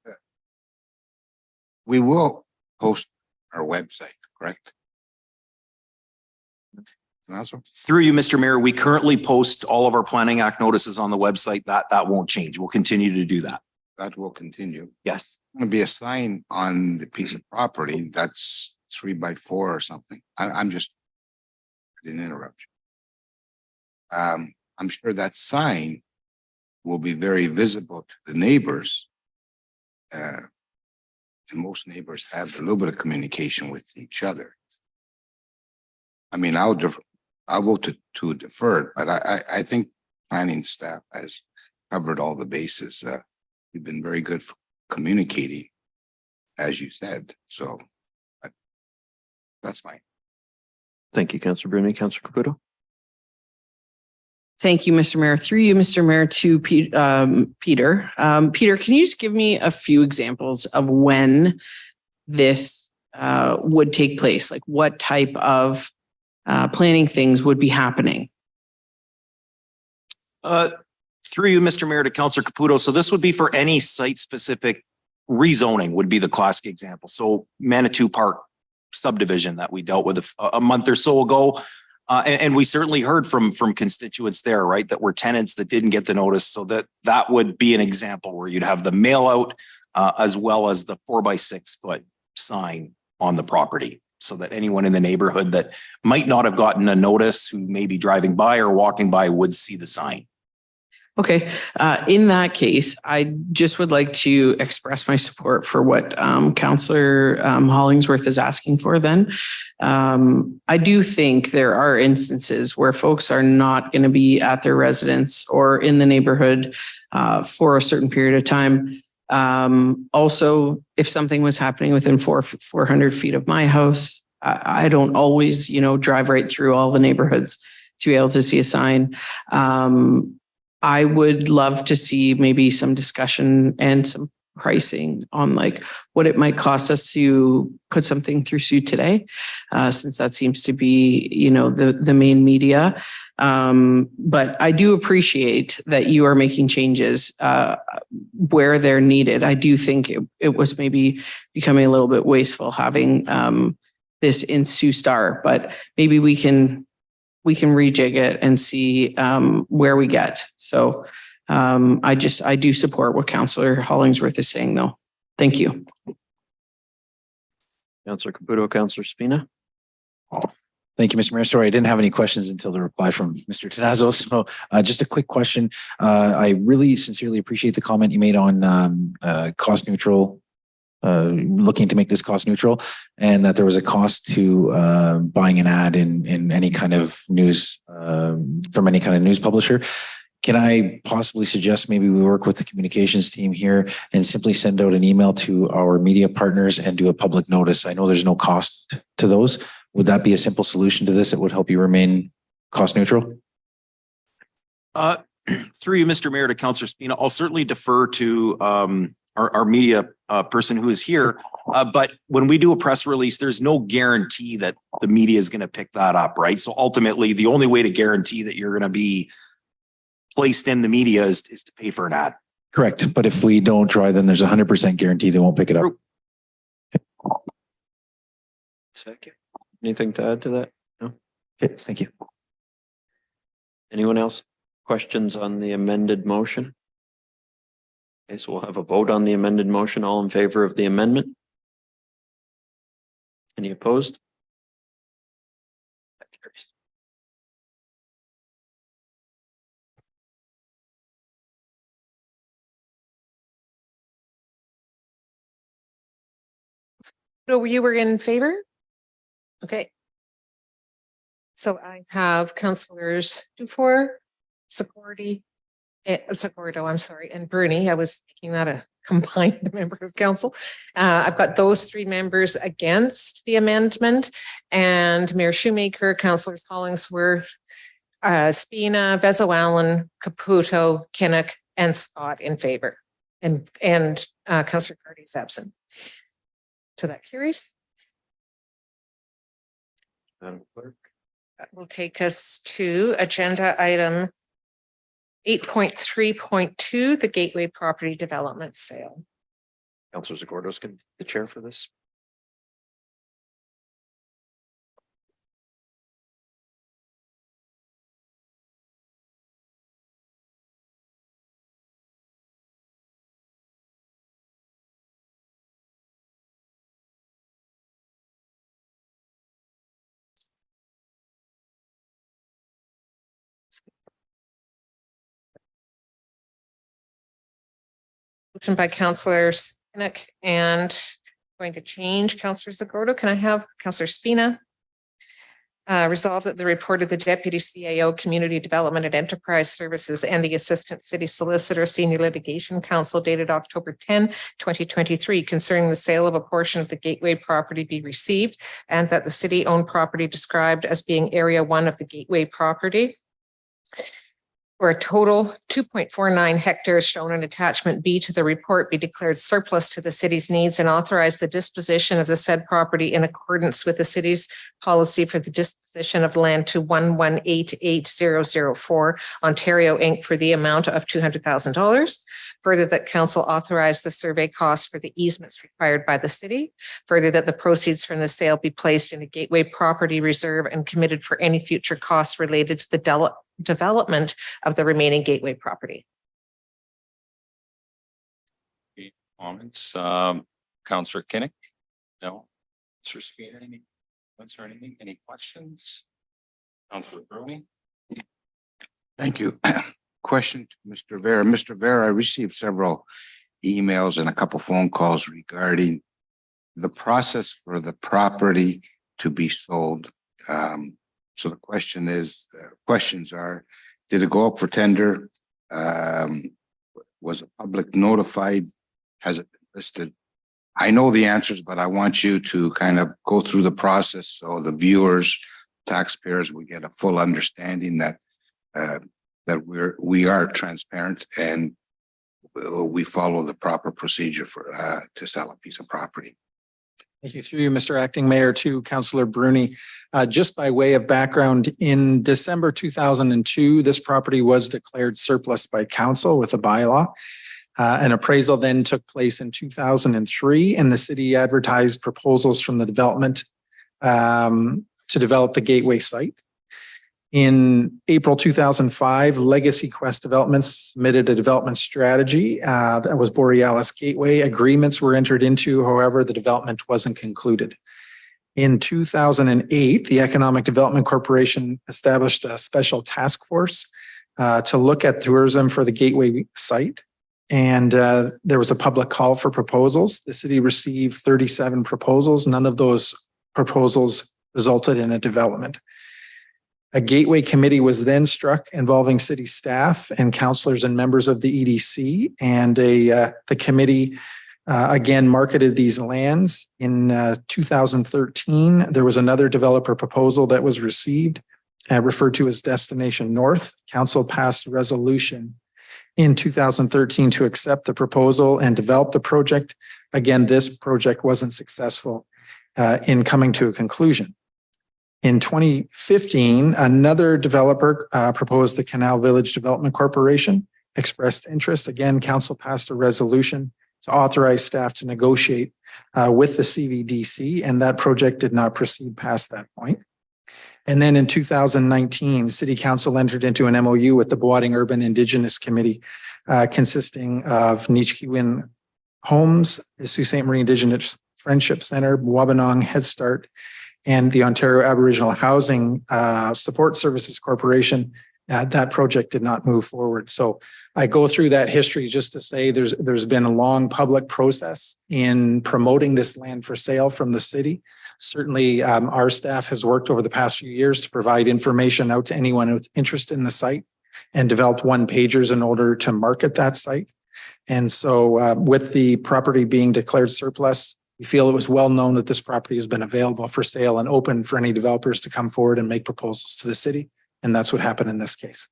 we will post our website, correct? Also, through you, Mr. Mayor, we currently post all of our Planning Act notices on the website. That won't change. We'll continue to do that. That will continue. Yes. Going to be a sign on the piece of property that's 3x4 or something. I didn't interrupt you. I'm sure that sign will be very visible to the neighbors. And most neighbors have a little bit of communication with each other. I mean, I'll vote to defer, but I think planning staff has covered all the bases. We've been very good for communicating, as you said. So that's fine. Thank you, Councillor Bruni. Councillor Caputo. Thank you, Mr. Mayor. Through you, Mr. Mayor, to Peter. Peter, can you just give me a few examples of when this would take place? Like what type of planning things would be happening? Through you, Mr. Mayor, to Councillor Caputo. So this would be for any site-specific rezoning would be the classic example. So Manitou Park subdivision that we dealt with a month or so ago. And we certainly heard from constituents there, right, that were tenants that didn't get the notice. So that would be an example where you'd have the mail out as well as the 4x6 foot sign on the property, so that anyone in the neighborhood that might not have gotten a notice who may be driving by or walking by would see the sign. Okay, in that case, I just would like to express my support for what Councillor Hollingsworth is asking for then. I do think there are instances where folks are not going to be at their residence or in the neighborhood for a certain period of time. Also, if something was happening within 400 feet of my house, I don't always, drive right through all the neighborhoods to be able to see a sign. I would love to see maybe some discussion and some pricing on like what it might cost us to put something through Sioux today, since that seems to be, the main media. But I do appreciate that you are making changes where they're needed. I do think it was maybe becoming a little bit wasteful having this in Sioux Star, but maybe we can rejig it and see where we get. So I do support what Councillor Hollingsworth is saying though. Thank you. Councillor Caputo, Councillor Spina. Thank you, Mr. Mayor. Sorry, I didn't have any questions until the reply from Mr. Tenazzo. So just a quick question. I really sincerely appreciate the comment you made on cost neutral, looking to make this cost neutral, and that there was a cost to buying an ad in any kind of news from any kind of news publisher. Can I possibly suggest maybe we work with the communications team here and simply send out an email to our media partners and do a public notice? I know there's no cost to those. Would that be a simple solution to this that would help you remain cost neutral? Through you, Mr. Mayor, to Councillor Spina, I'll certainly defer to our media person who is here. But when we do a press release, there's no guarantee that the media is going to pick that up, right? So ultimately, the only way to guarantee that you're going to be placed in the media is to pay for an ad. Correct. But if we don't try, then there's 100% guarantee they won't pick it up. Second. Anything to add to that? No? Okay, thank you. Anyone else? Questions on the amended motion? Okay, so we'll have a vote on the amended motion. All in favor of the amendment? Any opposed? That carries. So you were in favor? Okay. So I have councillors Dufour, Sicordi, Socordo, I'm sorry, and Bruni. I was making that a combined member of council. I've got those three members against the amendment, and Mayor Shoemaker, Councillors Hollingsworth, Spina, Vezo-Allen, Caputo, Kinnock, and Scott in favor. And Councillor Cardy is absent. So that carries. Madam Clerk. That will take us to agenda item 8.3.2, the Gateway Property Development Sale. Councillor Zagordos can the chair for this. Motion by Councillor Kinnock and going to change Councillor Zagordo. Can I have Councillor Spina? Resolved that the report of the Deputy CAO, Community Development and Enterprise Services, and the Assistant City Solicitor, Senior Litigation Counsel dated October 10, 2023, concerning the sale of a portion of the Gateway property be received, and that the city-owned property described as being Area 1 of the Gateway property, where a total 2.49 hectares shown in attachment B to the report, be declared surplus to the city's needs, and authorize the disposition of the said property in accordance with the city's policy for the disposition of land to 1188004 Ontario Inc. for the amount of $200,000. Further, that council authorize the survey costs for the easements required by the city. Further, that the proceeds from the sale be placed in a Gateway property reserve and committed for any future costs related to the development of the remaining Gateway property. Comments, Councillor Kinnick? No. Mr. Speaker, any comments or anything? Any questions? Councillor Bruni? Thank you. Question to Mr. Vera. Mr. Vera, I received several emails and a couple phone calls regarding the process for the property to be sold. So the question is, questions are, did it go up for tender? Was the public notified? Has it been listed? I know the answers, but I want you to kind of go through the process so the viewers, taxpayers, will get a full understanding that we are transparent and we follow the proper procedure for to sell a piece of property. Thank you. Through you, Mr. Acting Mayor, to Councillor Bruni. Just by way of background, in December 2002, this property was declared surplus by council with a bylaw. An appraisal then took place in 2003, and the city advertised proposals from the development to develop the Gateway site. In April 2005, Legacy Quest Developments submitted a development strategy that was Borealis Gateway. Agreements were entered into, however, the development wasn't concluded. In 2008, the Economic Development Corporation established a special task force to look at tourism for the Gateway site. And there was a public call for proposals. The city received 37 proposals. None of those proposals resulted in a development. A Gateway committee was then struck involving city staff and councillors and members of the EDC, and the committee again marketed these lands. In 2013, there was another developer proposal that was received, referred to as Destination North. Council passed a resolution in 2013 to accept the proposal and develop the project. Again, this project wasn't successful in coming to a conclusion. In 2015, another developer proposed the Canal Village Development Corporation, expressed interest. Again, council passed a resolution to authorize staff to negotiate with the CVDC, and that project did not proceed past that point. And then in 2019, City Council entered into an MOU with the Boating Urban Indigenous Committee, consisting of Nichkiwin Homes, the Sault Ste. Marie Indigenous Friendship Center, Wabanong Head Start, and the Ontario Aboriginal Housing Support Services Corporation. That project did not move forward. So I go through that history just to say there's been a long public process in promoting this land for sale from the city. Certainly, our staff has worked over the past few years to provide information out to anyone who's interested in the site and developed one-pagers in order to market that site. And so with the property being declared surplus, we feel it was well known that this property has been available for sale and open for any developers to come forward and make proposals to the city. And that's what happened in this case.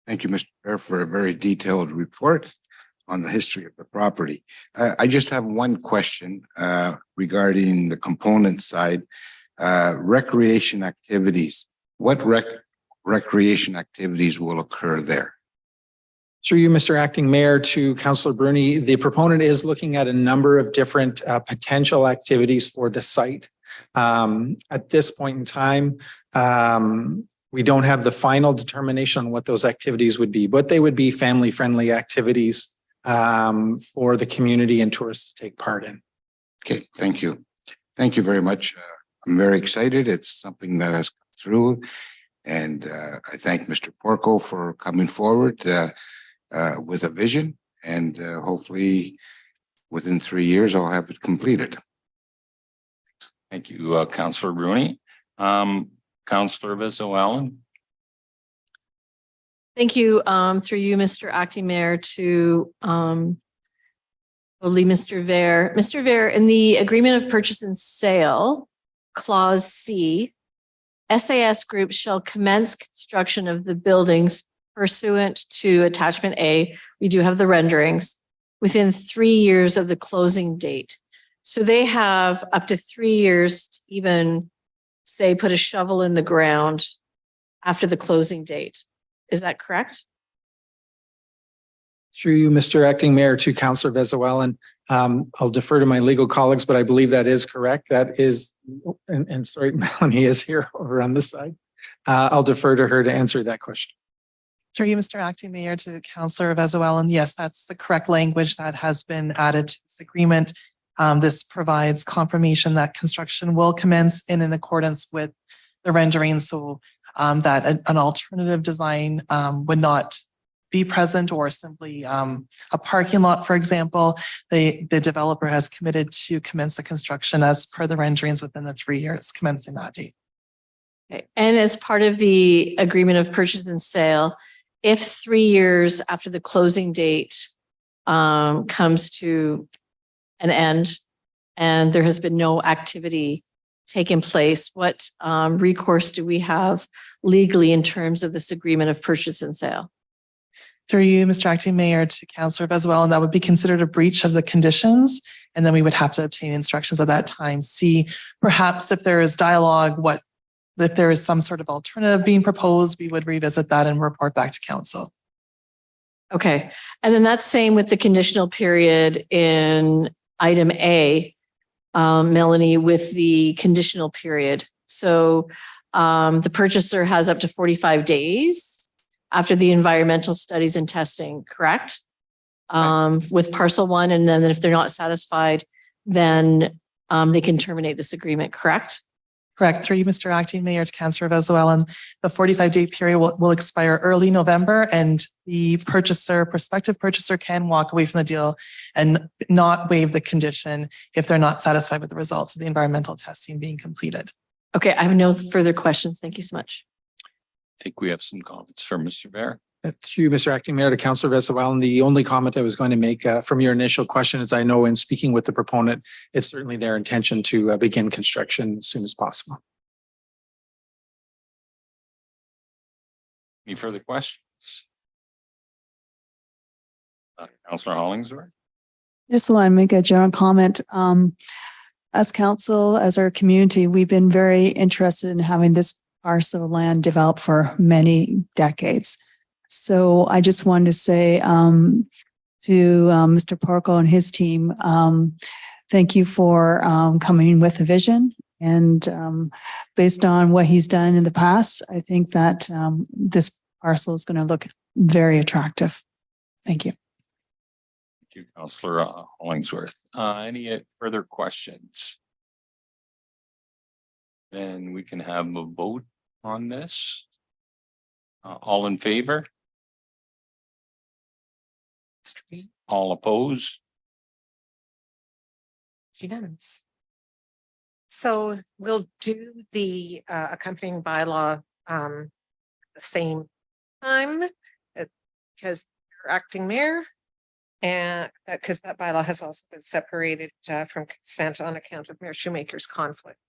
Thank you, Mr. Mayor, for a very detailed report on the history of the property. I just have one question regarding the component side. Recreation activities. What recreation activities will occur there? Through you, Mr. Acting Mayor, to Councillor Bruni, the proponent is looking at a number of different potential activities for the site. At this point in time, we don't have the final determination on what those activities would be, but they would be family-friendly activities for the community and tourists to take part in. Okay, thank you. Thank you very much. I'm very excited. It's something that has come through. And I thank Mr. Porco for coming forward with a vision, and hopefully within 3 years, I'll have it completed. Thank you, Councillor Bruni. Councillor Rizzo-Allen. Thank you, through you, Mr. Acting Mayor, to probably Mr. Vare. Mr. Vare, in the agreement of purchase and sale, clause C, SAS Group shall commence construction of the buildings pursuant to attachment A. We do have the renderings within 3 years of the closing date. So they have up to 3 years to even say, put a shovel in the ground after the closing date. Is that correct? Through you, Mr. Acting Mayor, to Councillor Vezawell, I'll defer to my legal colleagues, but I believe that is correct. That is, and sorry, Melanie is here over on this side. I'll defer to her to answer that question. Through you, Mr. Acting Mayor, to Councillor Vezawell, and yes, that's the correct language that has been added to this agreement. This provides confirmation that construction will commence in accordance with the rendering, so that an alternative design would not be present, or simply a parking lot, for example. The developer has committed to commence the construction as per the renderings within the 3 years commencing that date. Okay. And as part of the agreement of purchase and sale, if 3 years after the closing date comes to an end and there has been no activity taken place, what recourse do we have legally in terms of this agreement of purchase and sale? Through you, Mr. Acting Mayor, to Councillor Vezawell, and that would be considered a breach of the conditions. And then we would have to obtain instructions at that time. See, perhaps if there is dialogue, if there is some sort of alternative being proposed, we would revisit that and report back to council. Okay. And then that's same with the conditional period in item A, Melanie, with the conditional period. So the purchaser has up to 45 days after the environmental studies and testing, correct? With parcel one, and then if they're not satisfied, then they can terminate this agreement, correct? Correct. Through you, Mr. Acting Mayor, to Councillor Vezawell, and the 45-day period will expire early November, and the prospective purchaser can walk away from the deal and not waive the condition if they're not satisfied with the results of the environmental testing being completed. Okay, I have no further questions. Thank you so much. I think we have some comments from Mr. Vare. Through you, Mr. Acting Mayor, to Councillor Vezawell, and the only comment I was going to make from your initial question is, I know in speaking with the proponent, it's certainly their intention to begin construction as soon as possible. Any further questions? Councillor Hollingsworth. Just want to make a general comment. As council, as our community, we've been very interested in having this parcel of land developed for many decades. So I just wanted to say to Mr. Porco and his team, thank you for coming with a vision. And based on what he's done in the past, I think that this parcel is going to look very attractive. Thank you. Thank you, Councillor Hollingsworth. Any further questions? Then we can have a vote on this. All in favor? All opposed? It's unanimous. So we'll do the accompanying bylaw the same time because you're acting mayor, and because that bylaw has also been separated from consent on account of Mayor Shoemaker's conflict.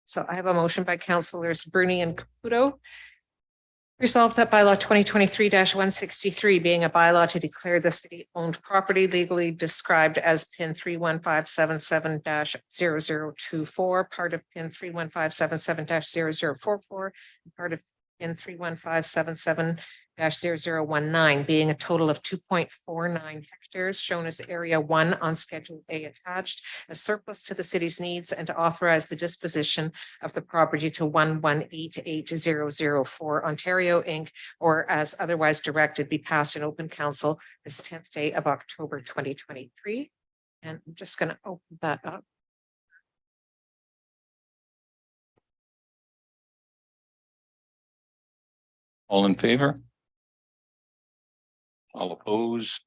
So I have a motion by councillors Bruni and Caputo. Resolved that bylaw 2023-163 being a bylaw to declare the city-owned property legally described as PIN 31577-0024, part of PIN 31577-0044, and part of PIN 31577-0019, being a total of 2.49 hectares, shown as Area 1 on Schedule A attached, as surplus to the city's needs, and to authorize the disposition of the property to 1188004 Ontario Inc., or as otherwise directed, be passed in open council this 10th day of October 2023. And I'm just going to open that up. All in favor? All opposed?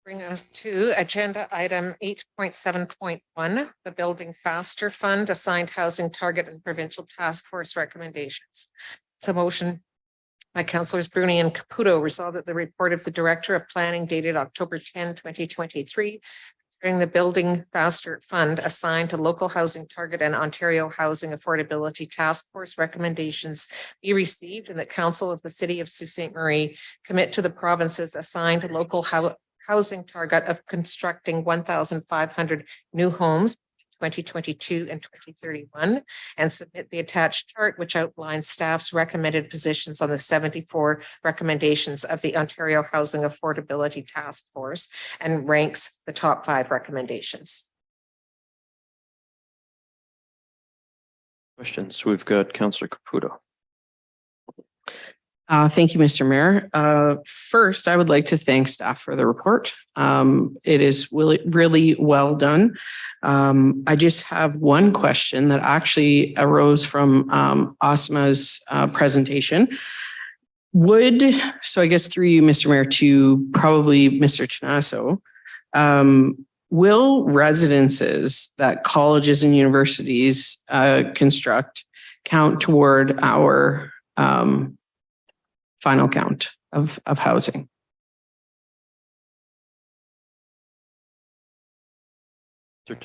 Bring us to agenda item 8.7.1, the Building Faster Fund Assigned Housing Target and Provincial Task Force Recommendations. It's a motion by Councillors Bruni and Caputo, resolved that the report of the Director of Planning dated October 10, 2023, concerning the Building Faster Fund assigned to Local Housing Target and Ontario Housing Affordability Task Force recommendations be received, and that Council of the City of Sault Ste. Marie commit to the province's assigned local housing target of constructing 1,500 new homes 2022 and 2031, and submit the attached chart which outlines staff's recommended positions on the 74 recommendations of the Ontario Housing Affordability Task Force and ranks the top 5 recommendations. Questions? We've got Councillor Caputo. Thank you, Mr. Mayor. First, I would like to thank staff for the report. It is really well done. I just have one question that actually arose from Asma's presentation. So I guess through you, Mr. Mayor, to probably Mr. Chinasso, will residences that colleges and universities construct count toward our final count of housing? Through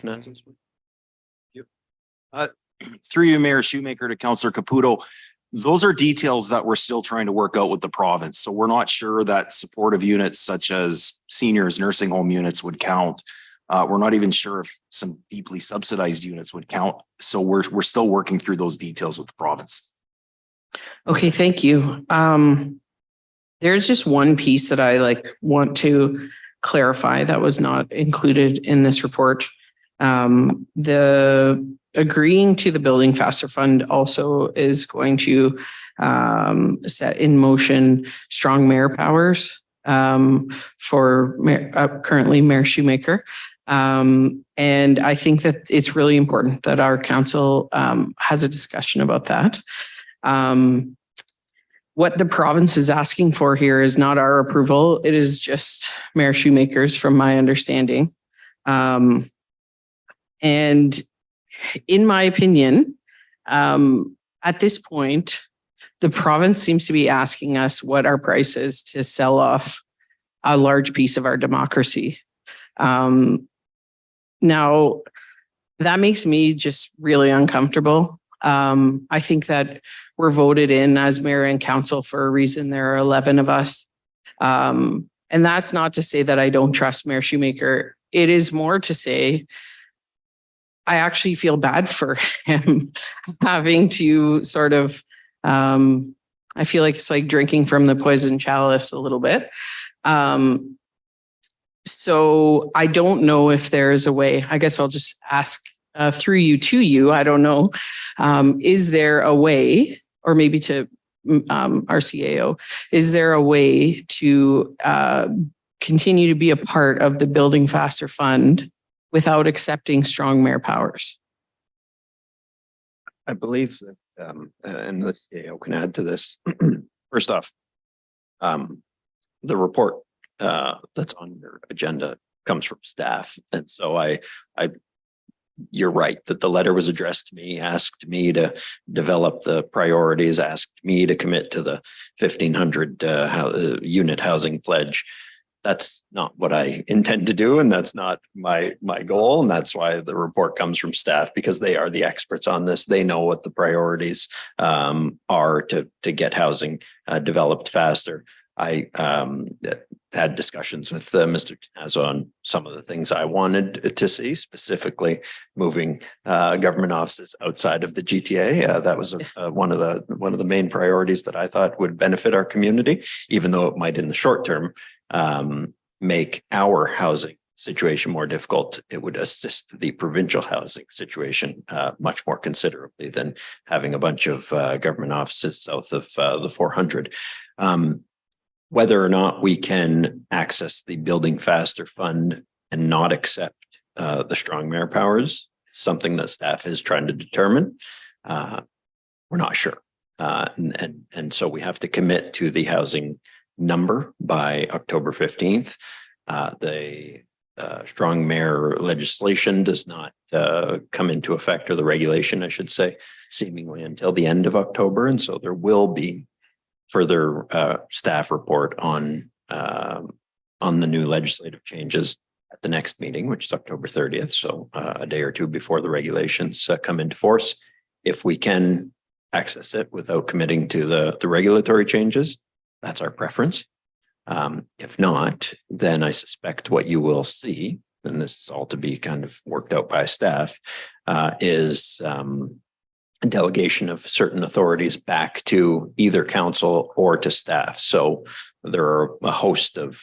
you, Mayor Shoemaker, to Councillor Caputo, those are details that we're still trying to work out with the province. So we're not sure that supportive units such as seniors nursing home units would count. We're not even sure if some deeply subsidized units would count. So we're still working through those details with the province. Okay, thank you. There's just one piece that I want to clarify that was not included in this report. The agreeing to the Building Faster Fund also is going to set in motion strong mayor powers for currently Mayor Shoemaker. And I think that it's really important that our council has a discussion about that. What the province is asking for here is not our approval. It is just Mayor Shoemaker's, from my understanding. And in my opinion, at this point, the province seems to be asking us what our price is to sell off a large piece of our democracy. Now, that makes me just really uncomfortable. I think that we're voted in as mayor and council for a reason. There are 11 of us. And that's not to say that I don't trust Mayor Shoemaker. It is more to say I actually feel bad for him having to sort of, I feel like it's like drinking from the poison chalice a little bit. So I don't know if there's a way. I guess I'll just ask through you to you. I don't know. Is there a way, or maybe to our CAO, is there a way to continue to be a part of the Building Faster Fund without accepting strong mayor powers? I believe that, and the CAO can add to this. First off, the report that's on your agenda comes from staff. And so you're right that the letter was addressed to me, asked me to develop the priorities, asked me to commit to the 1,500 unit housing pledge. That's not what I intend to do, and that's not my goal. And that's why the report comes from staff, because they are the experts on this. They know what the priorities are to get housing developed faster. I had discussions with Mr. Chinasso on some of the things I wanted to see, specifically moving government offices outside of the GTA. That was one of the main priorities that I thought would benefit our community, even though it might in the short term make our housing situation more difficult. It would assist the provincial housing situation much more considerably than having a bunch of government offices south of the 400. Whether or not we can access the Building Faster Fund and not accept the strong mayor powers, something that staff is trying to determine. We're not sure. And so we have to commit to the housing number by October 15th. The strong mayor legislation does not come into effect, or the regulation, I should say, seemingly until the end of October. And so there will be further staff report on the new legislative changes at the next meeting, which is October 30th. So a day or two before the regulations come into force. If we can access it without committing to the regulatory changes, that's our preference. If not, then I suspect what you will see, and this is all to be kind of worked out by staff, is delegation of certain authorities back to either council or to staff. So there are a host of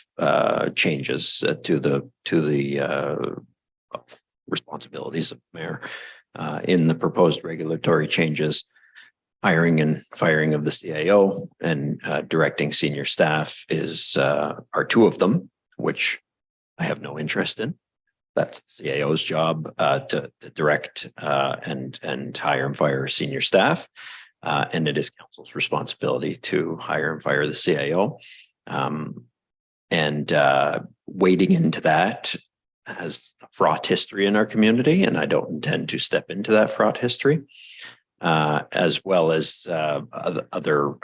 changes to the responsibilities of the mayor in the proposed regulatory changes. Hiring and firing of the CAO and directing senior staff are two of them, which I have no interest in. That's the CAO's job to direct and hire and fire senior staff. And it is council's responsibility to hire and fire the CAO. Wading into that has a fraught history in our community, and I don't intend to step into that fraught history. As well as other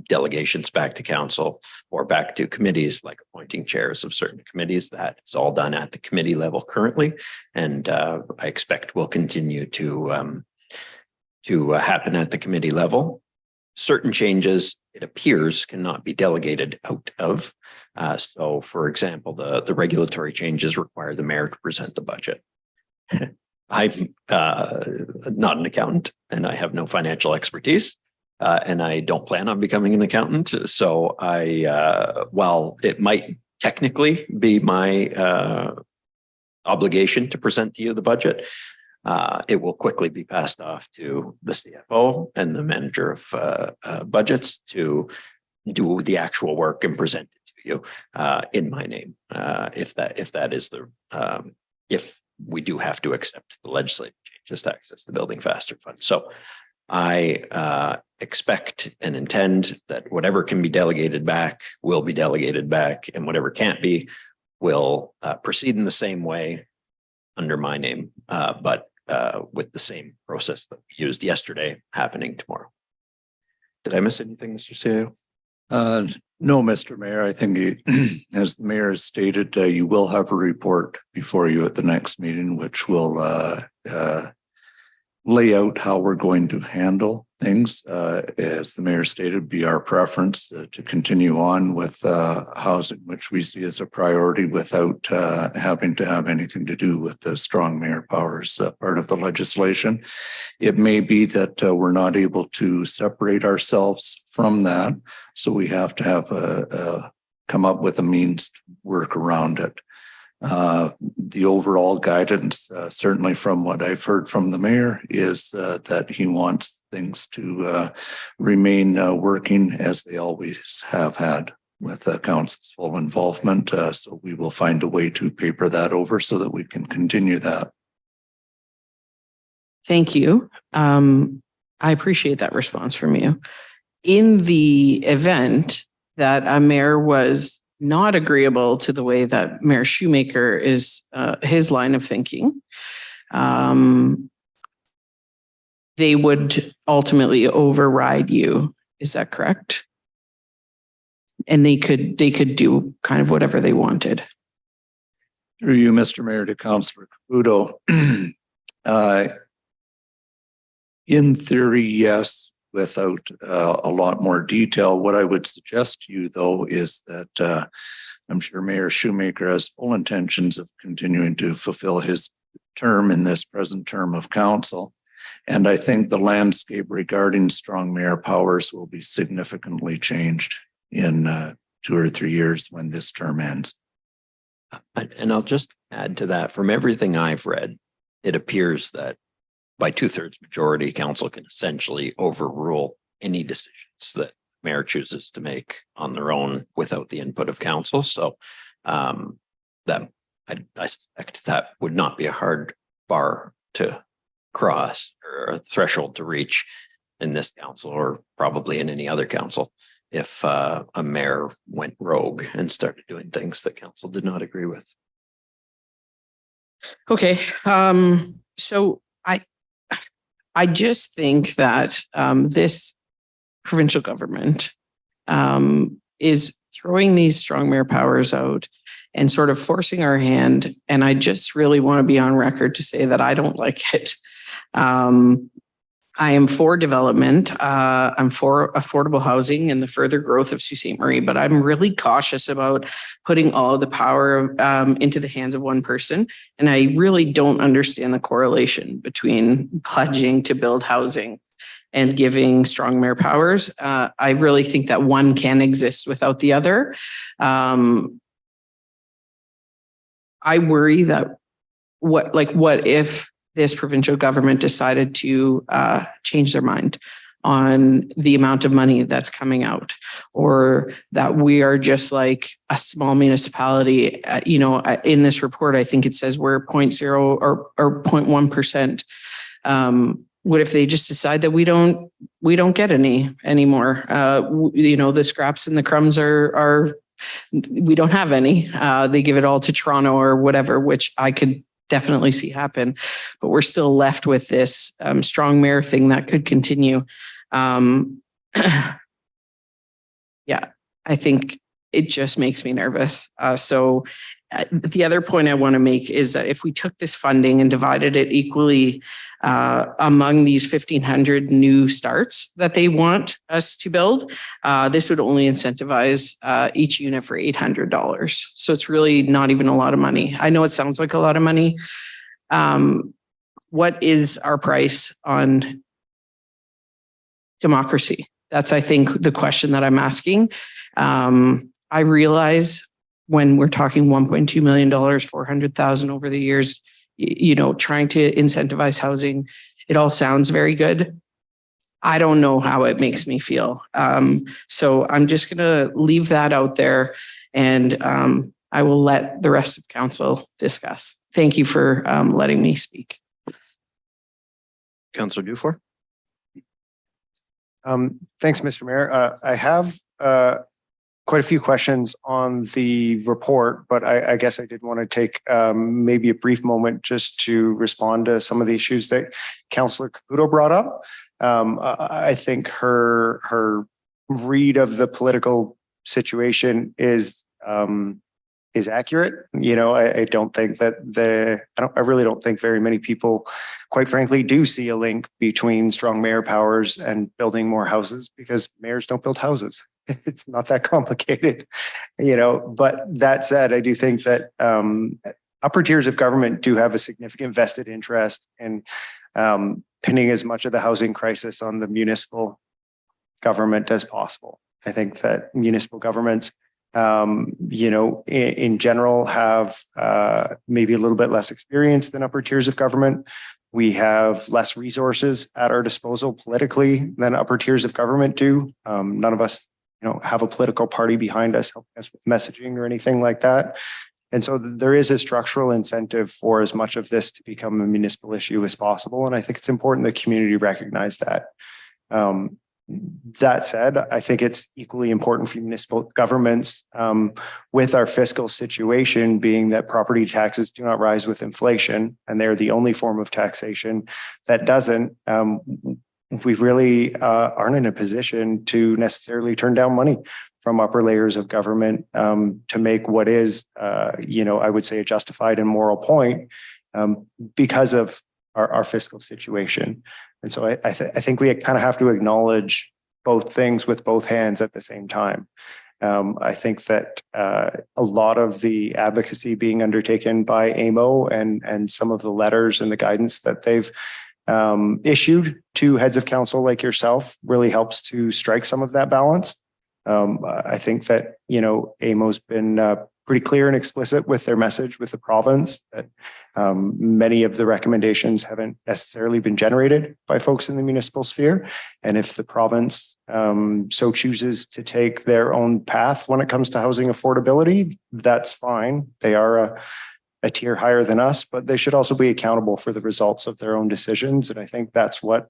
delegations back to council or back to committees, like appointing chairs of certain committees. That is all done at the committee level currently, and I expect will continue to happen at the committee level. Certain changes, it appears, cannot be delegated out of. So, for example, the regulatory changes require the mayor to present the budget. I'm not an accountant, and I have no financial expertise, and I don't plan on becoming an accountant. So while it might technically be my obligation to present to you the budget, it will quickly be passed off to the CFO and the manager of budgets to do the actual work and present it to you in my name. If we do have to accept the legislative changes to access the Building Faster Fund. So I expect and intend that whatever can be delegated back will be delegated back, and whatever can't be will proceed in the same way under my name, but with the same process that we used yesterday happening tomorrow. Did I miss anything, Mr. CEO? No, Mr. Mayor, I think as the mayor has stated, you will have a report before you at the next meeting, which will lay out how we're going to handle things. As the mayor stated, be our preference to continue on with housing, which we see as a priority without having to have anything to do with the strong mayor powers part of the legislation. It may be that we're not able to separate ourselves from that, so we have to have come up with a means to work around it. The overall guidance, certainly from what I've heard from the mayor, is that he wants things to remain working as they always have had with the council's full involvement. So we will find a way to paper that over so that we can continue that. Thank you. I appreciate that response from you. In the event that a mayor was not agreeable to the way that Mayor Shoemaker is his line of thinking, they would ultimately override you. Is that correct? And they could do kind of whatever they wanted. Through you, Mr. Mayor, to Councillor Caputo. In theory, yes. Without a lot more detail, what I would suggest to you, though, is that I'm sure Mayor Shoemaker has full intentions of continuing to fulfill his term in this present term of council. And I think the landscape regarding strong mayor powers will be significantly changed in 2 or 3 years when this term ends. And I'll just add to that, from everything I've read, it appears that by 2/3 majority, council can essentially overrule any decisions that mayor chooses to make on their own without the input of council. So that I suspect that would not be a hard bar to cross or a threshold to reach in this council, or probably in any other council, if a mayor went rogue and started doing things that council did not agree with. Okay, so I just think that this provincial government is throwing these strong mayor powers out and sort of forcing our hand. And I just really want to be on record to say that I don't like it. I am for development. I'm for affordable housing and the further growth of Sault Ste. Marie, but I'm really cautious about putting all of the power into the hands of one person. And I really don't understand the correlation between pledging to build housing and giving strong mayor powers. I really think that one can exist without the other. I worry that what if this provincial government decided to change their mind on the amount of money that's coming out, or that we are just like a small municipality. In this report, I think it says we're 0.0 or 0.1%. What if they just decide that we don't get any anymore? The scraps and the crumbs are we don't have any. They give it all to Toronto or whatever, which I could definitely see happen, but we're still left with this strong mayor thing that could continue. Yeah, I think it just makes me nervous. So the other point I want to make is that if we took this funding and divided it equally among these 1,500 new starts that they want us to build, this would only incentivize each unit for $800. So it's really not even a lot of money. I know it sounds like a lot of money. What is our price on democracy? That's, I think, the question that I'm asking. I realize when we're talking $1.2 million, 400,000 over the years, trying to incentivize housing, it all sounds very good. I don't know how it makes me feel. So I'm just going to leave that out there, and I will let the rest of council discuss. Thank you for letting me speak. Councillor Dufour. Thanks, Mr. Mayor. I have quite a few questions on the report, but I guess I did want to take maybe a brief moment just to respond to some of the issues that Councillor Caputo brought up. I think her read of the political situation is accurate. I don't think that I really don't think very many people, quite frankly, do see a link between strong mayor powers and building more houses, because mayors don't build houses. It's not that complicated, but that said, I do think that upper tiers of government do have a significant vested interest in pinning as much of the housing crisis on the municipal government as possible. I think that municipal governments, in general have maybe a little bit less experience than upper tiers of government. We have less resources at our disposal politically than upper tiers of government do. None of us have a political party behind us helping us with messaging or anything like that. And so there is a structural incentive for as much of this to become a municipal issue as possible. And I think it's important the community recognize that. That said, I think it's equally important for municipal governments, with our fiscal situation being that property taxes do not rise with inflation, and they're the only form of taxation that doesn't. We really aren't in a position to necessarily turn down money from upper layers of government to make what is, I would say, a justified and moral point because of our fiscal situation. And so I think we kind of have to acknowledge both things with both hands at the same time. I think that a lot of the advocacy being undertaken by AMO and some of the letters and the guidance that they've issued to heads of council like yourself really helps to strike some of that balance. I think that, AMO's been pretty clear and explicit with their message with the province that many of the recommendations haven't necessarily been generated by folks in the municipal sphere. And if the province so chooses to take their own path when it comes to housing affordability, that's fine. They are a tier higher than us, but they should also be accountable for the results of their own decisions. And I think that's what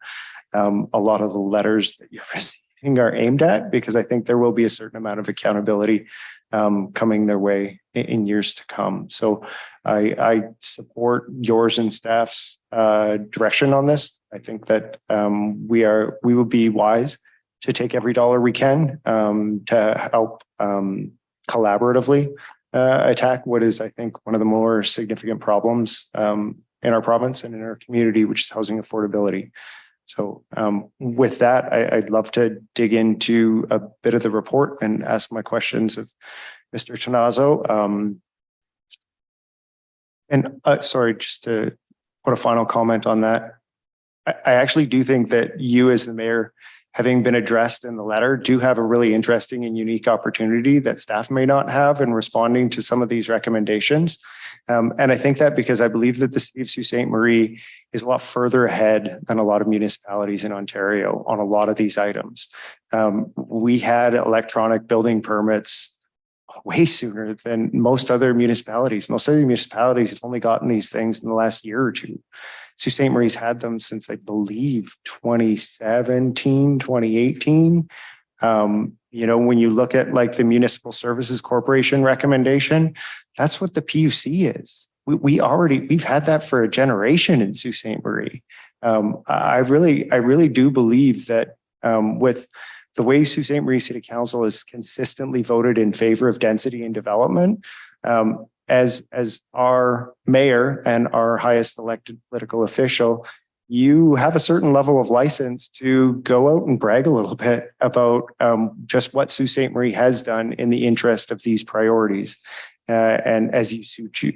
a lot of the letters that you're receiving thing are aimed at, because I think there will be a certain amount of accountability coming their way in years to come. So I support yours and staff's direction on this. I think that we will be wise to take every dollar we can to help collaboratively attack what is, I think, one of the more significant problems in our province and in our community, which is housing affordability. So with that, I'd love to dig into a bit of the report and ask my questions of Mr. Tanazo. Sorry, just to put a final comment on that. I actually do think that you as the mayor, having been addressed in the letter, do have a really interesting and unique opportunity that staff may not have in responding to some of these recommendations. And I think that because I believe that the city of Sault Ste. Marie is a lot further ahead than a lot of municipalities in Ontario on a lot of these items. We had electronic building permits way sooner than most other municipalities. Most other municipalities have only gotten these things in the last year or two. Sault Ste. Marie's had them since, I believe, 2017, 2018. When you look at like the Municipal Services Corporation recommendation, that's what the PUC is. We've had that for a generation in Sault Ste. Marie. I really do believe that with the way Sault Ste. Marie City Council has consistently voted in favor of density and development, as our mayor and our highest elected political official, you have a certain level of license to go out and brag a little bit about just what Sault Ste. Marie has done in the interest of these priorities. And as you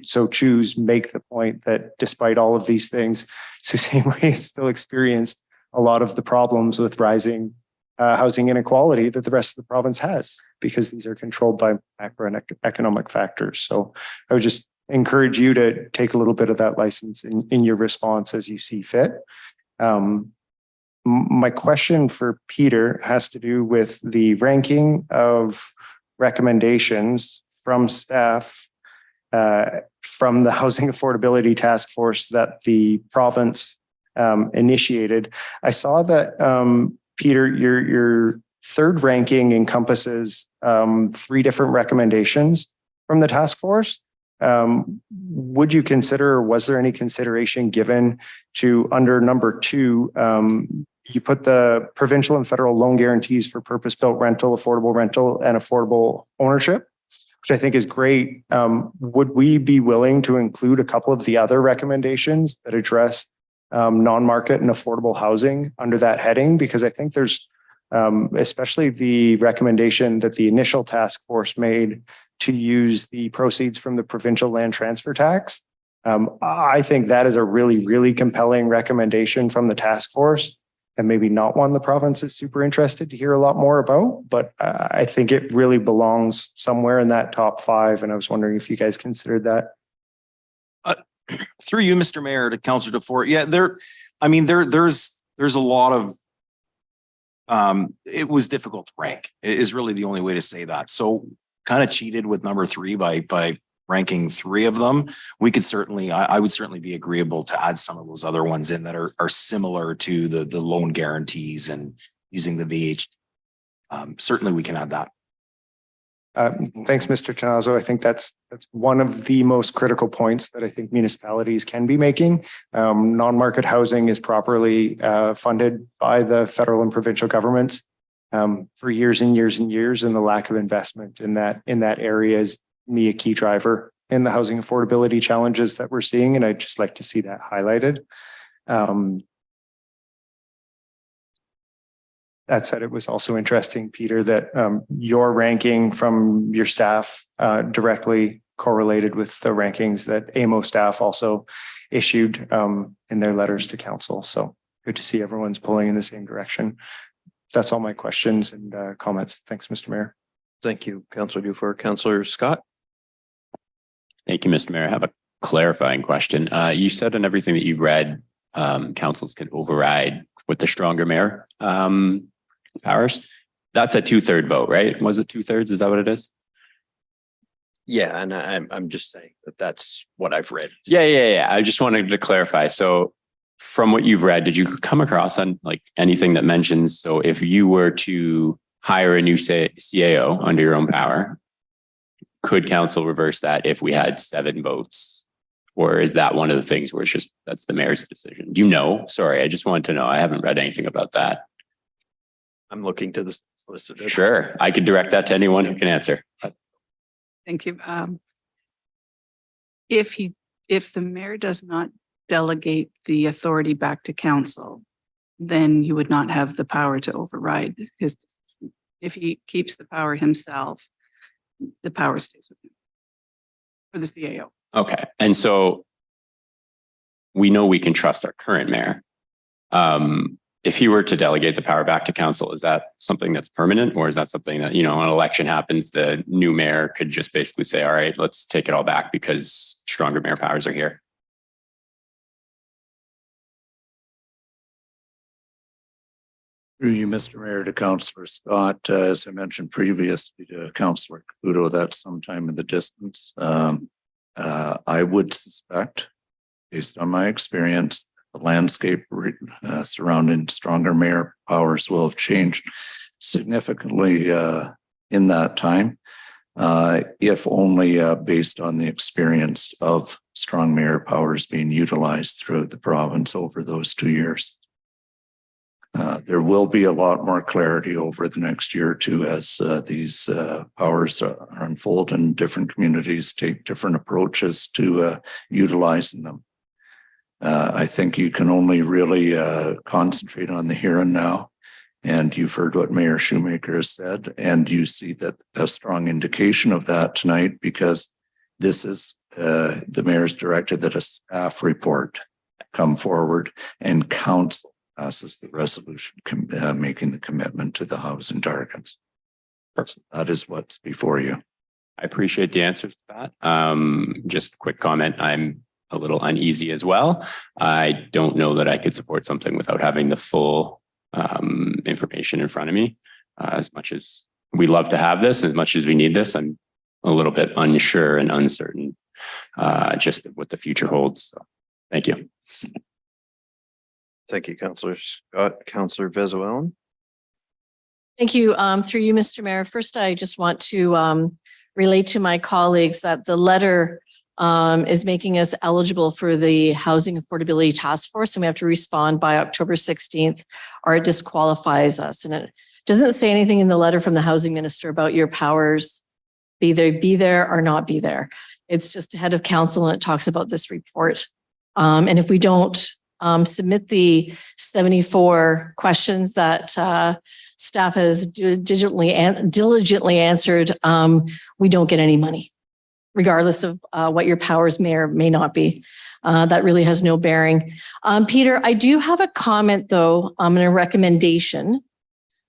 so choose, make the point that despite all of these things, Sault Ste. Marie has still experienced a lot of the problems with rising housing inequality that the rest of the province has, because these are controlled by macroeconomic factors. So I would just encourage you to take a little bit of that license in your response as you see fit. My question for Peter has to do with the ranking of recommendations from staff from the Housing Affordability Task Force that the province initiated. I saw that Peter, your third ranking encompasses 3 different recommendations from the task force. Would you consider, or was there any consideration given to under number 2, you put the provincial and federal loan guarantees for purpose-built rental, affordable rental, and affordable ownership, which I think is great. Would we be willing to include a couple of the other recommendations that address non-market and affordable housing under that heading? Because I think there's especially the recommendation that the initial task force made to use the proceeds from the provincial land transfer tax. I think that is a really, really compelling recommendation from the task force, and maybe not one the province is super interested to hear a lot more about, but I think it really belongs somewhere in that top 5. And I was wondering if you guys considered that. Through you, Mr. Mayor, to Councillor DeFore. Yeah, there's a lot of, it was difficult to rank is really the only way to say that. So kind of cheated with number 3 by ranking 3 of them. We could certainly, I would certainly be agreeable to add some of those other ones in that are similar to the loan guarantees and using the VH. Certainly we can add that. Thanks, Mr. Tanazo. I think that's one of the most critical points that I think municipalities can be making. Non-market housing is properly funded by the federal and provincial governments for years and years and years, and the lack of investment in that area is a key driver in the housing affordability challenges that we're seeing, and I'd just like to see that highlighted. That said, it was also interesting, Peter, that your ranking from your staff directly correlated with the rankings that AMO staff also issued in their letters to council. So good to see everyone's pulling in the same direction. That's all my questions and comments. Thanks, Mr. Mayor. Thank you, Councillor Dufour. Councillor Scott. Thank you, Mr. Mayor. I have a clarifying question. You said in everything that you've read, councils can override with the stronger mayor powers. That's a 2/3 vote, right? Was it 2/3? Is that what it is? Yeah, and I'm just saying that that's what I've read. Yeah. I just wanted to clarify. So from what you've read, did you come across on like anything that mentions, so if you were to hire a new CAO under your own power, could council reverse that if we had 7 votes? Or is that one of the things where it's just, that's the mayor's decision? Do you know? Sorry, I just wanted to know. I haven't read anything about that. I'm looking to the solicitor. Sure, I could direct that to anyone who can answer. Thank you. If the mayor does not delegate the authority back to council, then you would not have the power to override his decision. If he keeps the power himself, the power stays with him for the CAO. Okay, and so we know we can trust our current mayor. If he were to delegate the power back to council, is that something that's permanent, or is that something that, you know, an election happens, the new mayor could just basically say, all right, let's take it all back because stronger mayor powers are here? Through you, Mr. Mayor, to Councillor Scott, as I mentioned previously to Councillor Caputo, that's sometime in the distance. I would suspect, based on my experience, the landscape surrounding stronger mayor powers will have changed significantly in that time, if only based on the experience of strong mayor powers being utilized throughout the province over those 2 years. There will be a lot more clarity over the next year or two as these powers are unfold and different communities take different approaches to utilizing them. I think you can only really concentrate on the here and now. And you've heard what Mayor Shoemaker has said, and you see that a strong indication of that tonight, because this is the mayor's directed that a staff report come forward and council passes the resolution making the commitment to the housing targets. That is what's before you. I appreciate the answers to that. Just a quick comment. I'm a little uneasy as well. I don't know that I could support something without having the full information in front of me. As much as we love to have this, as much as we need this, I'm a little bit unsure and uncertain just what the future holds. So, thank you. Thank you, Councillor Scott. Councillor Vesuelen. Thank you. Through you, Mr. Mayor. First, I just want to relate to my colleagues that the letter is making us eligible for the Housing Affordability Task Force, and we have to respond by October 16th, or it disqualifies us. And it doesn't say anything in the letter from the housing minister about your powers, be there or not be there. It's just ahead of council, and it talks about this report. And if we don't submit the 74 questions that staff has diligently answered, we don't get any money, regardless of what your powers may or may not be. That really has no bearing. Peter, I do have a comment though, and a recommendation.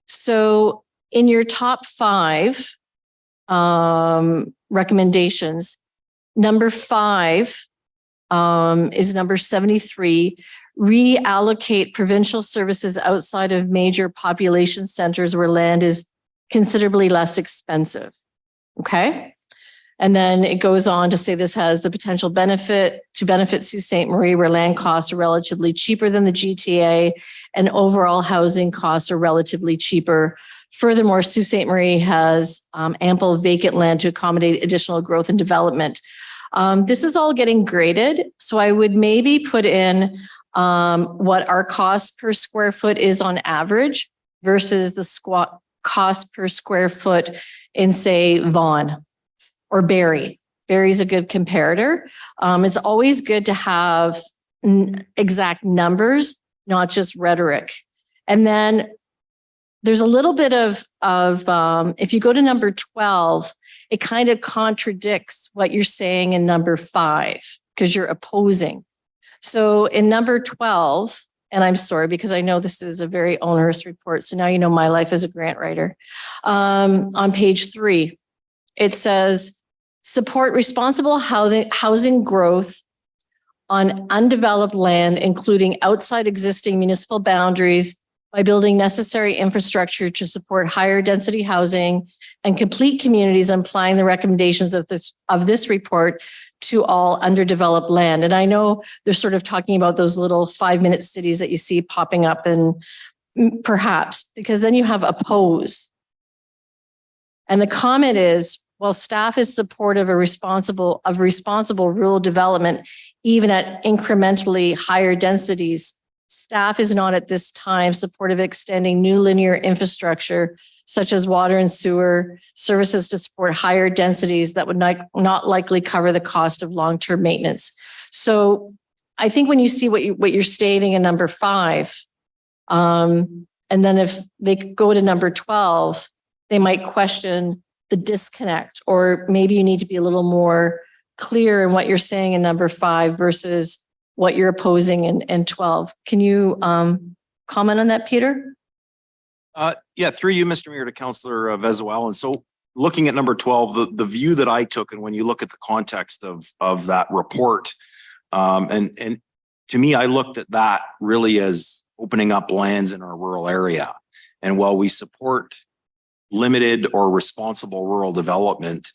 So in your top 5 recommendations, number 5 is number 73, reallocate provincial services outside of major population centers where land is considerably less expensive. Okay. And then it goes on to say this has the potential benefit Sault Ste. Marie, where land costs are relatively cheaper than the GTA and overall housing costs are relatively cheaper. Furthermore, Sault Ste. Marie has ample vacant land to accommodate additional growth and development. This is all getting graded. So I would maybe put in what our cost per square foot is on average versus the cost per square foot in, say, Vaughan or Barrie. Barrie's a good comparator. It's always good to have exact numbers, not just rhetoric. And then there's a little bit of if you go to number 12, it kind of contradicts what you're saying in number 5 because you're opposing. So in number 12, and I'm sorry because I know this is a very onerous report, so now you know my life as a grant writer. On page 3, it says, support responsible housing growth on undeveloped land, including outside existing municipal boundaries by building necessary infrastructure to support higher density housing and complete communities, and applying the recommendations of this report to all underdeveloped land. And I know they're sort of talking about those little 5-minute cities that you see popping up, and perhaps because then you have oppose. And the comment is, while staff is supportive of responsible rural development, even at incrementally higher densities, staff is not at this time supportive of extending new linear infrastructure such as water and sewer services to support higher densities that would not likely cover the cost of long-term maintenance. So I think when you see what you're stating in number 5, and then if they go to number 12, they might question the disconnect, or maybe you need to be a little more clear in what you're saying in number 5 versus what you're opposing in 12. Can you comment on that, Peter? Yeah, through you, Mr. Mayor, to Councillor Vezoel. And so looking at number 12, the view that I took, and when you look at the context of that report, and to me, I looked at that really as opening up lands in our rural area. And while we support limited or responsible rural development,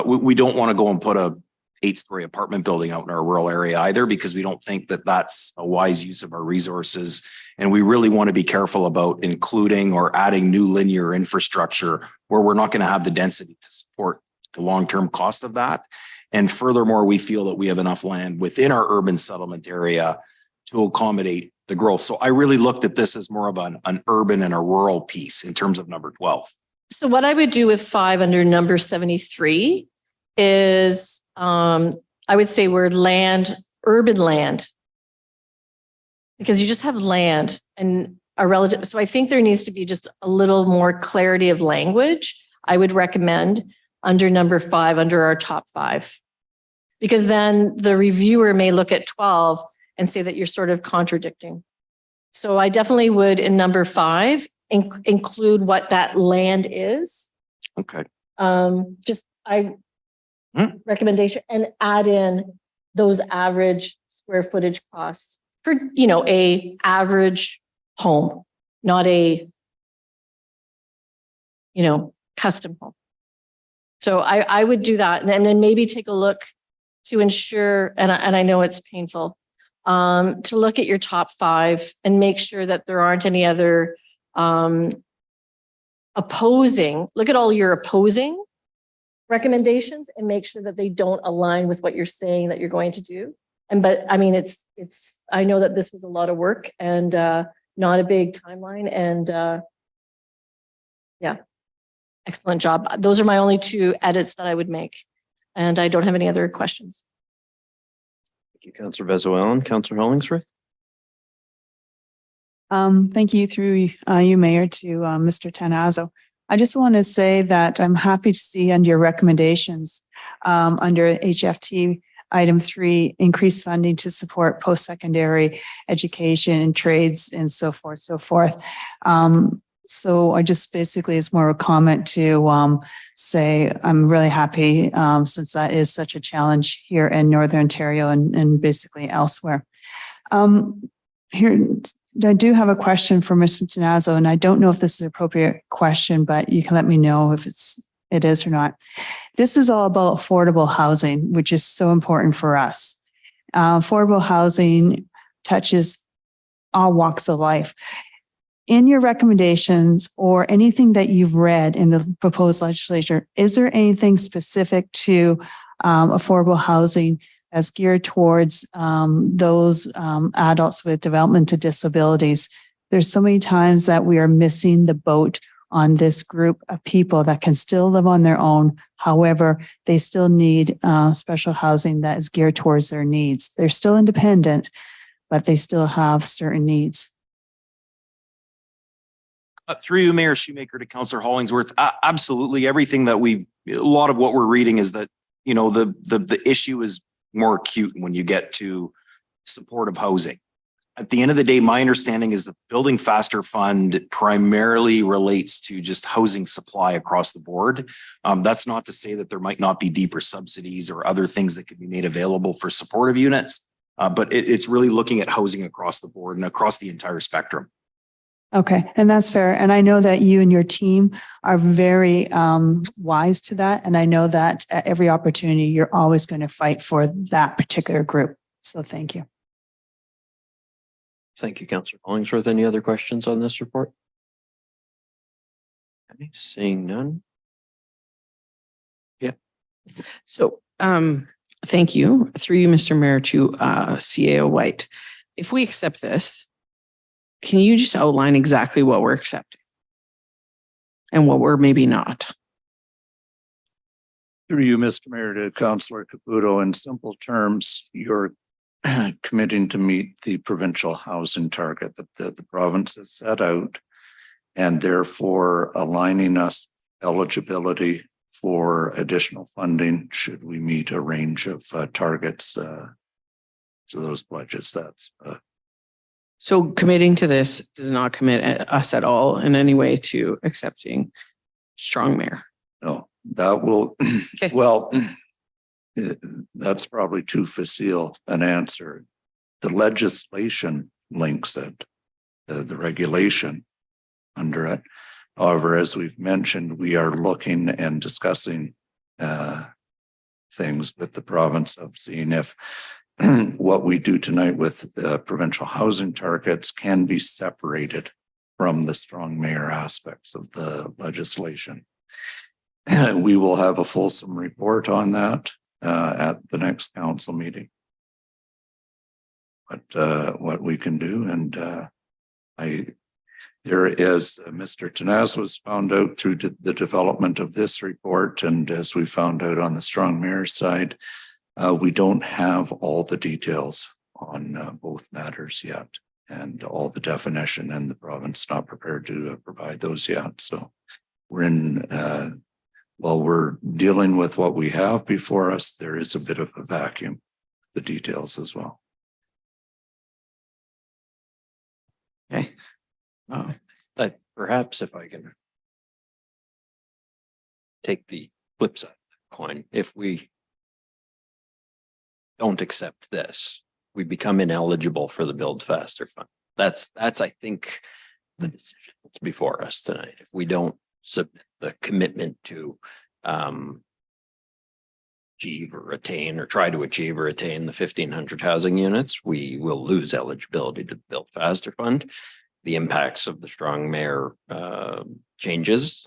we don't want to go and put a 8-story apartment building out in our rural area either, because we don't think that that's a wise use of our resources. And we really want to be careful about including or adding new linear infrastructure where we're not going to have the density to support the long-term cost of that. And furthermore, we feel that we have enough land within our urban settlement area to accommodate the growth. So I really looked at this as more of an urban and a rural piece in terms of number 12. So what I would do with 5 under number 73 is I would say word land, urban land, because you just have land and a relative. So I think there needs to be just a little more clarity of language. I would recommend under number 5, under our top 5, because then the reviewer may look at 12 and say that you're sort of contradicting. So I definitely would in number 5 include what that land is. Okay. Recommendation, and add in those average square footage costs for, a average home, not a, custom home. So I would do that, and then maybe take a look to ensure, and I know it's painful, to look at your top 5 and make sure that there aren't any other opposing. Look at all your opposing recommendations and make sure that they don't align with what you're saying that you're going to do. But I mean, I know that this was a lot of work and not a big timeline, and yeah, excellent job. Those are my only 2 edits that I would make, and I don't have any other questions. Thank you, Councillor Vezoel. And Councillor Hollingsworth. Thank you through you, Mayor, to Mr. Tanazzo. I just want to say that I'm happy to see under your recommendations under HFT item 3, increased funding to support post-secondary education and trades and so forth, so forth. So I just basically, it's more of a comment to say I'm really happy since that is such a challenge here in Northern Ontario and basically elsewhere. Here, I do have a question for Mr. Tanazzo, and I don't know if this is an appropriate question, but you can let me know if it is or not. This is all about affordable housing, which is so important for us. Affordable housing touches all walks of life. In your recommendations or anything that you've read in the proposed legislation, is there anything specific to affordable housing as geared towards those adults with developmental disabilities? There's so many times that we are missing the boat on this group of people that can still live on their own. However, they still need special housing that is geared towards their needs. They're still independent, but they still have certain needs. Through you, Mayor Shoemaker, to Councillor Hollingsworth, absolutely. Everything that a lot of what we're reading is that, the issue is more acute when you get to supportive housing. At the end of the day, my understanding is the Building Faster Fund primarily relates to just housing supply across the board. That's not to say that there might not be deeper subsidies or other things that could be made available for supportive units, but it's really looking at housing across the board and across the entire spectrum. Okay, and that's fair. And I know that you and your team are very wise to that. And I know that at every opportunity, you're always going to fight for that particular group. So thank you. Thank you, Councillor Hollingsworth. Any other questions on this report? Okay, seeing none. Yeah. So, thank you. Through you, Mr. Mayor, to CAO White. If we accept this, can you just outline exactly what we're accepting and what we're maybe not? Through you, Mr. Mayor, to Councillor Caputo, in simple terms, you're committing to meet the provincial housing target that the province has set out, and therefore aligning us eligibility for additional funding should we meet a range of targets to those budgets. That's So committing to this does not commit us at all in any way to accepting strong mayor. no, that will, Okay. well, that's probably too facile an answer. The legislation links it, the regulation under it. However, as we've mentioned, we are looking and discussing things with the province of seeing if what we do tonight with the provincial housing targets can be separated from the strong mayor aspects of the legislation. We will have a fulsome report on that at the next council meeting. But what we can do, and there is Mr. Tanaz was found out through the development of this report, and as we found out on the strong mayor side, we don't have all the details on both matters yet, and all the definition, and the province not prepared to provide those yet. So we're in, while we're dealing with what we have before us, there is a bit of a vacuum, the details as well. Okay. But perhaps if I can take the flip side of the coin, if we don't accept this, we become ineligible for the Build Faster Fund. That's I think the decision that's before us tonight. If we don't submit the commitment to achieve or attain or try to achieve or attain the 1,500 housing units, we will lose eligibility to the Build Faster Fund. The impacts of the strong mayor changes,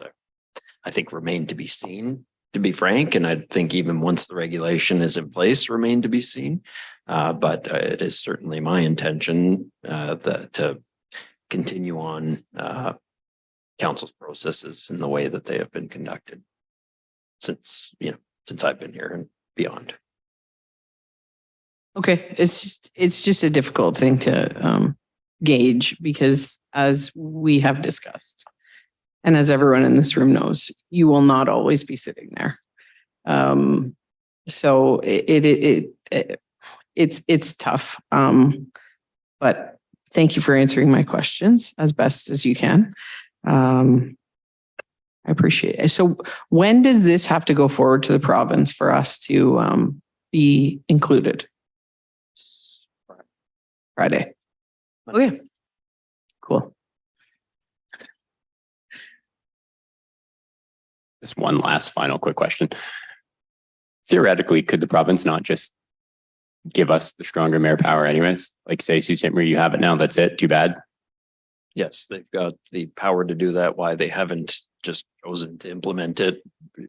I think, remain to be seen, to be frank. And I think even once the regulation is in place, remain to be seen. But it is certainly my intention to continue on council's processes in the way that they have been conducted since I've been here and beyond. Okay, it's just a difficult thing to gauge, because as we have discussed, and as everyone in this room knows, you will not always be sitting there. So it's tough. But thank you for answering my questions as best as you can. I appreciate it. So when does this have to go forward to the province for us to be included? Friday. Okay. Cool. Just one last final quick question. Theoretically, could the province not just give us the stronger mayor power anyways? Like say, Sault Ste. Marie, you have it now, that's it, too bad? Yes, they've got the power to do that. Why they haven't just chosen to implement it,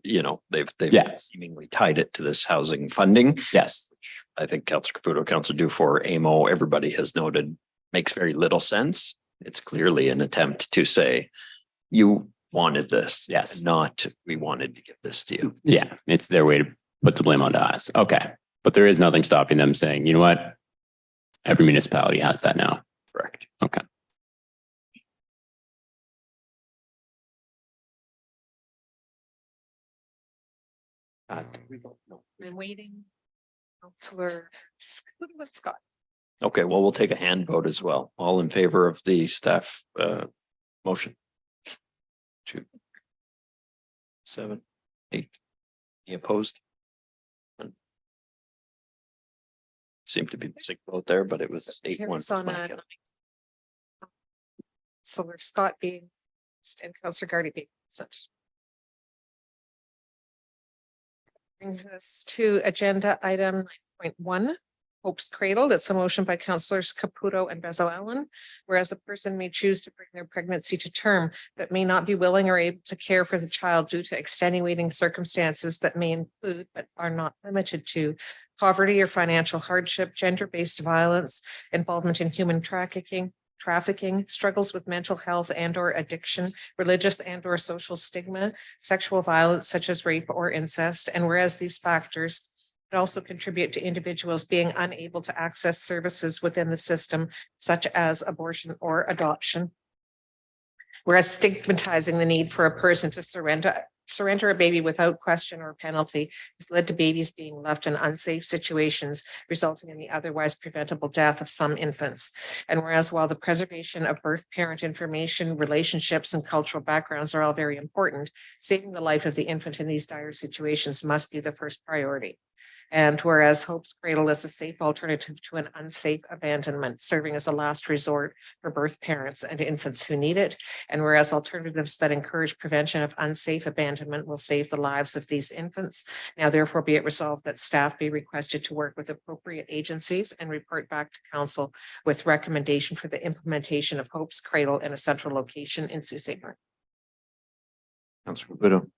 they've seemingly tied it to this housing funding. Yes. Which I think Councillor Caputo, Councillor Dufour, AMO, everybody has noted makes very little sense. It's clearly an attempt to say, you wanted this. Yes. And not, we wanted to give this to you. Yeah, it's their way to put the blame onto us. Okay. But there is nothing stopping them saying, you know what? Every municipality has that now. Correct. Okay. We don't know. Been waiting. Councillor Scott. Okay, well, we'll take a hand vote as well. All in favor of the staff motion? 2, 7, 8. Any opposed? None. Seemed to be missing vote there, but it was 8-1. Councillor Scott being and Councillor Gardy being present. Brings us to agenda item 9.1. Hope's Cradle. It's a motion by Councillors Caputo and Bezo-Allen, whereas a person may choose to bring their pregnancy to term, but may not be willing or able to care for the child due to extenuating circumstances that may include, but are not limited to, poverty or financial hardship, gender-based violence, involvement in human trafficking, struggles with mental health and or addiction, religious and or social stigma, sexual violence such as rape or incest, and whereas these factors also contribute to individuals being unable to access services within the system, such as abortion or adoption. Whereas stigmatizing the need for a person to surrender a baby without question or penalty has led to babies being left in unsafe situations, resulting in the otherwise preventable death of some infants. And whereas while the preservation of birth parent information, relationships, and cultural backgrounds are all very important, saving the life of the infant in these dire situations must be the first priority. And whereas Hope's Cradle is a safe alternative to an unsafe abandonment, serving as a last resort for birth parents and infants who need it. And whereas alternatives that encourage prevention of unsafe abandonment will save the lives of these infants. Now therefore be it resolved that staff be requested to work with appropriate agencies and report back to council with recommendation for the implementation of Hope's Cradle in a central location in Sault Ste. Marie. Councillor Caputo.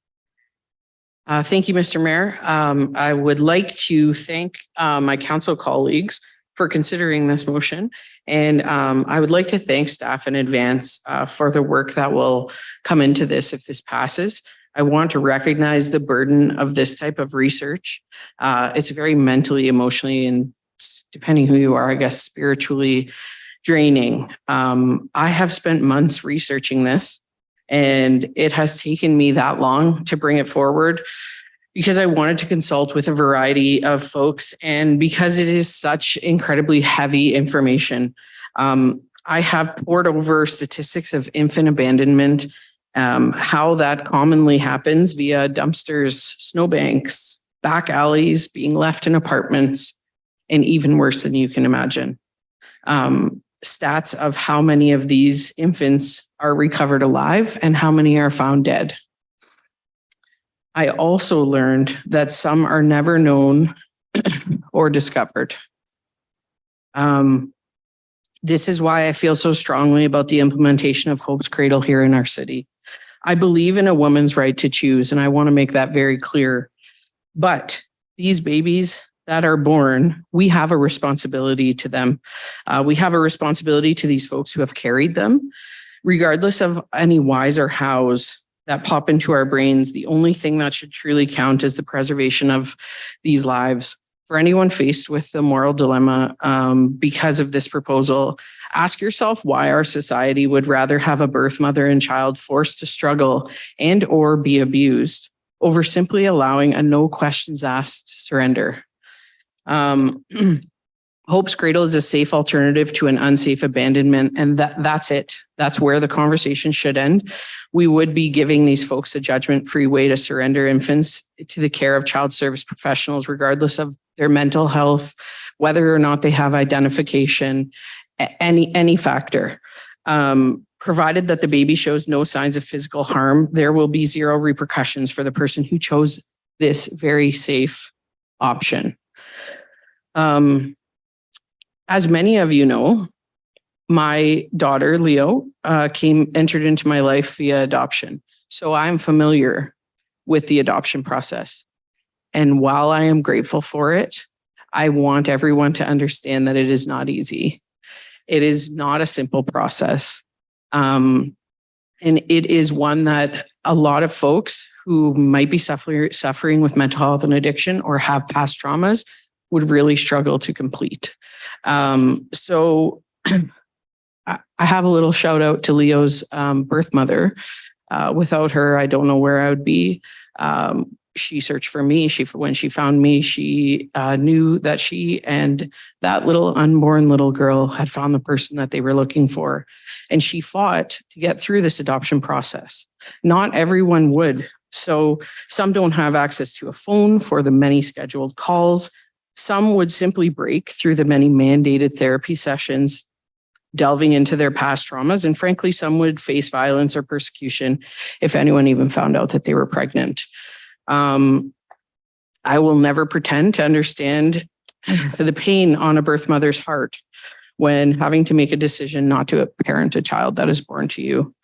Thank you, Mr. Mayor. I would like to thank my council colleagues for considering this motion. And I would like to thank staff in advance for the work that will come into this if this passes. I want to recognize the burden of this type of research. It's very mentally, emotionally, and depending who you are, I guess, spiritually draining. I have spent months researching this. And it has taken me that long to bring it forward because I wanted to consult with a variety of folks and because it is such incredibly heavy information. I have poured over statistics of infant abandonment, how that commonly happens via dumpsters, snowbanks, back alleys, being left in apartments, and even worse than you can imagine. Stats of how many of these infants are recovered alive and how many are found dead. I also learned that some are never known or discovered. This is why I feel so strongly about the implementation of Hope's Cradle here in our city. I believe in a woman's right to choose, and I want to make that very clear. But these babies that are born, we have a responsibility to them. We have a responsibility to these folks who have carried them. Regardless of any whys or hows that pop into our brains, the only thing that should truly count is the preservation of these lives. For anyone faced with the moral dilemma because of this proposal, ask yourself why our society would rather have a birth mother and child forced to struggle and or be abused over simply allowing a no questions asked surrender. Hope's Cradle is a safe alternative to an unsafe abandonment, and that's it. That's where the conversation should end. We would be giving these folks a judgment-free way to surrender infants to the care of child service professionals, regardless of their mental health, whether or not they have identification, any factor. Provided that the baby shows no signs of physical harm, there will be zero repercussions for the person who chose this very safe option. As many of you know, my daughter, Leo, entered into my life via adoption. So I'm familiar with the adoption process. And while I am grateful for it, I want everyone to understand that it is not easy. It is not a simple process. And it is one that a lot of folks who might be suffering with mental health and addiction or have past traumas would really struggle to complete. So I have a little shout out to Leo's birth mother. Without her, I don't know where I would be. She searched for me. When she found me, she knew that she and that little unborn little girl had found the person that they were looking for. And she fought to get through this adoption process. Not everyone would. So some don't have access to a phone for the many scheduled calls. Some would simply break through the many mandated therapy sessions. delving into their past traumas. And frankly, some would face violence or persecution if anyone even found out that they were pregnant. I will never pretend to understand the pain on a birth mother's heart when having to make a decision not to parent a child that is born to you.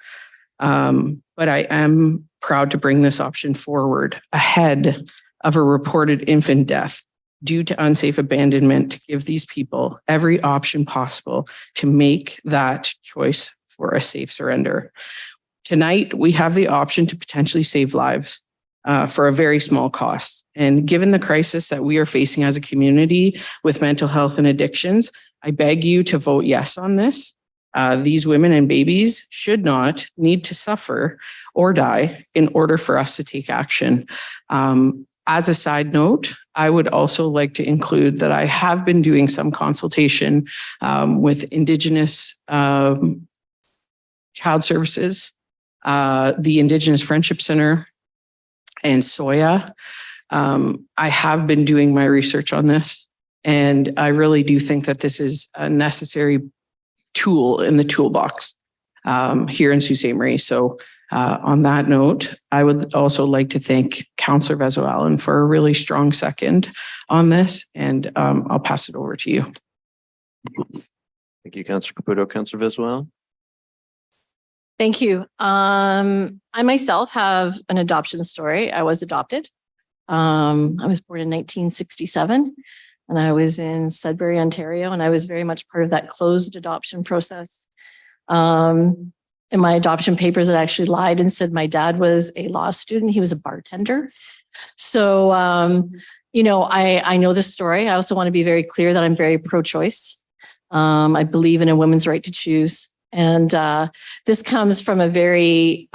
But I am proud to bring this option forward ahead of a reported infant death due to unsafe abandonment, to give these people every option possible to make that choice for a safe surrender. Tonight, we have the option to potentially save lives for a very small cost. And given the crisis that we are facing as a community with mental health and addictions, I beg you to vote yes on this. These women and babies should not need to suffer or die in order for us to take action. As a side note, I would also like to include that I have been doing some consultation with Indigenous Child Services, the Indigenous Friendship Center, and SOYA. I have been doing my research on this, and I really do think that this is a necessary tool in the toolbox here in Sault Ste. Marie. So on that note, I would also like to thank Councillor Vezo-Allen for a really strong second on this, and I'll pass it over to you. Thank you, Councillor Caputo. Councillor Vezo-Allen. Thank you. I myself have an adoption story. I was adopted. I was born in 1967 and I was in Sudbury, Ontario, and I was very much part of that closed adoption process. In my adoption papers, it actually lied and said my dad was a law student. He was a bartender. So, I know this story. I also want to be very clear that I'm very pro-choice. I believe in a woman's right to choose. And this comes from a very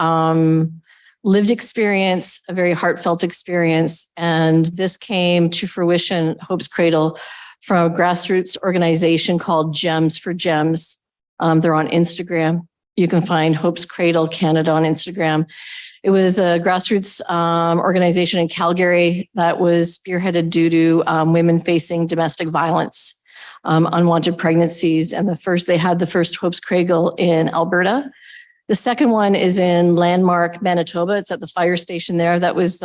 lived experience, a very heartfelt experience. And this came to fruition, Hope's Cradle, from a grassroots organization called Gems for Gems. They're on Instagram. You can find Hope's Cradle Canada on Instagram. It was a grassroots organization in Calgary that was spearheaded due to women facing domestic violence, unwanted pregnancies. And they had the first Hope's Cradle in Alberta. The second one is in Landmark, Manitoba. It's at the fire station there. That was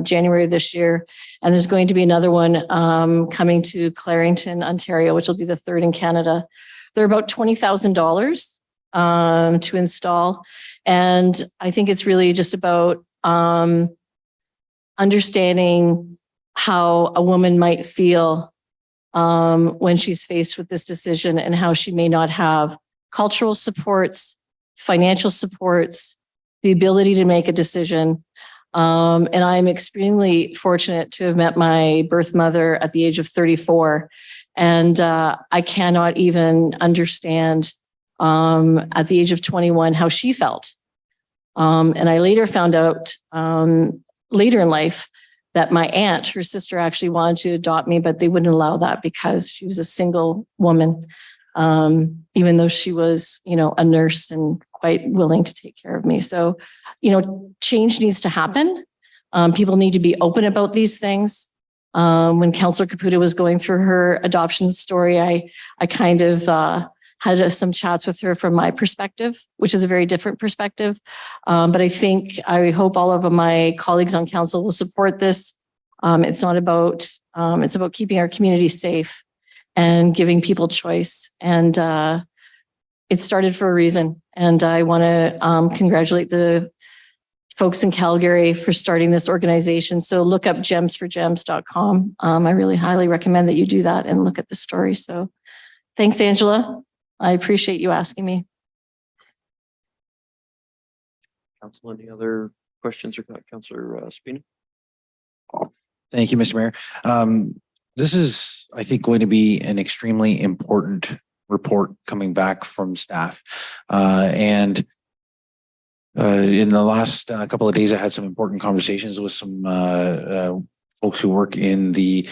January of this year. And there's going to be another one coming to Clarington, Ontario, which will be the third in Canada. They're about $20,000 to install. And I think it's really just about understanding how a woman might feel when she's faced with this decision and how she may not have cultural supports, financial supports, the ability to make a decision. And I'm extremely fortunate to have met my birth mother at the age of 34. And I cannot even understand at the age of 21 how she felt. And I later found out later in life that my aunt, her sister, actually wanted to adopt me, but they wouldn't allow that because she was a single woman, even though she was, a nurse and quite willing to take care of me. So, change needs to happen. People need to be open about these things. When Councillor Caputo was going through her adoption story, I kind of had some chats with her from my perspective, which is a very different perspective. But I hope all of my colleagues on council will support this. It's not about, it's about keeping our community safe and giving people choice. And it started for a reason. And I want to congratulate the folks in Calgary for starting this organization. So look up gemsforgems.com. I really highly recommend that you do that and look at the story. So thanks, Angela. I appreciate you asking me. Council, any other questions or Councillor Spina? Thank you, Mr. Mayor. This is, I think, going to be an extremely important report coming back from staff. And in the last couple of days, I had some important conversations with some folks who work in the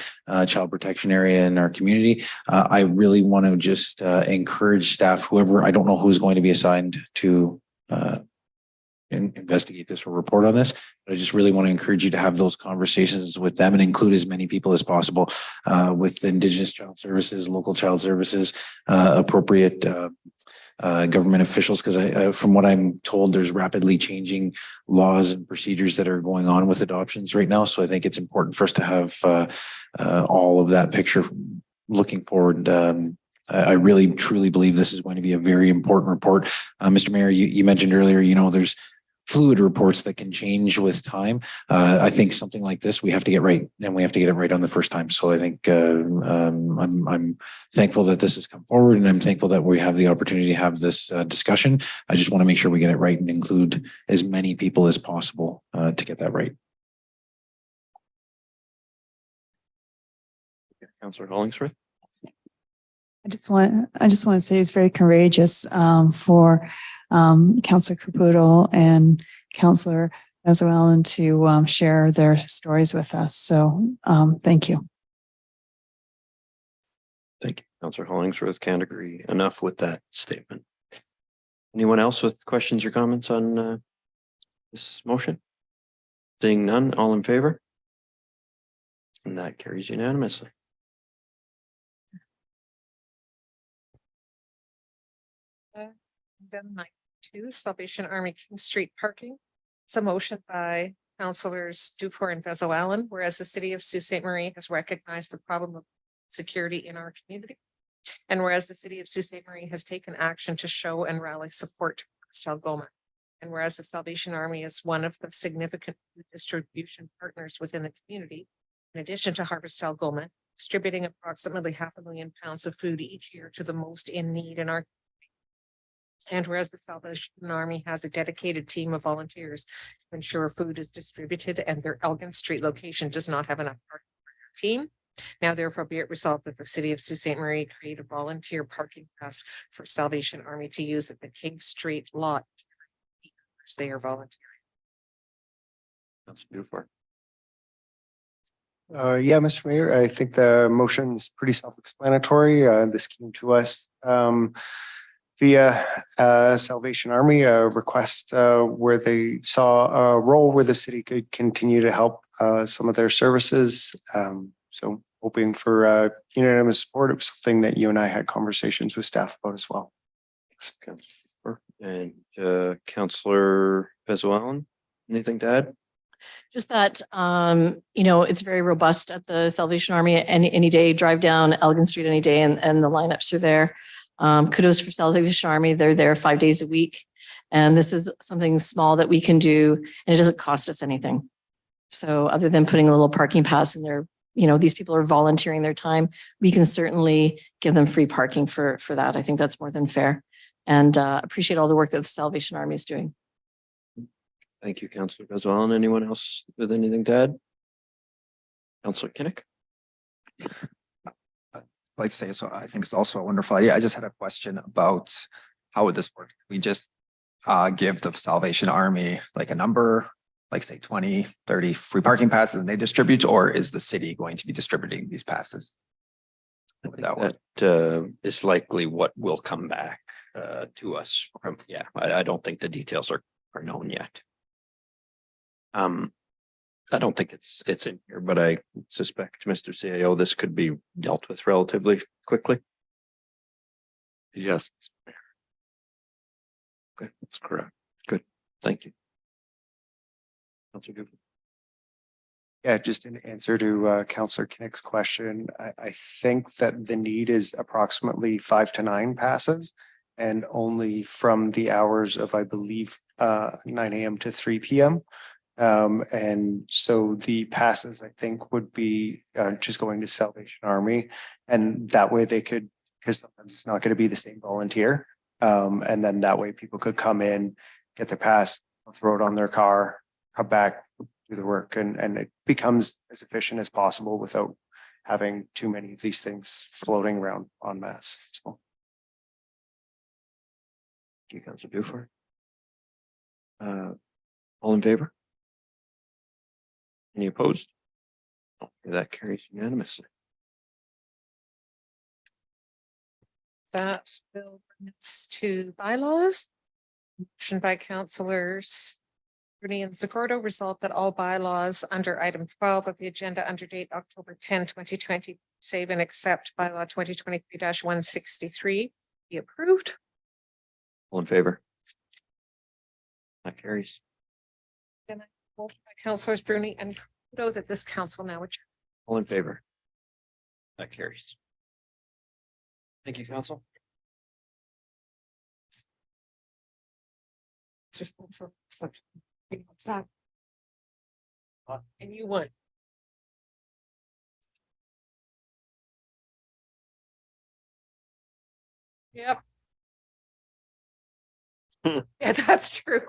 child protection area in our community. I really want to just encourage staff, I don't know who's going to be assigned to investigate this or report on this. But I just really want to encourage you to have those conversations with them and include as many people as possible with Indigenous Child Services, local child services, appropriate government officials, because from what I'm told, there's rapidly changing laws and procedures that are going on with adoptions right now. So I think it's important for us to have all of that picture looking forward. I really truly believe this is going to be a very important report. Mr. Mayor, you mentioned earlier, there's fluid reports that can change with time. I think something like this, we have to get right, and we have to get it right on the first time. So I think I'm thankful that this has come forward, and I'm thankful that we have the opportunity to have this discussion. I just want to make sure we get it right and include as many people as possible to get that right. Councillor Hollingsworth. I just want to say it's very courageous for Councillor Caputo and Councillor Venezuelan to share their stories with us. So thank you. Thank you. Councillor Hollingsworth can't agree enough with that statement. Anyone else with questions or comments on this motion? Seeing none, all in favor? And that carries unanimously. Item 92, Salvation Army King Street parking. It's a motion by councillors Dufour and Venezuelan, whereas the city of Sault Ste. Marie has recognized the problem of security in our community. And whereas the city of Sault Ste. Marie has taken action to show and rally support to Algoma. And whereas the Salvation Army is one of the significant food distribution partners within the community, in addition to Harvest Algoma, distributing approximately 500,000 pounds of food each year to the most in need in our. And whereas the Salvation Army has a dedicated team of volunteers to ensure food is distributed and their Elgin Street location does not have enough parking for their team. Now therefore be it resolved that the city of Sault Ste. Marie create a volunteer parking pass for Salvation Army to use at the King Street lot. They are volunteering. That's beautiful. Yeah, Mr. Mayor, I think the motion is pretty self-explanatory. This came to us via Salvation Army, a request where they saw a role where the city could continue to help some of their services. So hoping for unanimous support. It was something that you and I had conversations with staff about as well. And Councillor Venezuelan, anything to add? Just that, it's very robust at the Salvation Army. Any day, drive down Elgin Street any day, and the lineups are there. Kudos for Salvation Army. They're there 5 days a week. And this is something small that we can do, and it doesn't cost us anything. So other than putting a little parking pass in there, these people are volunteering their time. We can certainly give them free parking for that. I think that's more than fair. And appreciate all the work that the Salvation Army is doing. Thank you, Councillor Venezuelan. Anyone else with anything to add? Councillor Kinnick. Like to say, so I think it's also a wonderful idea. I just had a question about how would this work? We just give the Salvation Army like a number, like say 20, 30 free parking passes and they distribute, or is the city going to be distributing these passes? That is likely what will come back to us. I don't think the details are known yet. I don't think it's in here, but I suspect, Mr. CAO, this could be dealt with relatively quickly. Yes. Okay, that's correct. Good. Thank you. Councillor Dufour. Yeah, just in answer to Councillor Kinnick's question, I think that the need is approximately 5 to 9 passes, and only from the hours of, I believe, 9 a.m. to 3 p.m. And so the passes, I think, would be just going to Salvation Army, and that way they could, because sometimes it's not going to be the same volunteer. And then that way people could come in, get their pass, throw it on their car, come back, do the work, and it becomes as efficient as possible without having too many of these things floating around en masse. So. Thank you, Councillor Dufour. All in favor? Any opposed? Okay, that carries unanimously. That bill brings to bylaws. Motion by councillors Bruni and Zagordo resolved that all bylaws under item 12 of the agenda under date October 10, 2020, save and accept bylaw 2023-163 be approved. All in favor? That carries. Then I motion by Councillors Bruni and Caputo that this council now adjourn. All in favor? That carries. Thank you, council. And you won. Yep. Yeah, that's true.